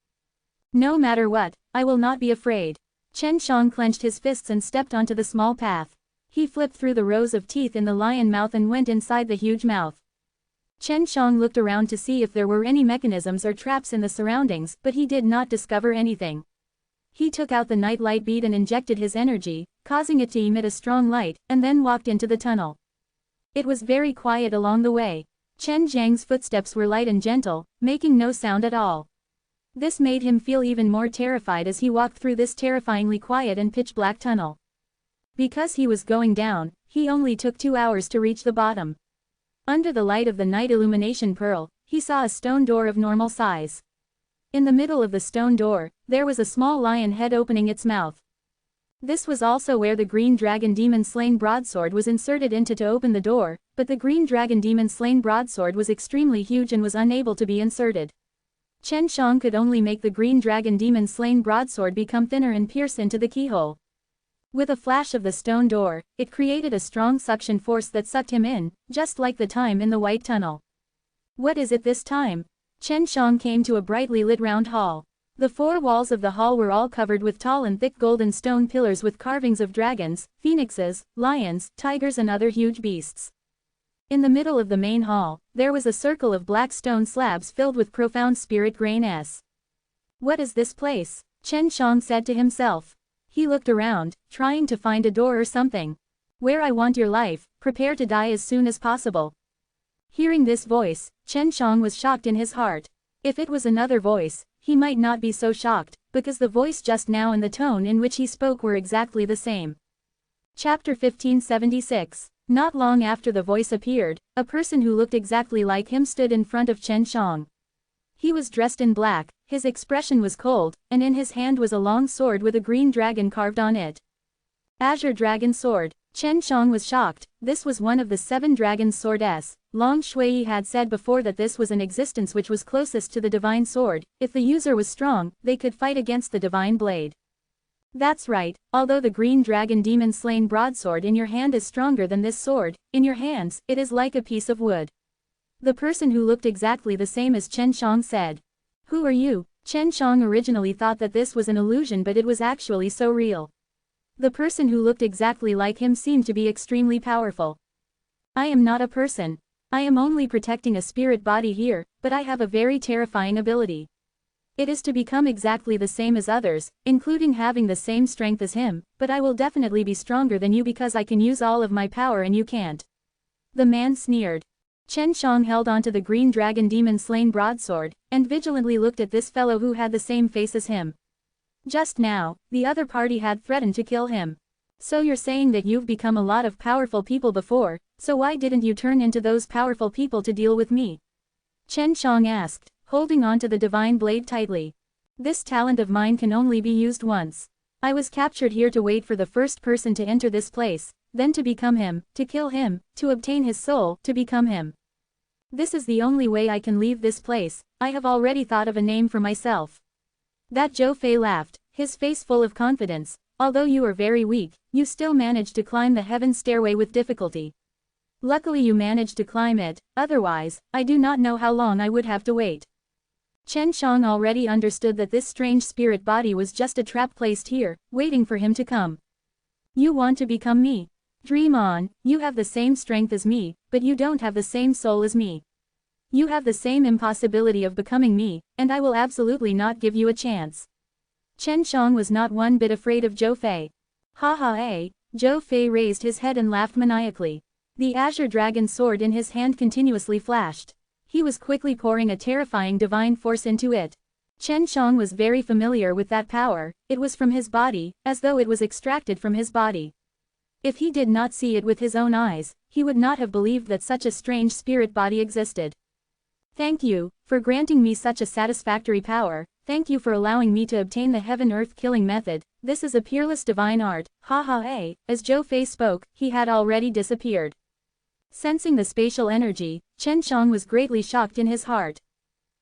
No matter what, I will not be afraid. Chen Shang clenched his fists and stepped onto the small path. He flipped through the rows of teeth in the lion mouth and went inside the huge mouth. Chen Shang looked around to see if there were any mechanisms or traps in the surroundings, but he did not discover anything. He took out the night light bead and injected his energy, causing it to emit a strong light, and then walked into the tunnel. It was very quiet along the way. Chen Zhang's footsteps were light and gentle, making no sound at all. This made him feel even more terrified as he walked through this terrifyingly quiet and pitch-black tunnel. Because he was going down, he only took 2 hours to reach the bottom. Under the light of the night illumination pearl, he saw a stone door of normal size. In the middle of the stone door, there was a small lion head opening its mouth. This was also where the green dragon demon slain broadsword was inserted into to open the door, but the green dragon demon slain broadsword was extremely huge and was unable to be inserted. Chen Shang could only make the green dragon demon slain broadsword become thinner and pierce into the keyhole. With a flash of the stone door, it created a strong suction force that sucked him in, just like the time in the white tunnel. What is it this time? Chen Shang came to a brightly lit round hall. The 4 walls of the hall were all covered with tall and thick golden stone pillars with carvings of dragons, phoenixes, lions, tigers and other huge beasts. In the middle of the main hall, there was a circle of black stone slabs filled with profound spirit grains. What is this place? Chen Shang said to himself. He looked around, trying to find a door or something. Where I want your life, prepare to die as soon as possible. Hearing this voice, Chen Shang was shocked in his heart. If it was another voice, he might not be so shocked, because the voice just now and the tone in which he spoke were exactly the same. Chapter 1576. Not long after the voice appeared, a person who looked exactly like him stood in front of Chen Shang. He was dressed in black, his expression was cold, and in his hand was a long sword with a green dragon carved on it. Azure Dragon Sword. Chen Shang was shocked. This was one of the 7 dragon's swords. Long Shui had said before that this was an existence which was closest to the divine sword. If the user was strong, they could fight against the divine blade. That's right, although the green dragon demon slain broadsword in your hand is stronger than this sword, in your hands, it is like a piece of wood. The person who looked exactly the same as Chen Shang said. Who are you? Chen Shang originally thought that this was an illusion, but it was actually so real. The person who looked exactly like him seemed to be extremely powerful. I am not a person. I am only protecting a spirit body here, but I have a very terrifying ability. It is to become exactly the same as others, including having the same strength as him, but I will definitely be stronger than you because I can use all of my power and you can't. The man sneered. Chen Shang held onto the green dragon demon-slain broadsword, and vigilantly looked at this fellow who had the same face as him. Just now, the other party had threatened to kill him. So you're saying that you've become a lot of powerful people before, so why didn't you turn into those powerful people to deal with me? Chen Shang asked, holding on to the divine blade tightly. This talent of mine can only be used once. I was captured here to wait for the first person to enter this place, then to become him, to kill him, to obtain his soul, to become him. This is the only way I can leave this place. I have already thought of a name for myself. That Zhou Fei laughed, his face full of confidence. Although you are very weak, you still managed to climb the heaven stairway with difficulty. Luckily you managed to climb it, otherwise, I do not know how long I would have to wait. Chen Shang already understood that this strange spirit body was just a trap placed here, waiting for him to come. You want to become me? Dream on, you have the same strength as me, but you don't have the same soul as me. You have the same impossibility of becoming me, and I will absolutely not give you a chance. Chen Shang was not one bit afraid of Zhou Fei. Ha ha eh, Zhou Fei raised his head and laughed maniacally. The azure dragon sword in his hand continuously flashed. He was quickly pouring a terrifying divine force into it. Chen Shang was very familiar with that power, it was from his body, as though it was extracted from his body. If he did not see it with his own eyes, he would not have believed that such a strange spirit body existed. Thank you, for granting me such a satisfactory power, thank you for allowing me to obtain the heaven-earth killing method, this is a peerless divine art, ha ha eh, as Zhou Fei spoke, he had already disappeared. Sensing the spatial energy, Chen Shang was greatly shocked in his heart.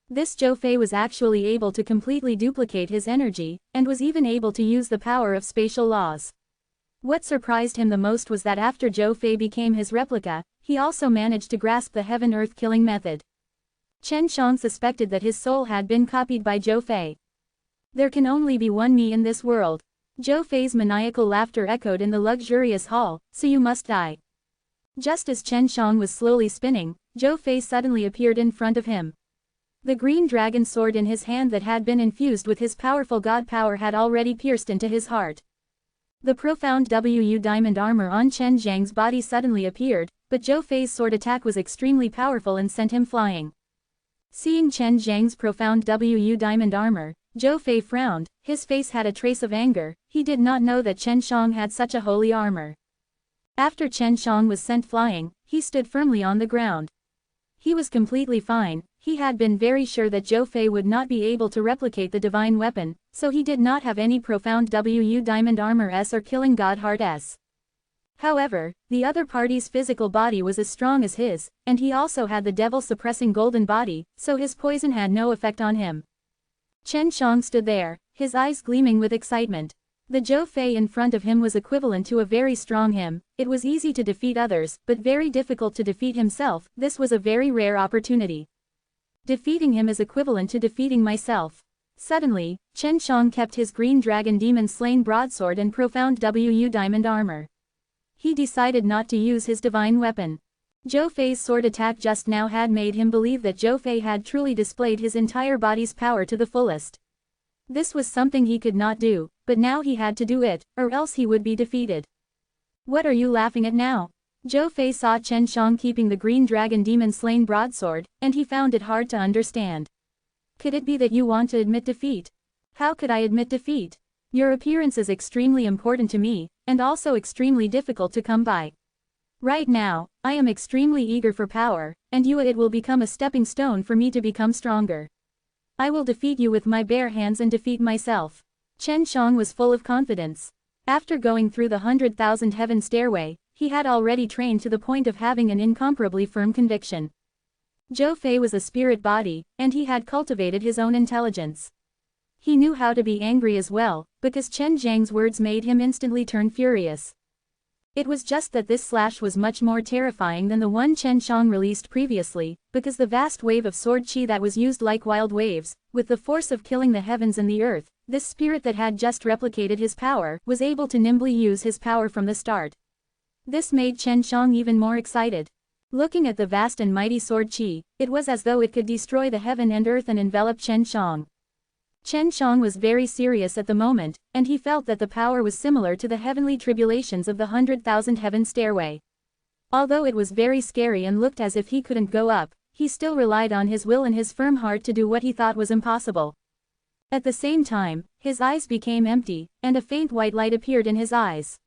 This Zhou Fei was actually able to completely duplicate his energy, and was even able to use the power of spatial laws. What surprised him the most was that after Zhou Fei became his replica, he also managed to grasp the heaven-earth killing method. Chen Shang suspected that his soul had been copied by Zhou Fei. There can only be one me in this world. Zhou Fei's maniacal laughter echoed in the luxurious hall, so you must die. Just as Chen Shang was slowly spinning, Zhou Fei suddenly appeared in front of him. The green dragon sword in his hand that had been infused with his powerful god power had already pierced into his heart. The profound Wu diamond armor on Chen Zhang's body suddenly appeared, but Zhou Fei's sword attack was extremely powerful and sent him flying. Seeing Chen Zhang's profound Wu diamond armor, Zhou Fei frowned, his face had a trace of anger, he did not know that Chen Shang had such a holy armor. After Chen Shang was sent flying, he stood firmly on the ground. He was completely fine, he had been very sure that Zhou Fei would not be able to replicate the divine weapon, so he did not have any profound Wu diamond armor S or killing god heart S. However, the other party's physical body was as strong as his, and he also had the devil-suppressing golden body, so his poison had no effect on him. Chen Shang stood there, his eyes gleaming with excitement. The Zhou Fei in front of him was equivalent to a very strong him, it was easy to defeat others, but very difficult to defeat himself, this was a very rare opportunity. Defeating him is equivalent to defeating myself. Suddenly, Chen Shang kept his green dragon demon-slain broadsword and profound Wu diamond armor. He decided not to use his divine weapon. Zhou Fei's sword attack just now had made him believe that Zhou Fei had truly displayed his entire body's power to the fullest. This was something he could not do, but now he had to do it, or else he would be defeated. What are you laughing at now? Zhou Fei saw Chen Shang keeping the green dragon demon-slain broadsword, and he found it hard to understand. Could it be that you want to admit defeat? How could I admit defeat? Your appearance is extremely important to me, and also extremely difficult to come by. Right now, I am extremely eager for power, and it will become a stepping stone for me to become stronger. I will defeat you with my bare hands and defeat myself. Chen Shang was full of confidence. After going through the 100,000 heaven stairway, he had already trained to the point of having an incomparably firm conviction. Zhou Fei was a spirit body, and he had cultivated his own intelligence. He knew how to be angry as well, because Chen Zhang's words made him instantly turn furious. It was just that this slash was much more terrifying than the one Chen Shang released previously, because the vast wave of sword chi that was used like wild waves, with the force of killing the heavens and the earth, this spirit that had just replicated his power, was able to nimbly use his power from the start. This made Chen Shang even more excited. Looking at the vast and mighty sword chi, it was as though it could destroy the heaven and earth and envelop Chen Shang. Chen Shang was very serious at the moment, and he felt that the power was similar to the heavenly tribulations of the 100,000 heaven stairway. Although it was very scary and looked as if he couldn't go up, he still relied on his will and his firm heart to do what he thought was impossible. At the same time, his eyes became empty, and a faint white light appeared in his eyes.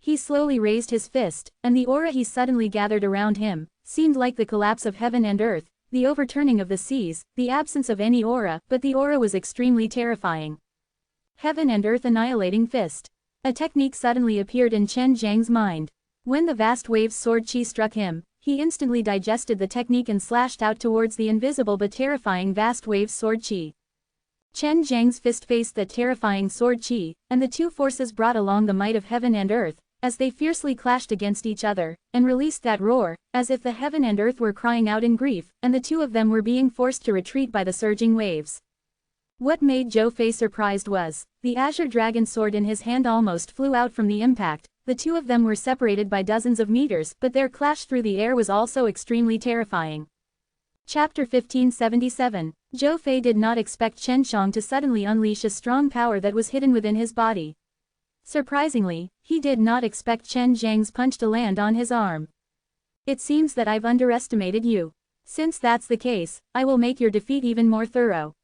He slowly raised his fist, and the aura he suddenly gathered around him seemed like the collapse of heaven and earth, the overturning of the seas, the absence of any aura, but the aura was extremely terrifying. Heaven and earth annihilating fist. A technique suddenly appeared in Chen Zhang's mind. When the vast wave's sword chi struck him, he instantly digested the technique and slashed out towards the invisible but terrifying vast wave's sword chi. Chen Zhang's fist faced that terrifying sword chi, and the two forces brought along the might of heaven and earth, as they fiercely clashed against each other, and released that roar, as if the heaven and earth were crying out in grief, and the two of them were being forced to retreat by the surging waves. What made Zhou Fei surprised was, the azure dragon sword in his hand almost flew out from the impact. The two of them were separated by dozens of meters, but their clash through the air was also extremely terrifying. Chapter 1577. Zhou Fei did not expect Chen Shang to suddenly unleash a strong power that was hidden within his body. Surprisingly, he did not expect Chen Zhang's punch to land on his arm. It seems that I've underestimated you. Since that's the case, I will make your defeat even more thorough.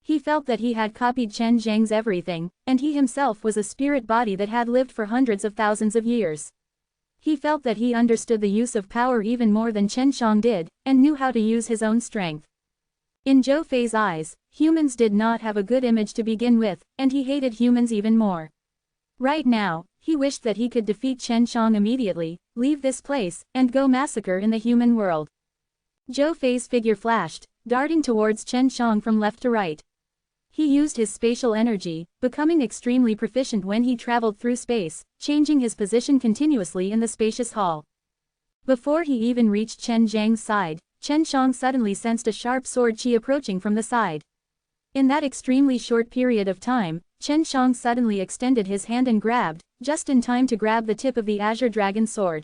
He felt that he had copied Chen Zhang's everything, and he himself was a spirit body that had lived for hundreds of thousands of years. He felt that he understood the use of power even more than Chen Shang did, and knew how to use his own strength. In Zhou Fei's eyes, humans did not have a good image to begin with, and he hated humans even more. Right now, he wished that he could defeat Chen Shang immediately, leave this place, and go massacre in the human world. Zhou Fei's figure flashed, darting towards Chen Shang from left to right. He used his spatial energy, becoming extremely proficient when he traveled through space, changing his position continuously in the spacious hall. Before he even reached Chen Zhang's side, Chen Shang suddenly sensed a sharp sword chi approaching from the side. In that extremely short period of time, Chen Shang suddenly extended his hand and grabbed, just in time to grab the tip of the azure dragon sword.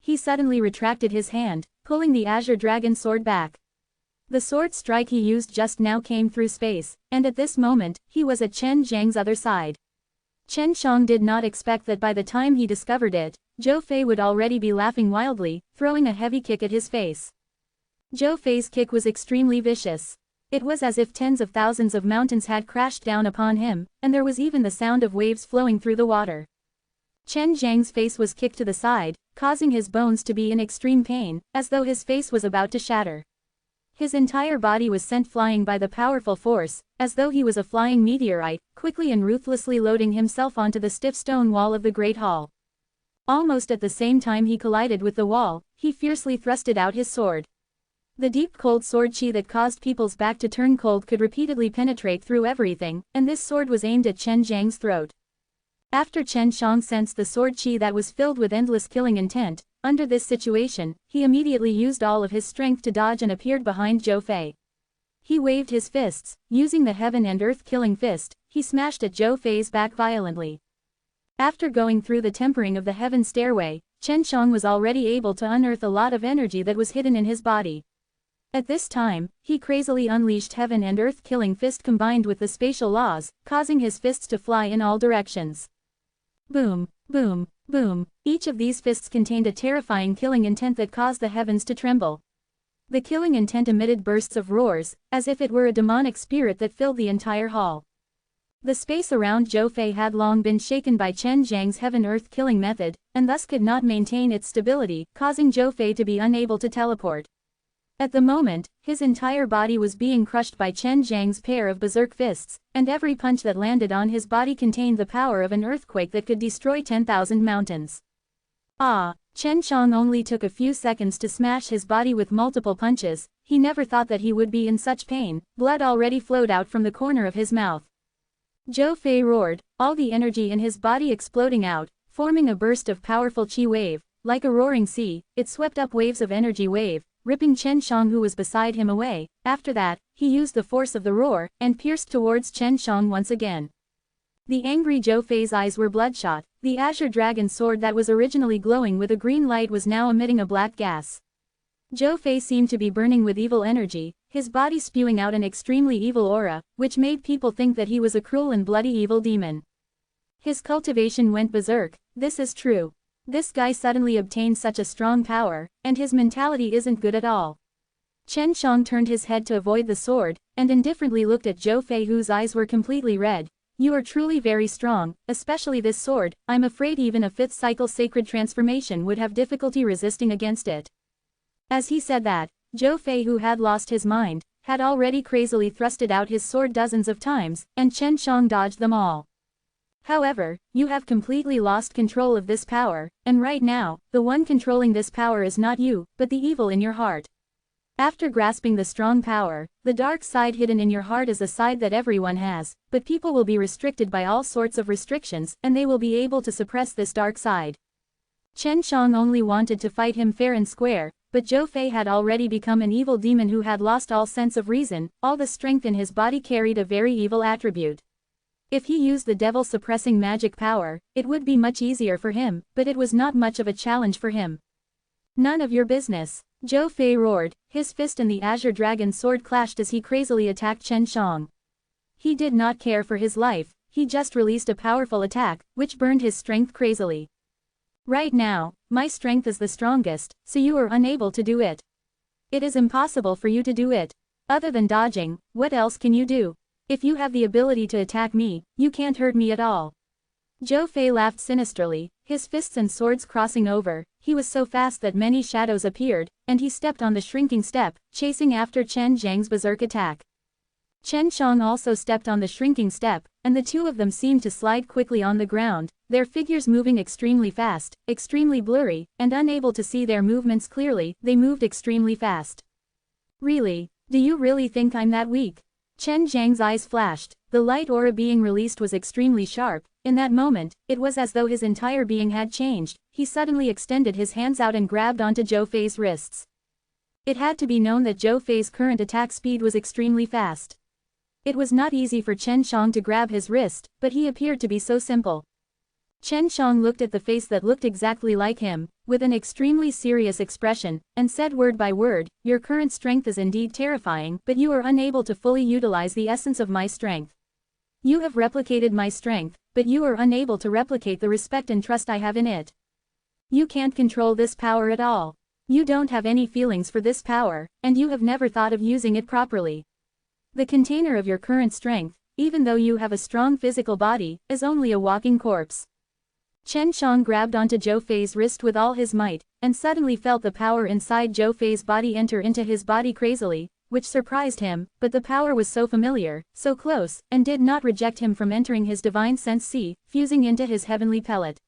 He suddenly retracted his hand, pulling the azure dragon sword back. The sword strike he used just now came through space, and at this moment, he was at Chen Zhang's other side. Chen Shang did not expect that by the time he discovered it, Zhou Fei would already be laughing wildly, throwing a heavy kick at his face. Zhou Fei's kick was extremely vicious. It was as if tens of thousands of mountains had crashed down upon him, and there was even the sound of waves flowing through the water. Chen Zhang's face was kicked to the side, causing his bones to be in extreme pain, as though his face was about to shatter. His entire body was sent flying by the powerful force, as though he was a flying meteorite, quickly and ruthlessly loading himself onto the stiff stone wall of the Great Hall. Almost at the same time he collided with the wall, he fiercely thrusted out his sword. The deep cold sword chi that caused people's back to turn cold could repeatedly penetrate through everything, and this sword was aimed at Chen Zhang's throat. After Chen Shang sensed the sword chi that was filled with endless killing intent, under this situation, he immediately used all of his strength to dodge and appeared behind Zhou Fei. He waved his fists, using the heaven and earth killing fist, he smashed at Zhou Fei's back violently. After going through the tempering of the heaven stairway, Chen Shang was already able to unearth a lot of energy that was hidden in his body. At this time, he crazily unleashed heaven and earth killing fist combined with the spatial laws, causing his fists to fly in all directions. Boom, boom, boom. Each of these fists contained a terrifying killing intent that caused the heavens to tremble. The killing intent emitted bursts of roars, as if it were a demonic spirit that filled the entire hall. The space around Zhou Fei had long been shaken by Chen Zhang's heaven-earth killing method, and thus could not maintain its stability, causing Zhou Fei to be unable to teleport. At the moment, his entire body was being crushed by Chen Zhang's pair of berserk fists, and every punch that landed on his body contained the power of an earthquake that could destroy 10,000 mountains. Chen Shang only took a few seconds to smash his body with multiple punches. He never thought that he would be in such pain. Blood already flowed out from the corner of his mouth. Zhou Fei roared, all the energy in his body exploding out, forming a burst of powerful chi wave. Like a roaring sea, it swept up waves of energy wave, ripping Chen Shang who was beside him away. After that, he used the force of the roar, and pierced towards Chen Shang once again. The angry Zhou Fei's eyes were bloodshot. The azure dragon sword that was originally glowing with a green light was now emitting a black gas. Zhou Fei seemed to be burning with evil energy, his body spewing out an extremely evil aura, which made people think that he was a cruel and bloody evil demon. His cultivation went berserk. This is true. This guy suddenly obtained such a strong power, and his mentality isn't good at all. Chen Shang turned his head to avoid the sword, and indifferently looked at Zhou Fei whose eyes were completely red. You are truly very strong, especially this sword. I'm afraid even a 5th cycle sacred transformation would have difficulty resisting against it. As he said that, Zhou Fei who had lost his mind, had already crazily thrusted out his sword dozens of times, and Chen Shang dodged them all. However, you have completely lost control of this power, and right now, the one controlling this power is not you, but the evil in your heart. After grasping the strong power, the dark side hidden in your heart is a side that everyone has, but people will be restricted by all sorts of restrictions, and they will be able to suppress this dark side. Chen Shang only wanted to fight him fair and square, but Zhou Fei had already become an evil demon who had lost all sense of reason. All the strength in his body carried a very evil attribute. If he used the devil-suppressing magic power, it would be much easier for him, but it was not much of a challenge for him. None of your business. Zhou Fei roared, his fist and the azure dragon sword clashed as he crazily attacked Chen Shang. He did not care for his life, he just released a powerful attack, which burned his strength crazily. Right now, my strength is the strongest, so you are unable to do it. It is impossible for you to do it. Other than dodging, what else can you do? If you have the ability to attack me, you can't hurt me at all. Zhou Fei laughed sinisterly, his fists and swords crossing over. He was so fast that many shadows appeared, and he stepped on the shrinking step, chasing after Chen Zhang's berserk attack. Chen Shang also stepped on the shrinking step, and the two of them seemed to slide quickly on the ground, their figures moving extremely fast, extremely blurry, and unable to see their movements clearly. They moved extremely fast. Really? Do you really think I'm that weak? Chen Zhang's eyes flashed. The light aura being released was extremely sharp. In that moment, it was as though his entire being had changed. He suddenly extended his hands out and grabbed onto Zhou Fei's wrists. It had to be known that Zhou Fei's current attack speed was extremely fast. It was not easy for Chen Shang to grab his wrist, but he appeared to be so simple. Chen Shang looked at the face that looked exactly like him, with an extremely serious expression, and said word by word, your current strength is indeed terrifying, but you are unable to fully utilize the essence of my strength. You have replicated my strength, but you are unable to replicate the respect and trust I have in it. You can't control this power at all. You don't have any feelings for this power, and you have never thought of using it properly. The container of your current strength, even though you have a strong physical body, is only a walking corpse. Chen Shang grabbed onto Zhou Fei's wrist with all his might, and suddenly felt the power inside Zhou Fei's body enter into his body crazily, which surprised him, but the power was so familiar, so close, and did not reject him from entering his divine sense C, fusing into his heavenly pellet.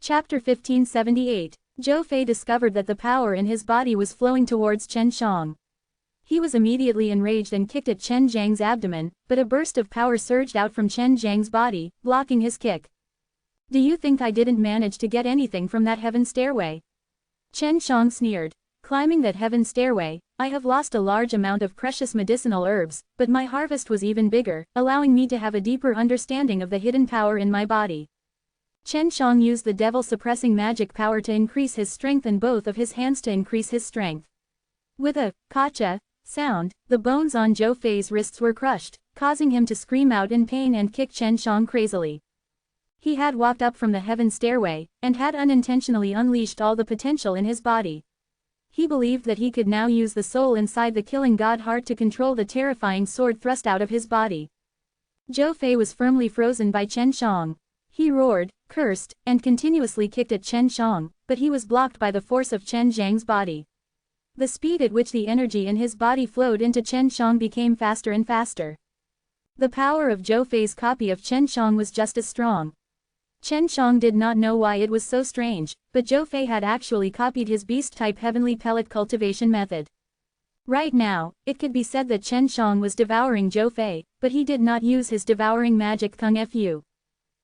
Chapter 1578. Zhou Fei discovered that the power in his body was flowing towards Chen Shang. He was immediately enraged and kicked at Chen Zhang's abdomen, but a burst of power surged out from Chen Zhang's body, blocking his kick. Do you think I didn't manage to get anything from that heaven stairway? Chen Shang sneered. Climbing that heaven stairway, I have lost a large amount of precious medicinal herbs, but my harvest was even bigger, allowing me to have a deeper understanding of the hidden power in my body. Chen Shang used the devil-suppressing magic power to increase his strength and both of his hands to increase his strength. With a "kacha" sound, the bones on Zhou Fei's wrists were crushed, causing him to scream out in pain and kick Chen Shang crazily. He had walked up from the heaven stairway, and had unintentionally unleashed all the potential in his body. He believed that he could now use the soul inside the killing god heart to control the terrifying sword thrust out of his body. Zhou Fei was firmly frozen by Chen Shang. He roared, cursed, and continuously kicked at Chen Shang, but he was blocked by the force of Chen Zhang's body. The speed at which the energy in his body flowed into Chen Shang became faster and faster. The power of Zhou Fei's copy of Chen Shang was just as strong. Chen Shang did not know why it was so strange, but Zhou Fei had actually copied his beast-type heavenly pellet cultivation method. Right now, it could be said that Chen Shang was devouring Zhou Fei, but he did not use his devouring magic Kung Fu.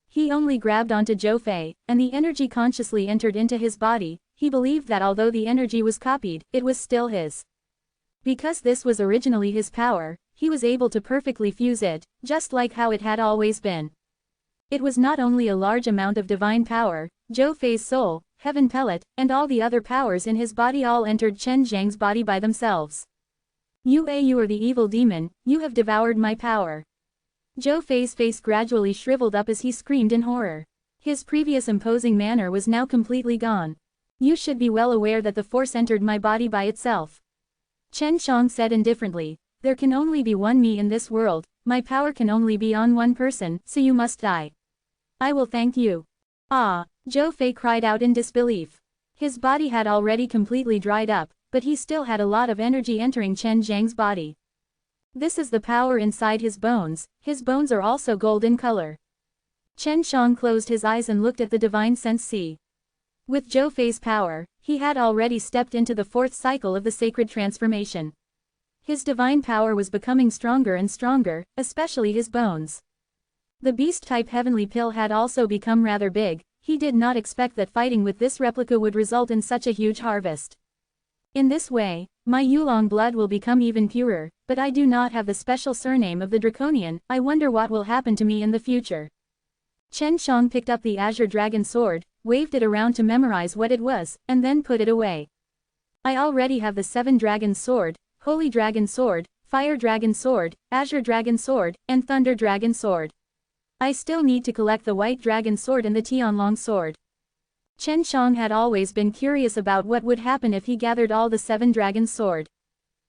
He only grabbed onto Zhou Fei, and the energy consciously entered into his body. He believed that although the energy was copied, it was still his. Because this was originally his power, he was able to perfectly fuse it, just like how it had always been. It was not only a large amount of divine power, Zhou Fei's soul, heaven pellet, and all the other powers in his body all entered Chen Zhang's body by themselves. You are the evil demon, you have devoured my power. Zhou Fei's face gradually shriveled up as he screamed in horror. His previous imposing manner was now completely gone. You should be well aware that the force entered my body by itself. Chen Shang said indifferently, there can only be one me in this world, my power can only be on one person, so you must die. I will thank you. Ah, Zhou Fei cried out in disbelief. His body had already completely dried up, but he still had a lot of energy entering Chen Zhang's body. This is the power inside his bones are also gold in color. Chen Shang closed his eyes and looked at the divine sense sea. With Zhou Fei's power, he had already stepped into the fourth cycle of the sacred transformation. His divine power was becoming stronger and stronger, especially his bones. The beast-type heavenly pill had also become rather big. He did not expect that fighting with this replica would result in such a huge harvest. In this way, my Yulong blood will become even purer, but I do not have the special surname of the Draconian. I wonder what will happen to me in the future. Chen Shang picked up the Azure Dragon Sword, waved it around to memorize what it was, and then put it away. I already have the 7 Dragon Sword, Holy Dragon Sword, Fire Dragon Sword, Azure Dragon Sword, and Thunder Dragon Sword. I still need to collect the White Dragon Sword and the Tianlong Sword. Chen Shang had always been curious about what would happen if he gathered all the 7 Dragon's Sword.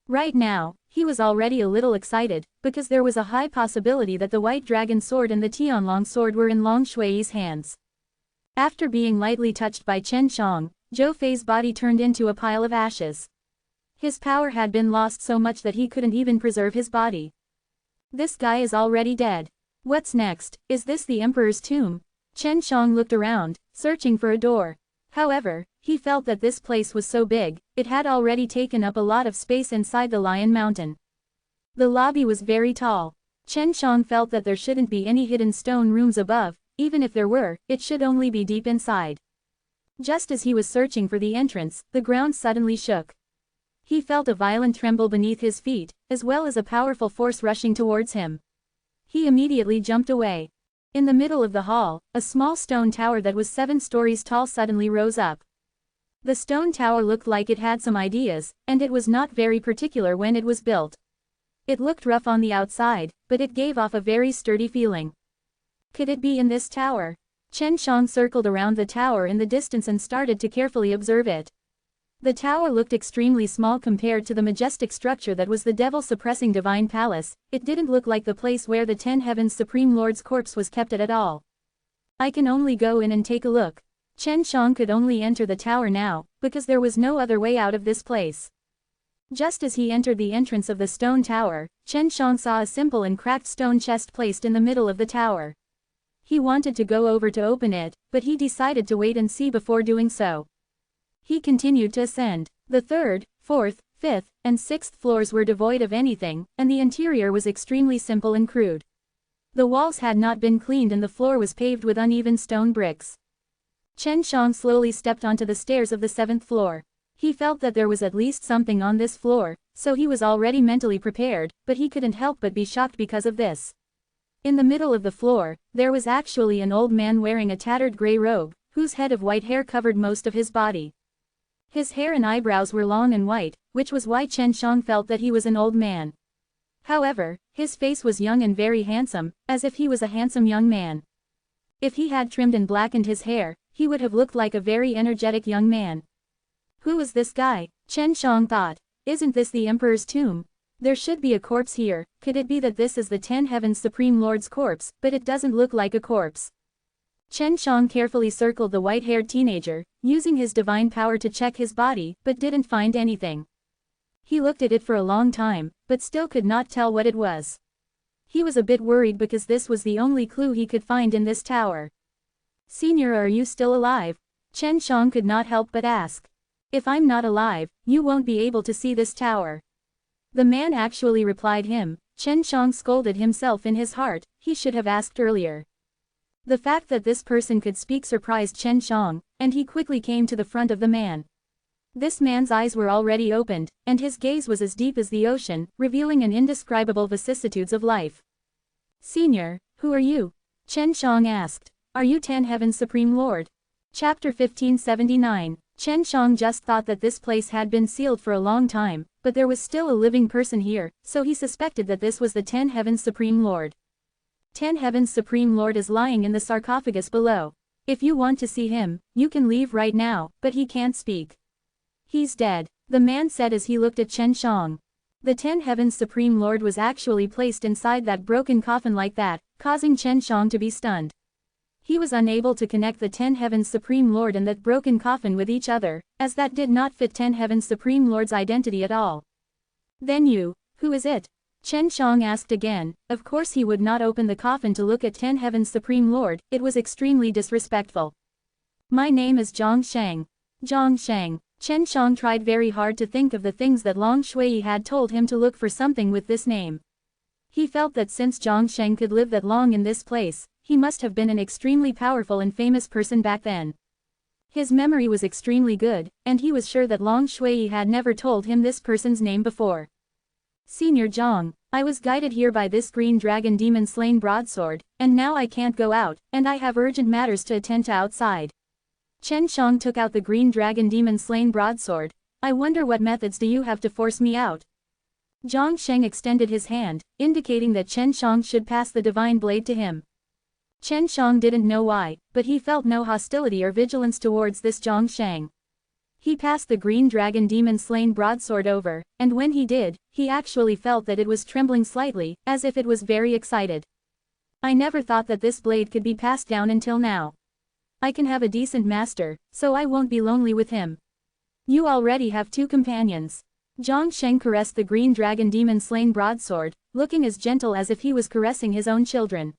Right now, he was already a little excited, because there was a high possibility that the White Dragon Sword and the Tianlong Sword were in Long Shui's hands. After being lightly touched by Chen Shang, Zhou Fei's body turned into a pile of ashes. His power had been lost so much that he couldn't even preserve his body. This guy is already dead. What's next? Is this the Emperor's tomb? Chen Shang looked around, searching for a door. However, he felt that this place was so big, it had already taken up a lot of space inside the Lion Mountain. The lobby was very tall. Chen Shang felt that there shouldn't be any hidden stone rooms above, even if there were, it should only be deep inside. Just as he was searching for the entrance, the ground suddenly shook. He felt a violent tremble beneath his feet, as well as a powerful force rushing towards him. He immediately jumped away. In the middle of the hall, a small stone tower that was 7 stories tall suddenly rose up. The stone tower looked like it had some ideas, and it was not very particular when it was built. It looked rough on the outside, but it gave off a very sturdy feeling. Could it be in this tower? Chen Shang circled around the tower in the distance and started to carefully observe it. The tower looked extremely small compared to the majestic structure that was the devil-suppressing divine palace. It didn't look like the place where the 10 Heavens Supreme Lord's corpse was kept at all. I can only go in and take a look. Chen Shang could only enter the tower now, because there was no other way out of this place. Just as he entered the entrance of the stone tower, Chen Shang saw a simple and cracked stone chest placed in the middle of the tower. He wanted to go over to open it, but he decided to wait and see before doing so. He continued to ascend. The 3rd, 4th, 5th, and 6th floors were devoid of anything, and the interior was extremely simple and crude. The walls had not been cleaned and the floor was paved with uneven stone bricks. Chen Shang slowly stepped onto the stairs of the 7th floor. He felt that there was at least something on this floor, so he was already mentally prepared, but he couldn't help but be shocked because of this. In the middle of the floor, there was actually an old man wearing a tattered gray robe, whose head of white hair covered most of his body. His hair and eyebrows were long and white, which was why Chen Shang felt that he was an old man. However, his face was young and very handsome, as if he was a handsome young man. If he had trimmed and blackened his hair, he would have looked like a very energetic young man. Who is this guy? Chen Shang thought. Isn't this the Emperor's tomb? There should be a corpse here. Could it be that this is the 10 Heavens Supreme Lord's corpse, but it doesn't look like a corpse? Chen Shang carefully circled the white-haired teenager, using his divine power to check his body, but didn't find anything. He looked at it for a long time, but still could not tell what it was. He was a bit worried because this was the only clue he could find in this tower. Senior, are you still alive? Chen Shang could not help but ask. If I'm not alive, you won't be able to see this tower. The man actually replied him. Chen Shang scolded himself in his heart, he should have asked earlier. The fact that this person could speak surprised Chen Shang, and he quickly came to the front of the man. This man's eyes were already opened, and his gaze was as deep as the ocean, revealing an indescribable vicissitudes of life. "Senior, who are you?" Chen Shang asked. "Are you Ten Heaven's Supreme Lord?" Chapter 1579. Chen Shang just thought that this place had been sealed for a long time, but there was still a living person here, so he suspected that this was the Ten Heaven's Supreme Lord. Ten Heaven's Supreme Lord is lying in the sarcophagus below. If you want to see him, you can leave right now, but he can't speak. He's dead, the man said as he looked at Chen Shang. The Ten Heaven's Supreme Lord was actually placed inside that broken coffin like that, causing Chen Shang to be stunned. He was unable to connect the Ten Heaven's Supreme Lord and that broken coffin with each other, as that did not fit Ten Heaven's Supreme Lord's identity at all. "Then you, who is it?" Chen Shang asked again. Of course he would not open the coffin to look at Ten Heaven's Supreme Lord, it was extremely disrespectful. "My name is Zhang Sheng." Zhang Sheng. Chen Shang tried very hard to think of the things that Long Shui had told him to look for something with this name. He felt that since Zhang Sheng could live that long in this place, he must have been an extremely powerful and famous person back then. His memory was extremely good, and he was sure that Long Shui had never told him this person's name before. "Senior Zhang, I was guided here by this green dragon demon slain broadsword, and now I can't go out, and I have urgent matters to attend to outside." Chen Shang took out the green dragon demon slain broadsword. "I wonder what methods do you have to force me out?" Zhang Sheng extended his hand, indicating that Chen Shang should pass the divine blade to him. Chen Shang didn't know why, but he felt no hostility or vigilance towards this Zhang Sheng. He passed the green dragon demon slain broadsword over, and when he did, he actually felt that it was trembling slightly, as if it was very excited. "I never thought that this blade could be passed down until now. I can have a decent master, so I won't be lonely with him. You already have two companions." Zhang Sheng caressed the green dragon demon slain broadsword, looking as gentle as if he was caressing his own children.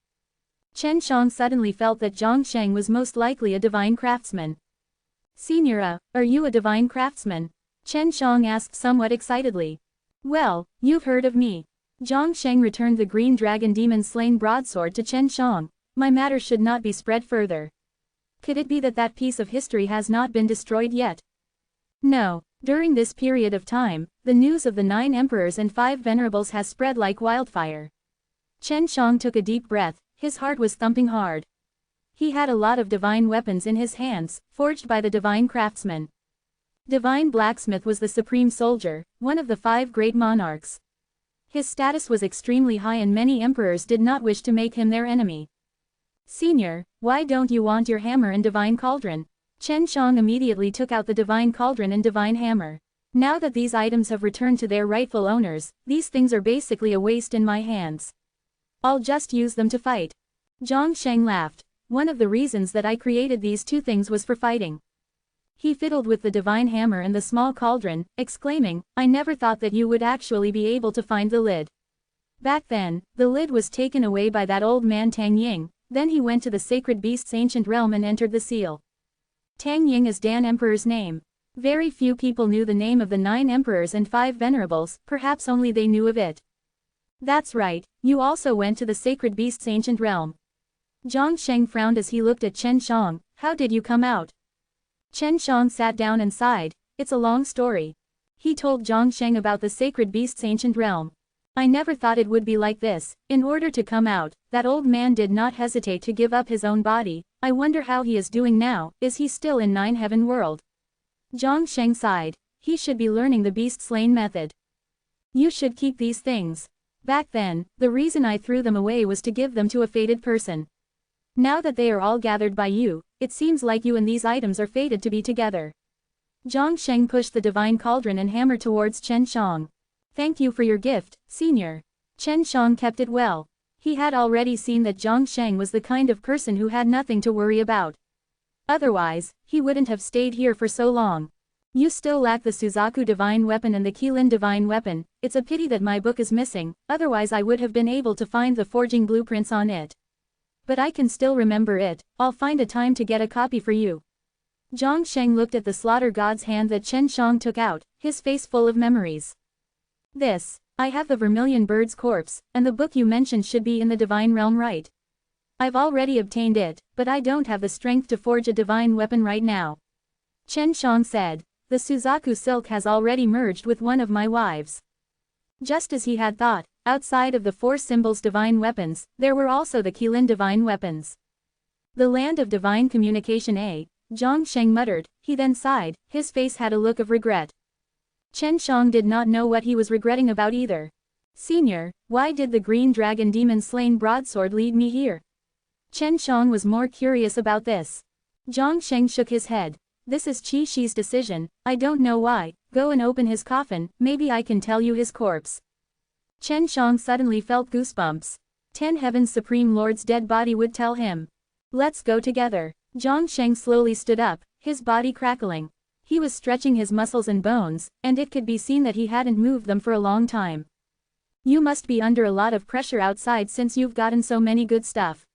Chen Shang suddenly felt that Zhang Sheng was most likely a divine craftsman. "Senior, are you a divine craftsman?" Chen Shang asked somewhat excitedly. "Well, you've heard of me." Zhang Sheng returned the green dragon demon slain broadsword to Chen Shang. "My matter should not be spread further. Could it be that that piece of history has not been destroyed yet?" "No. During this period of time, the news of the 9 emperors and 5 venerables has spread like wildfire." Chen Shang took a deep breath, his heart was thumping hard. He had a lot of divine weapons in his hands, forged by the divine craftsman. Divine Blacksmith was the supreme soldier, one of the 5 great monarchs. His status was extremely high and many emperors did not wish to make him their enemy. "Senior, why don't you want your hammer and divine cauldron?" Chen Shang immediately took out the divine cauldron and divine hammer. "Now that these items have returned to their rightful owners, these things are basically a waste in my hands. I'll just use them to fight." Zhang Sheng laughed. "One of the reasons that I created these 2 things was for fighting." He fiddled with the divine hammer and the small cauldron, exclaiming, "I never thought that you would actually be able to find the lid." Back then, the lid was taken away by that old man Tang Ying, then he went to the sacred beast's ancient realm and entered the seal. Tang Ying is Dan Emperor's name. Very few people knew the name of the 9 emperors and 5 venerables, perhaps only they knew of it. "That's right, you also went to the sacred beast's ancient realm." Zhang Sheng frowned as he looked at Chen Shang. "How did you come out?" Chen Shang sat down and sighed. "It's a long story." He told Zhang Sheng about the sacred beast's ancient realm. "I never thought it would be like this. In order to come out, that old man did not hesitate to give up his own body. I wonder how he is doing now. Is he still in 9 Heaven World?" Zhang Sheng sighed. "He should be learning the beast slaying method. You should keep these things. Back then, the reason I threw them away was to give them to a fated person. Now that they are all gathered by you, it seems like you and these items are fated to be together." Zhang Sheng pushed the divine cauldron and hammer towards Chen Shang. "Thank you for your gift, senior." Chen Shang kept it well. He had already seen that Zhang Sheng was the kind of person who had nothing to worry about. Otherwise, he wouldn't have stayed here for so long. "You still lack the Suzaku divine weapon and the Qilin divine weapon. It's a pity that my book is missing, otherwise I would have been able to find the forging blueprints on it. But I can still remember it. I'll find a time to get a copy for you." Zhang Sheng looked at the slaughter god's hand that Chen Shang took out, his face full of memories. "I have the vermilion bird's corpse, and the book you mentioned should be in the divine realm, right?" I've already obtained it, but I don't have the strength to forge a divine weapon right now. Chen Shang said. The Suzaku silk has already merged with one of my wives. Just as he had thought, outside of the four symbols divine weapons, there were also the Qilin divine weapons. The land of divine communication Zhang Sheng muttered, he then sighed, his face had a look of regret. Chen Shang did not know what he was regretting about either. Senior, why did the green dragon demon slain broadsword lead me here? Chen Shang was more curious about this. Zhang Sheng shook his head. This is Qi Shi's decision, I don't know why, go and open his coffin, maybe I can tell you his corpse. Chen Shang suddenly felt goosebumps. 10 Heaven's Supreme Lord's dead body would tell him. Let's go together. Zhang Sheng slowly stood up, his body crackling. He was stretching his muscles and bones, and it could be seen that he hadn't moved them for a long time. You must be under a lot of pressure outside since you've gotten so many good stuff.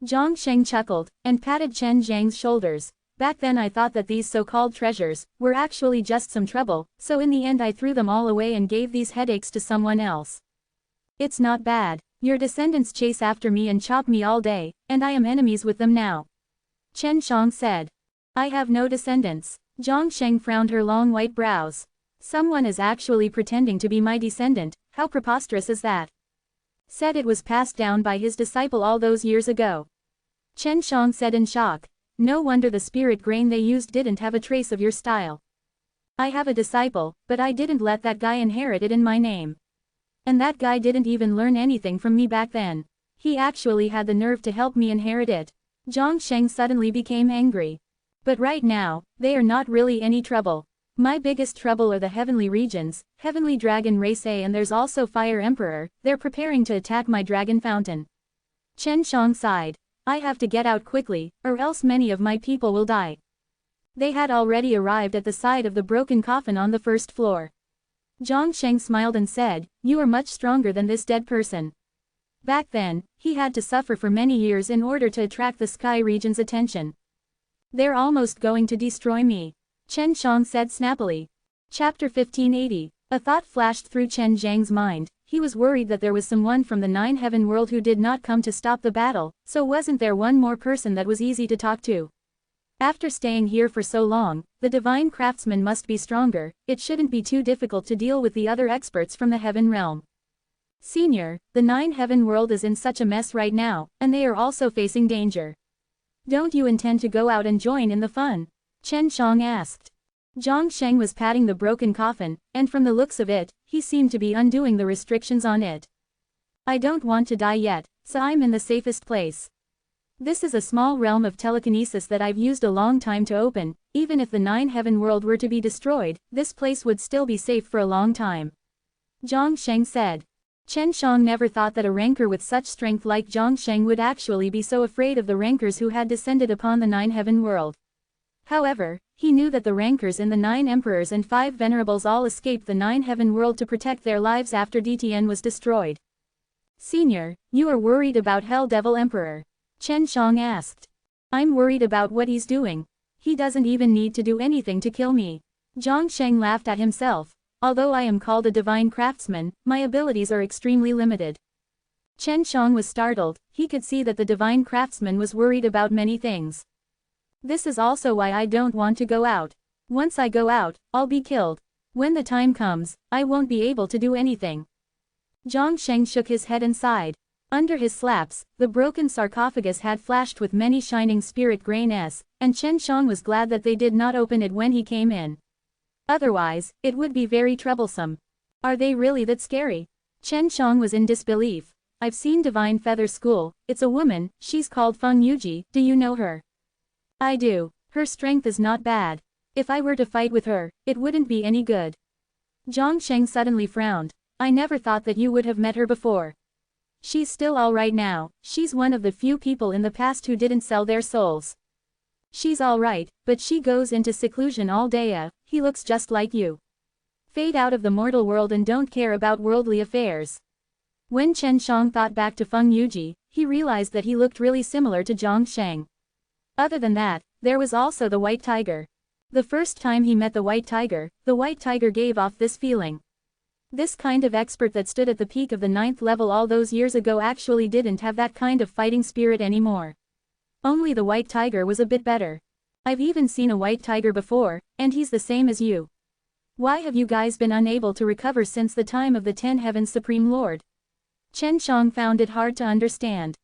Zhang Sheng chuckled, and patted Chen Zhang's shoulders. Back then I thought that these so-called treasures were actually just some trouble, so in the end I threw them all away and gave these headaches to someone else. It's not bad. Your descendants chase after me and chop me all day, and I am enemies with them now. Chen Shang said. I have no descendants. Zhang Sheng frowned her long white brows. Someone is actually pretending to be my descendant, how preposterous is that? Said it was passed down by his disciple all those years ago. Chen Shang said in shock. No wonder the spirit grain they used didn't have a trace of your style. I have a disciple, but I didn't let that guy inherit it in my name. And that guy didn't even learn anything from me back then. He actually had the nerve to help me inherit it. Zhang Sheng suddenly became angry. But right now, they are not really any trouble. My biggest trouble are the heavenly regions, heavenly dragon race A, and there's also Fire Emperor, they're preparing to attack my dragon fountain. Chen Shang sighed. I have to get out quickly, or else many of my people will die. They had already arrived at the side of the broken coffin on the first floor. Zhang Sheng smiled and said, you are much stronger than this dead person. Back then, he had to suffer for many years in order to attract the sky region's attention. They're almost going to destroy me. Chen Shang said snappily. Chapter 1580. A thought flashed through Chen Zhang's mind. He was worried that there was someone from the 9 Heaven world who did not come to stop the battle, so wasn't there one more person that was easy to talk to? After staying here for so long, the divine craftsman must be stronger, it shouldn't be too difficult to deal with the other experts from the Heaven realm. Senior, the 9 Heaven world is in such a mess right now, and they are also facing danger. Don't you intend to go out and join in the fun? Chen Shang asked. Zhang Sheng was patting the broken coffin, and from the looks of it, he seemed to be undoing the restrictions on it. I don't want to die yet, so I'm in the safest place. This is a small realm of telekinesis that I've used a long time to open, even if the 9 Heaven world were to be destroyed, this place would still be safe for a long time. Zhang Sheng said. Chen Shang never thought that a ranker with such strength like Zhang Sheng would actually be so afraid of the rankers who had descended upon the 9 Heaven world. However, he knew that the rankers in the 9 Emperors and 5 Venerables all escaped the 9 Heaven world to protect their lives after DTN was destroyed. Senior, you are worried about Hell Devil Emperor? Chen Shang asked. I'm worried about what he's doing. He doesn't even need to do anything to kill me. Zhang Sheng laughed at himself. Although I am called a divine craftsman, my abilities are extremely limited. Chen Shang was startled, he could see that the divine craftsman was worried about many things. This is also why I don't want to go out. Once I go out, I'll be killed. When the time comes, I won't be able to do anything. Zhang Sheng shook his head and sighed. Under his slaps, the broken sarcophagus had flashed with many shining spirit grains, and Chen Shang was glad that they did not open it when he came in. Otherwise, it would be very troublesome. Are they really that scary? Chen Shang was in disbelief. I've seen Divine Feather School, it's a woman, she's called Feng Yuji, do you know her? I do. Her strength is not bad. If I were to fight with her, it wouldn't be any good. Zhang Sheng suddenly frowned. I never thought that you would have met her before. She's still alright now, she's one of the few people in the past who didn't sell their souls. She's alright, but she goes into seclusion all day. He looks just like you. Fade out of the mortal world and don't care about worldly affairs. When Chen Shang thought back to Feng Yuji, he realized that he looked really similar to Zhang Sheng. Other than that, there was also the White Tiger. The first time he met the White Tiger gave off this feeling. This kind of expert that stood at the peak of the 9th level all those years ago actually didn't have that kind of fighting spirit anymore. Only the white tiger was a bit better. I've even seen a white tiger before, and he's the same as you. Why have you guys been unable to recover since the time of the 10 Heavens Supreme Lord? Chen Shang found it hard to understand.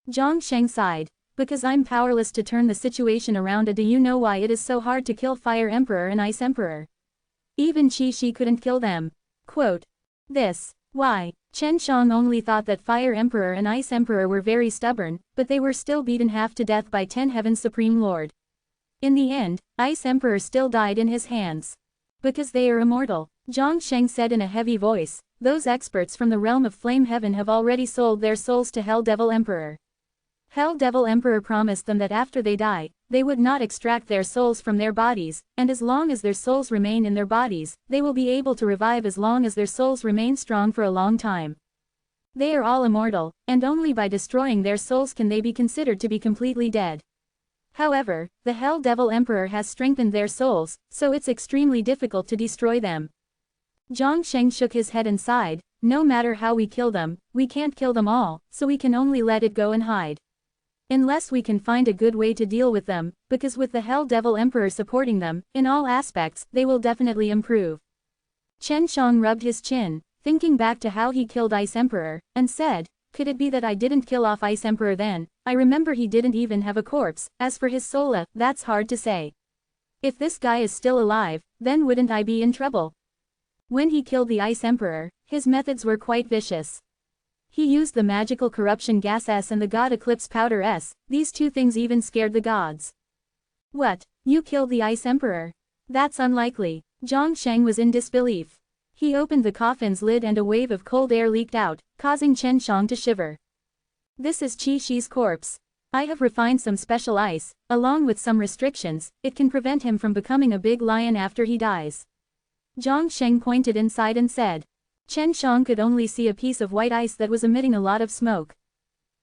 Zhang Sheng sighed. Because I'm powerless to turn the situation around. Do you know why it is so hard to kill Fire Emperor and Ice Emperor? Even Qi Shi couldn't kill them. Quote. This. Why? Chen Shang only thought that Fire Emperor and Ice Emperor were very stubborn, but they were still beaten half to death by 10 Heavens Supreme Lord. In the end, Ice Emperor still died in his hands. Because they are immortal, Zhang Sheng said in a heavy voice, those experts from the realm of Flame Heaven have already sold their souls to Hell Devil Emperor. Hell Devil Emperor promised them that after they die, they would not extract their souls from their bodies, and as long as their souls remain in their bodies, they will be able to revive as long as their souls remain strong for a long time. They are all immortal, and only by destroying their souls can they be considered to be completely dead. However, the Hell Devil Emperor has strengthened their souls, so it's extremely difficult to destroy them. Zhang Sheng shook his head and sighed, no matter how we kill them, we can't kill them all, so we can only let it go and hide. Unless we can find a good way to deal with them, because with the Hell Devil Emperor supporting them, in all aspects, they will definitely improve. Chen Shang rubbed his chin, thinking back to how he killed Ice Emperor, and said, could it be that I didn't kill off Ice Emperor then? I remember he didn't even have a corpse. As for his soul, that's hard to say. If this guy is still alive, then wouldn't I be in trouble? When he killed the Ice Emperor, his methods were quite vicious. He used the magical corruption gas S and the God Eclipse powder S, these two things even scared the gods. What? You killed the Ice Emperor? That's unlikely. Zhang Sheng was in disbelief. He opened the coffin's lid and a wave of cold air leaked out, causing Chen Shang to shiver. This is Qi Shi's corpse. I have refined some special ice, along with some restrictions, it can prevent him from becoming a big lion after he dies. Zhang Sheng pointed inside and said. Chen Shang could only see a piece of white ice that was emitting a lot of smoke.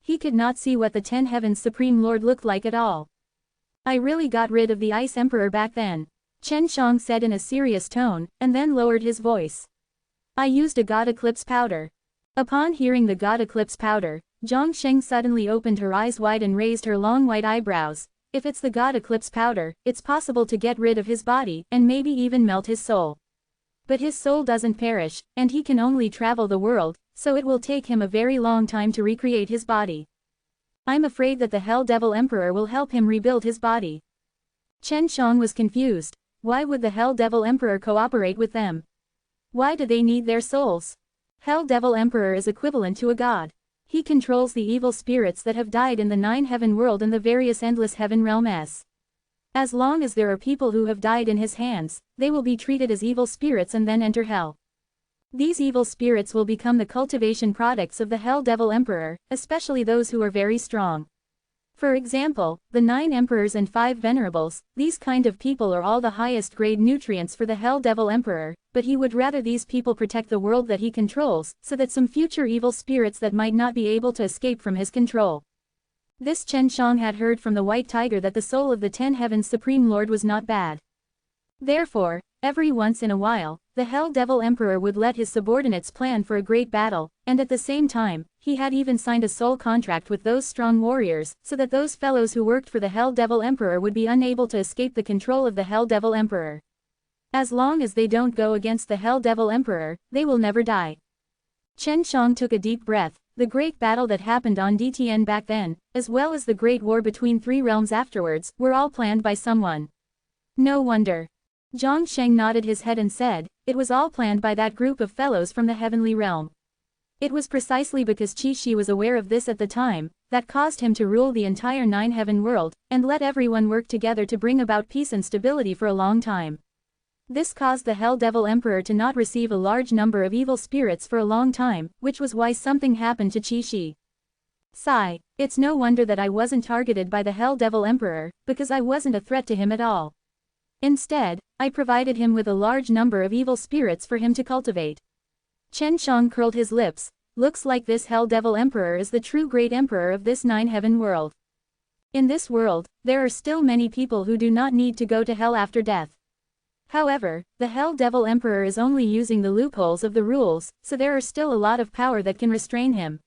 He could not see what the 10 Heavens Supreme Lord looked like at all. I really got rid of the Ice Emperor back then, Chen Shang said in a serious tone, and then lowered his voice. I used a God Eclipse powder. Upon hearing the God Eclipse powder, Zhang Sheng suddenly opened her eyes wide and raised her long white eyebrows. If it's the God Eclipse powder, it's possible to get rid of his body, and maybe even melt his soul. But his soul doesn't perish, and he can only travel the world, so it will take him a very long time to recreate his body. I'm afraid that the Hell Devil Emperor will help him rebuild his body. Chen Shang was confused. Why would the Hell Devil Emperor cooperate with them? Why do they need their souls? Hell Devil Emperor is equivalent to a god. He controls the evil spirits that have died in the 9 heaven world and the various endless heaven realms. As long as there are people who have died in his hands, they will be treated as evil spirits and then enter hell. These evil spirits will become the cultivation products of the Hell Devil Emperor, especially those who are very strong. For example, the 9 emperors and 5 venerables, these kind of people are all the highest grade nutrients for the Hell Devil Emperor, but he would rather these people protect the world that he controls, so that some future evil spirits that might not be able to escape from his control. This Chen Shang had heard from the White Tiger that the soul of the 10 Heavens Supreme Lord was not bad. Therefore, every once in a while, the Hell Devil Emperor would let his subordinates plan for a great battle, and at the same time, he had even signed a soul contract with those strong warriors, so that those fellows who worked for the Hell Devil Emperor would be unable to escape the control of the Hell Devil Emperor. As long as they don't go against the Hell Devil Emperor, they will never die. Chen Shang took a deep breath. The great battle that happened on DTN back then, as well as the great war between 3 realms afterwards, were all planned by someone. No wonder. Zhang Sheng nodded his head and said, it was all planned by that group of fellows from the heavenly realm. It was precisely because Qi Shi was aware of this at the time, that caused him to rule the entire 9 heaven world, and let everyone work together to bring about peace and stability for a long time. This caused the Hell Devil Emperor to not receive a large number of evil spirits for a long time, which was why something happened to Qi Shi. Sigh, it's no wonder that I wasn't targeted by the Hell Devil Emperor, because I wasn't a threat to him at all. Instead, I provided him with a large number of evil spirits for him to cultivate. Chen Shang curled his lips. Looks like this Hell Devil Emperor is the true great emperor of this 9 heaven world. In this world, there are still many people who do not need to go to hell after death. However, the Hell Devil Emperor is only using the loopholes of the rules, so there are still a lot of power that can restrain him.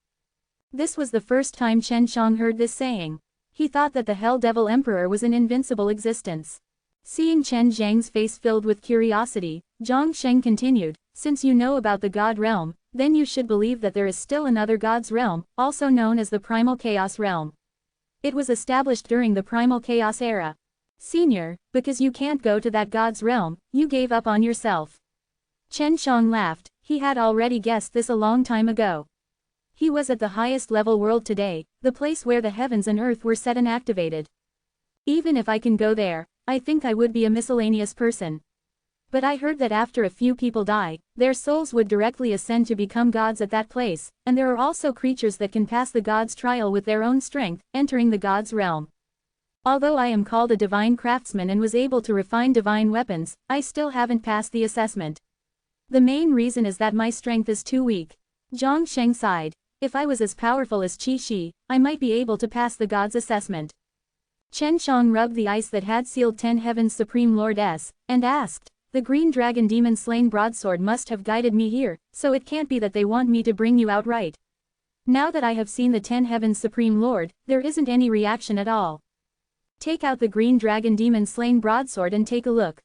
This was the first time Chen Shang heard this saying. He thought that the Hell Devil Emperor was an invincible existence. Seeing Chen Zhang's face filled with curiosity, Zhang Sheng continued, since you know about the God realm, then you should believe that there is still another God's realm, also known as the Primal Chaos realm. It was established during the Primal Chaos era. Senior, because you can't go to that God's realm, you gave up on yourself. Chen Shang laughed, he had already guessed this a long time ago. He was at the highest level world today, the place where the heavens and earth were set and activated. Even if I can go there, I think I would be a miscellaneous person. But I heard that after a few people die, their souls would directly ascend to become gods at that place, and there are also creatures that can pass the god's trial with their own strength, entering the god's realm. Although I am called a divine craftsman and was able to refine divine weapons, I still haven't passed the assessment. The main reason is that my strength is too weak. Zhang Sheng sighed. If I was as powerful as Qi Shi, I might be able to pass the god's assessment. Chen Shang rubbed the ice that had sealed 10 Heavens Supreme Lord S, and asked, the green dragon demon slain broadsword must have guided me here, so it can't be that they want me to bring you outright. Now that I have seen the 10 Heavens Supreme Lord, there isn't any reaction at all. Take out the green dragon demon slain broadsword and take a look.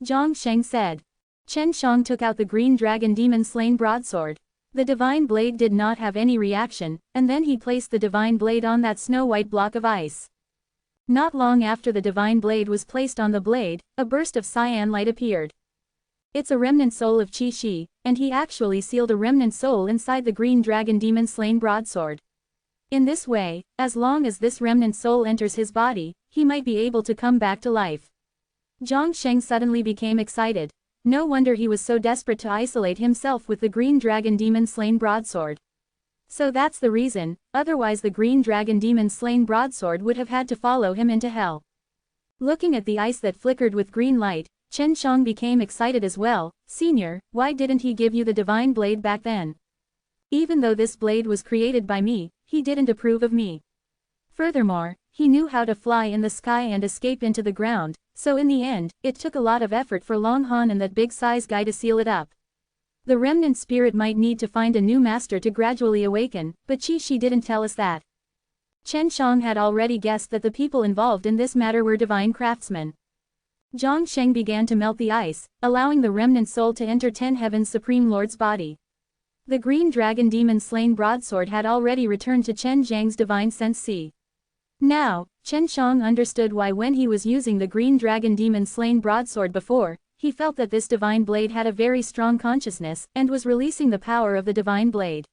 Zhang Sheng said. Chen Shang took out the green dragon demon slain broadsword. The divine blade did not have any reaction, and then he placed the divine blade on that snow-white block of ice. Not long after the divine blade was placed on the blade, a burst of cyan light appeared. It's a remnant soul of Qi Shi, and he actually sealed a remnant soul inside the green dragon demon slain broadsword. In this way, as long as this remnant soul enters his body, he might be able to come back to life. Zhang Sheng suddenly became excited. No wonder he was so desperate to isolate himself with the green dragon demon slain broadsword. So that's the reason, otherwise the green dragon demon slain broadsword would have had to follow him into hell. Looking at the ice that flickered with green light, Chen Shang became excited as well. Senior, why didn't he give you the divine blade back then? Even though this blade was created by me, he didn't approve of me. Furthermore, he knew how to fly in the sky and escape into the ground, so in the end, it took a lot of effort for Long Han and that big size guy to seal it up. The remnant spirit might need to find a new master to gradually awaken, but Qi Shi didn't tell us that. Chen Shang had already guessed that the people involved in this matter were divine craftsmen. Zhang Sheng began to melt the ice, allowing the remnant soul to enter 10 Heavens Supreme Lord's body. The green dragon demon slain broadsword had already returned to Chen Zhang's divine sense C. Now, Chen Shang understood why when he was using the green dragon demon slain broadsword before, he felt that this divine blade had a very strong consciousness and was releasing the power of the divine blade.